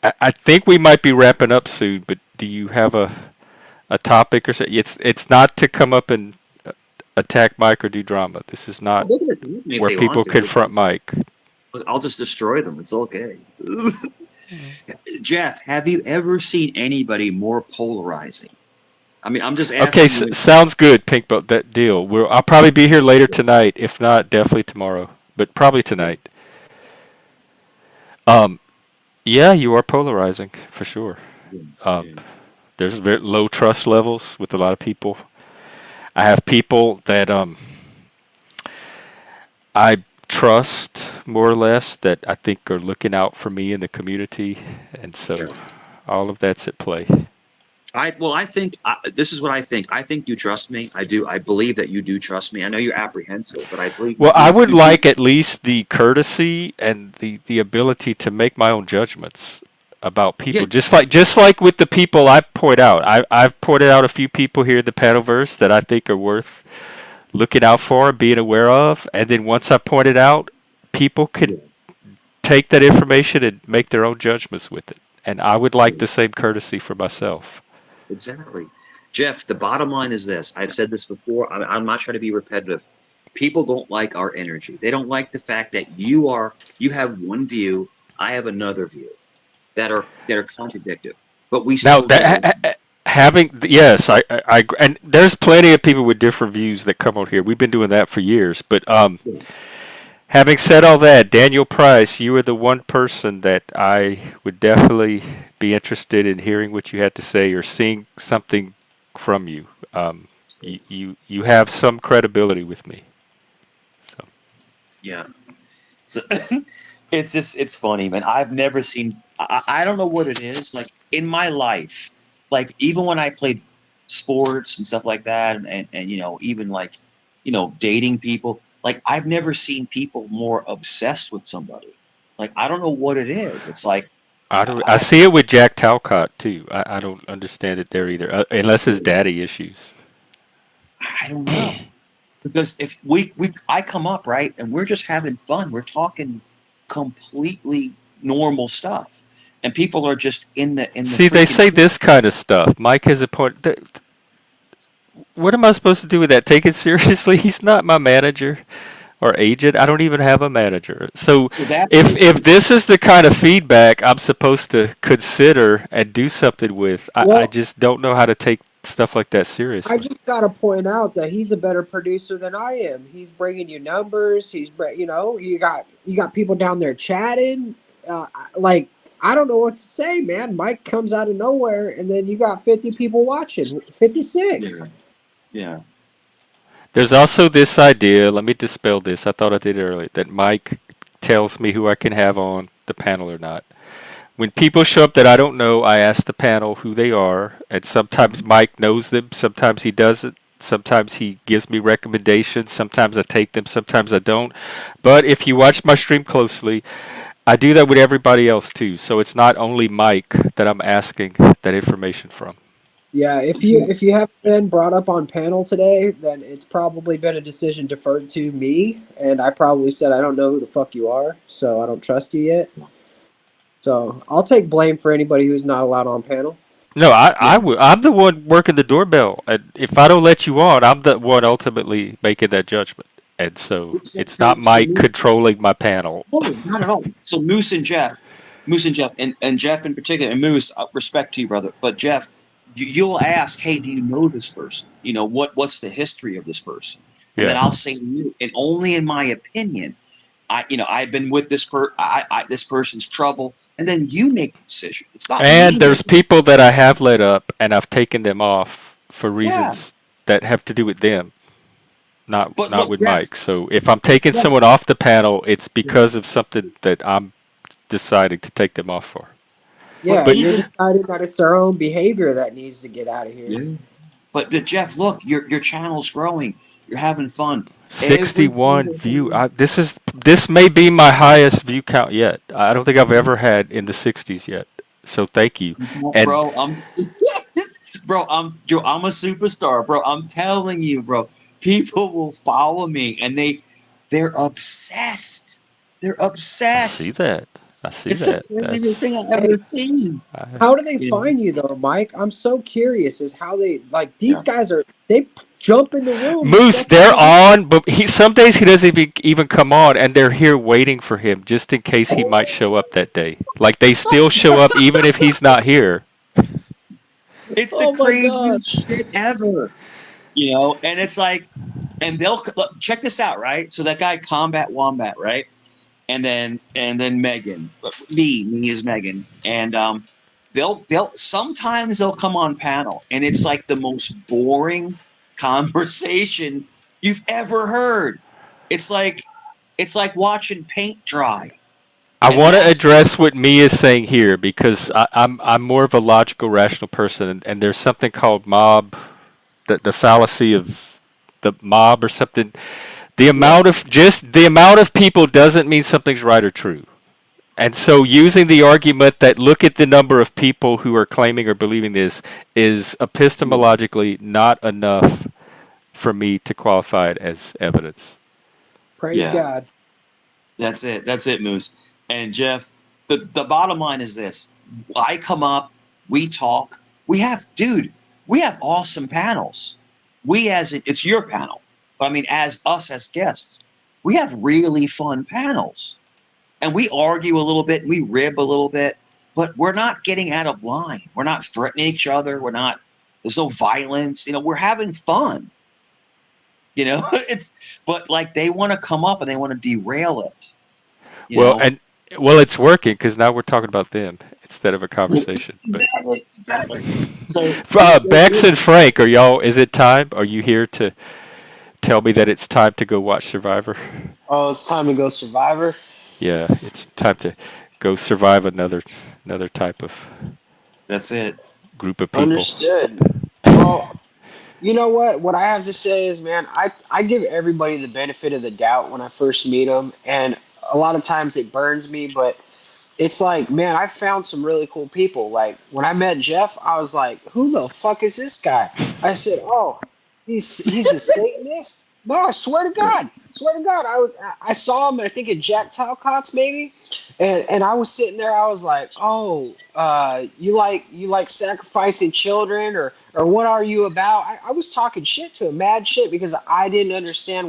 I think we might be wrapping up soon, but do you have a topic or so? It's not to come up and attack Mike or do drama. This is not They can attack me if where they people want to. confront Mike. I'll just destroy them. It's okay. Jeff, have you ever seen anybody more polarizing? I mean, I'm just asking. Okay, sounds good, Pink Bo. That deal. I'll probably be here later tonight. If not, definitely tomorrow. But probably tonight. Yeah, you are polarizing for sure. There's very low trust levels with a lot of people. I have people that I trust more or less that I think are looking out for me in the community, and so all of that's at play. I think this is what I think. I think you trust me. I do. I believe that you do trust me. I know you're apprehensive, but I believe. Well, I would like at least the courtesy and the ability to make my own judgments. about people. Just like with the people I point out. I've pointed out a few people here in the Panelverse that I think are worth looking out for, being aware of, and then once I point it out, people can take that information and make their own judgments with it. And I would like the same courtesy for myself. Exactly. Jeff, the bottom line is this. I've said this before. I'm not trying to be repetitive. People don't like our energy. They don't like the fact that you have one view, I have another view that are contradictory. But we Now still get that yes, I and there's plenty of people with different views that come on here. We've been doing that for years. But having said all that, Daniel Price, you are the one person that I would definitely be interested in hearing what you had to say or seeing something from you. You have some credibility with me. So. Yeah. So it's funny, man. I've never seen. I don't know what it is. Like in my life, like even when I played sports and stuff like that, and even like dating people. Like I've never seen people more obsessed with somebody. Like I don't know what it is. It's like I see it with Jack Talcott too. I don't understand it there either, unless it's daddy issues. I don't know. Because if I come up, right, and we're just having fun. We're talking completely normal stuff. And people are just in the See, they say this kind of stuff. Mike has a point. What am I supposed to do with that? Take it seriously? He's not my manager or agent. I don't even have a manager. So if this is the kind of feedback I'm supposed to consider and do something with, I just don't know how to take stuff like that seriously. I just got to point out that he's a better producer than I am. He's bringing you numbers. You got people down there chatting. Like I don't know what to say, man. Mike comes out of nowhere, and then you got 50 people watching. 56. Yeah. There's also this idea. Let me dispel this. I thought I did earlier that Mike tells me who I can have on the panel or not. When people show up that I don't know, I ask the panel who they are, and sometimes Mike knows them, sometimes he doesn't, sometimes he gives me recommendations, sometimes I take them, sometimes I don't. But if you watch my stream closely, I do that with everybody else too. So it's not only Mike that I'm asking that information from. Yeah, if you haven't been brought up on panel today, then it's probably been a decision deferred to me, and I probably said I don't know who the fuck you are, so I don't trust you yet. So I'll take blame for anybody who's not allowed on panel. No, I'm the one working the doorbell. And if I don't let you on, I'm the one ultimately making that judgment. And so it's not Mike controlling my panel. No, not at all. So Moose and Jeff, and Jeff in particular, and Moose, respect to you, brother. But Jeff, you'll ask, hey, do you know this person? What's the history of this person? And then I'll say to you, and only in my opinion, I've been with this this person's trouble, and then you make the decision. It's not. And there's people that I have let up, and I've taken them off for reasons that have to do with them, not with Mike. So if I'm taking someone off the panel, it's because of something that I'm deciding to take them off for. Yeah, but you're deciding that it's their own behavior that needs to get out of here. Yeah. But Jeff, look, your channel's growing. You're having fun. 61 view. This may be my highest view count yet. I don't think I've ever had in the 60s yet. So thank you. And bro, I'm a superstar, bro. I'm telling you, bro. People will follow me, and they're obsessed. They're obsessed. I see that. It's the craziest thing I've ever seen. How do they find you though, Mike? I'm so curious as how they these guys are. They jump in the room. Moose, they're on, but some days he doesn't even come on, and they're here waiting for him just in case he might show up that day. Like they still show up even if he's not here. It's the craziest shit ever. And it's like, and they'll check this out, right? So that guy Combat Wombat, right? And then Megan, me is Megan, and sometimes they'll come on panel, and it's like the most boring conversation you've ever heard. It's like watching paint dry. I want to address what me is saying here because I'm more of a logical, rational person, and there's something called mob, the fallacy of the mob or something. The amount of people doesn't mean something's right or true. And so using the argument that look at the number of people who are claiming or believing this is epistemologically not enough for me to qualify it as evidence. Praise Yeah, God. that's it. That's it, Moose. And Jeff, the bottom line is this. I come up, we talk, we have awesome panels. It's your panel. But I mean, as us as guests, we have really fun panels. And we argue a little bit, and we rib a little bit, but we're not getting out of line. We're not threatening each other. There's no violence. We're having fun. But like they want to come up and they want to derail it. Well, it's working because now we're talking about them instead of a conversation. Exactly. So, Bex and Frank, is it time? Are you here to tell me that it's time to go watch Survivor? Oh, it's time to go Survivor. Yeah, it's time to go survive another type of. That's it. Group of people. Understood. Well, you know what? What I have to say is, man, I give everybody the benefit of the doubt when I first meet them, and a lot of times it burns me, but it's like, man, I found some really cool people. Like when I met Jeff, I was like, who the fuck is this guy? I said, oh, he's a Satanist. No, I swear to God, I saw him, I think at Jack Talcott's maybe, and I was sitting there, I was like, oh, you like sacrificing children, or what are you about? I was talking shit to him, mad shit, because I didn't understand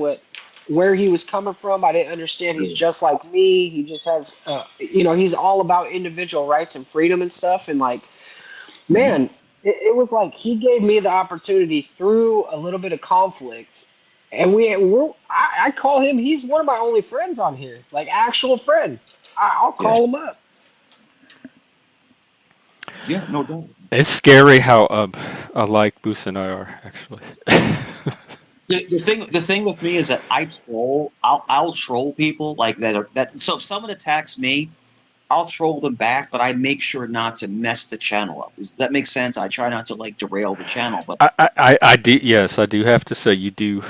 where he was coming from. I didn't understand he's just like me. He just has, he's all about individual rights and freedom and stuff, and like, man, it was like he gave me the opportunity through a little bit of conflict. And I call him, he's one of my only friends on here, like actual friend. I'll call him up. Yeah, no doubt. It's scary how alike Moose and I are, actually. So the thing with me is that I'll troll people like that. So if someone attacks me, I'll troll them back, but I make sure not to mess the channel up. Does that make sense? I try not to derail the channel. But I do. Yes, I do have to say you do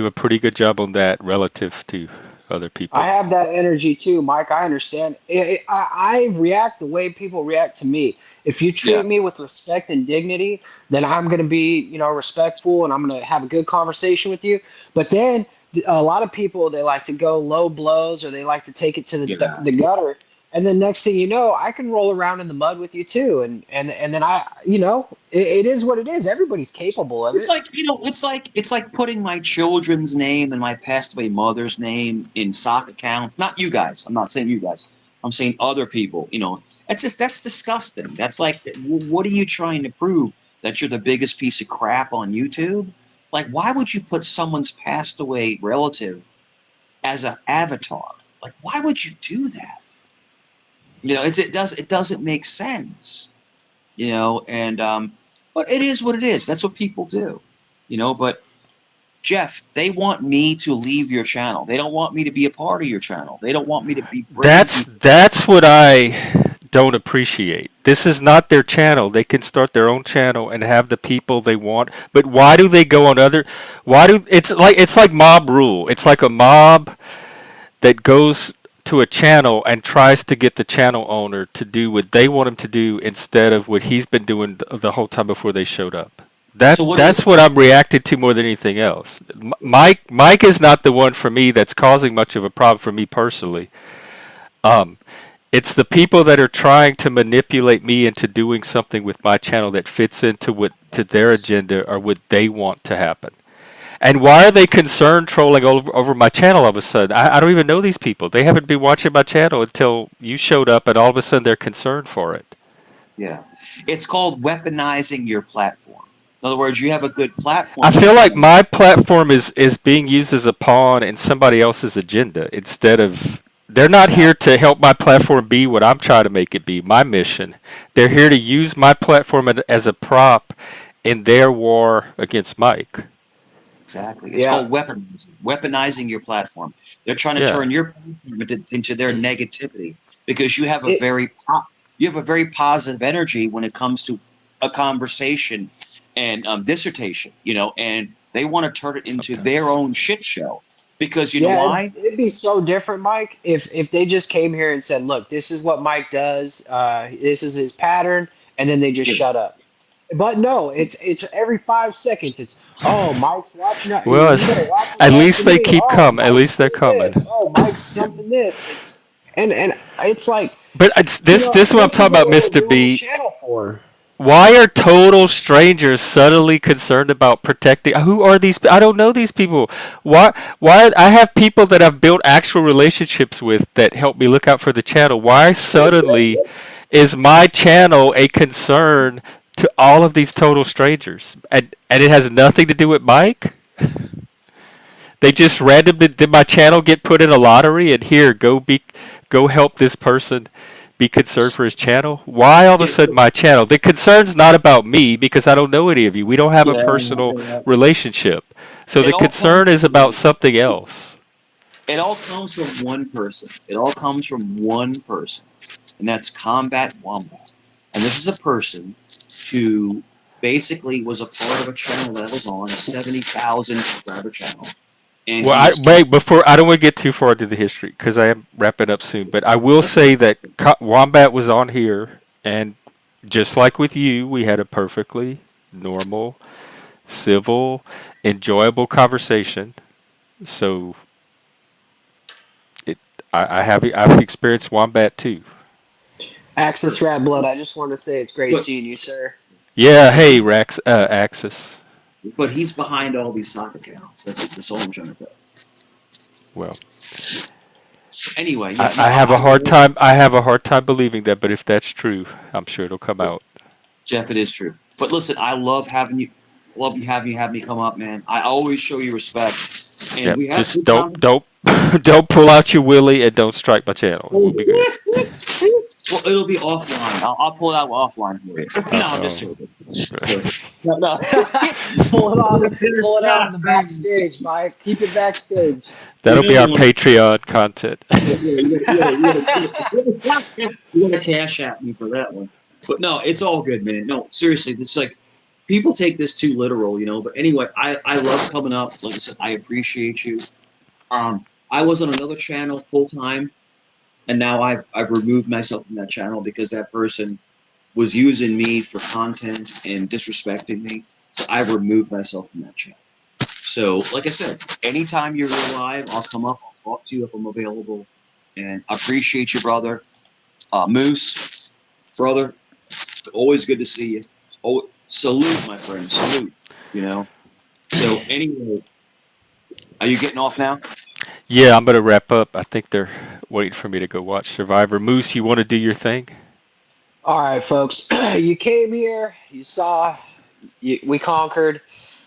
a pretty good job on that relative to other people. I have that energy too, Mike. I understand. I react the way people react to me. If you treat me with respect and dignity, then I'm going to be, respectful, and I'm going to have a good conversation with you. But then a lot of people, they like to go low blows, or they like to take it to the gutter. And then next thing you know, I can roll around in the mud with you too, and then it is what it is. Everybody's capable of it. It's like putting my children's name and my passed away mother's name in sock accounts. Not you guys. I'm not saying you guys. I'm saying other people. That's disgusting. That's like, what are you trying to prove? That you're the biggest piece of crap on YouTube? Like, why would you put someone's passed away relative as an avatar? Like, why would you do that? It doesn't make sense, and but it is what it is. That's what people do, but Jeff, they want me to leave your channel. They don't want me to be a part of your channel. They don't want me to be. That's what I don't appreciate. This is not their channel. They can start their own channel and have the people they want. But why do they go on it's like mob rule. It's like a mob that goes to a channel and tries to get the channel owner to do what they want him to do instead of what he's been doing the whole time before they showed up. That's what I'm reacting to more than anything else. Mike is not the one for me that's causing much of a problem for me personally. It's the people that are trying to manipulate me into doing something with my channel that fits into their agenda or what they want to happen. And why are they concerned trolling over my channel all of a sudden? I don't even know these people. They haven't been watching my channel until you showed up, and all of a sudden they're concerned for it. Yeah. It's called weaponizing your platform. In other words, you have a good platform. I feel like my platform is being used as a pawn in somebody else's agenda instead of... They're not here to help my platform be what I'm trying to make it be, my mission. They're here to use my platform as a prop in their war against Mike. Exactly. It's called weaponizing your platform. They're trying to turn your platform into their negativity because you have a very positive energy when it comes to a conversation and dissertation, and they want to turn it into their own shit show because you know Yeah, why? it'd be so different, Mike, if they just came here and said, "Look, this is what Mike does. This is his pattern," and then they just Yeah. shut up. But no, it's every 5 seconds. It's Mike's watching out. Well, You better watch his at ass least for they me. keep coming. At Mike's least they're doing coming. this. Mike's something this. And it's like But it's this is what I'm this talking isn't about, what we're Mr. doing the B. channel for. Why are total strangers suddenly concerned about protecting? Who are these? I don't know these people. Why? Why? I have people that I've built actual relationships with that help me look out for the channel. Why suddenly is my channel a concern to all of these total strangers? And it has nothing to do with Mike. They just randomly did my channel get put in a lottery and here go help this person be concerned for his channel? Why all of a sudden my channel? The concern's not about me because I don't know any of you. We don't have a personal relationship. So It the all concern comes is about something else. It all comes from one person. It all comes from one person, and that's Combat Wombat. And this is a person who basically was a part of a channel that I was on, a 70,000 subscriber channel. And Well, he was wait, before I don't want to get too far into the history because I am wrapping up soon. But I will say that Wombat was on here, and just like with you, we had a perfectly normal, civil, enjoyable conversation. So, I've experienced Wombat too. Access Rat Blood, I just want to say it's great seeing you, sir. Yeah, hey Rex, Axis. But he's behind all these soccer channels. That's all I'm trying to tell you. Well, anyway, I have a hard time. I have a hard time believing that, but if that's true, I'm sure it'll come out. Jeff, it is true. But listen, I love having you. Love you having me come up, man. I always show you respect, and Yeah, we have just good don't pull out your willy and don't strike my channel. We'll be good. Well, it'll be offline. I'll pull it out offline for you. No, I'm just joking. No. Pull it out in the backstage, Mike. Keep it backstage. That'll be our Patreon content. You're gonna cash at me for that one. But no, it's all good, man. No, seriously, it's like people take this too literal, But anyway, I love coming up. Like I said, I appreciate you. I was on another channel full time, and now I've removed myself from that channel because that person was using me for content and disrespecting me. So I've removed myself from that channel. So, like I said, anytime you're live, I'll come up, I'll talk to you if I'm available. And I appreciate you, brother. Moose, brother, always good to see you. Oh, salute, my friend, salute, So, anyway, are you getting off now? Yeah, I'm gonna wrap up. I think they're waiting for me to go watch Survivor. Moose, you want to do your thing? All right, folks. You came here. You saw. We conquered.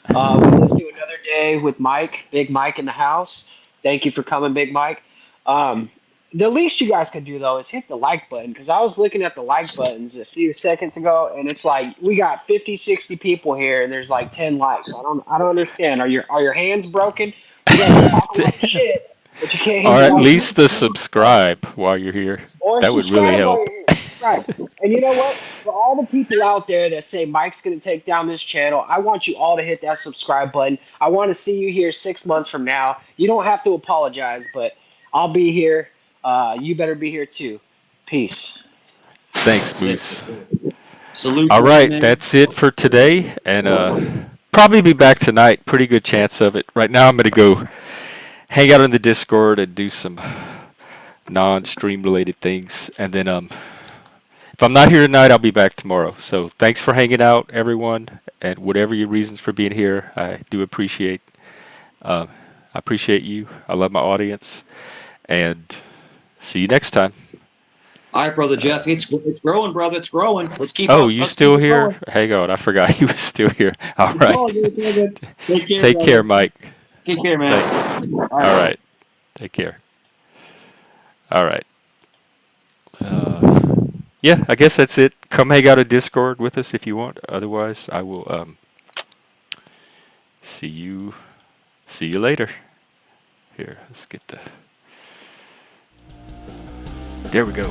We lived through another day with Mike, Big Mike in the house. Thank you for coming, Big Mike. The least you guys could do though is hit the like button because I was looking at the like buttons a few seconds ago and it's like we got 50, 60 people here and there's like 10 likes. I don't understand. Are your hands broken? You guys can talk a lot of shit, but you can't hit Or the at like least the button. subscribe while you're here. Or That would really subscribe while help. you're here. Right. And you know what? For all the people out there that say Mike's going to take down this channel, I want you all to hit that subscribe button. I want to see you here 6 months from now. You don't have to apologize, but I'll be here. You better be here too. Peace. Thanks, Moose. Salute. All right, that's it for today, and probably be back tonight. Pretty good chance of it. Right now, I'm gonna go hang out in the Discord and do some non-stream related things, and then if I'm not here tonight, I'll be back tomorrow. So thanks for hanging out, everyone, and whatever your reasons for being here, I do appreciate. I appreciate you. I love my audience, and see you next time. All right, brother Jeff. It's growing, brother. It's growing. Let's keep. Oh, up. you Let's still keep here? going. Hang on, I forgot he was still here. All It's all right. good, it's all good. Take care. Take brother. care, Mike. Take care, man. Thanks. All right. Take care. All right. Yeah, I guess that's it. Come hang out at Discord with us if you want. Otherwise, I will see you later. Here, let's get the. There we go.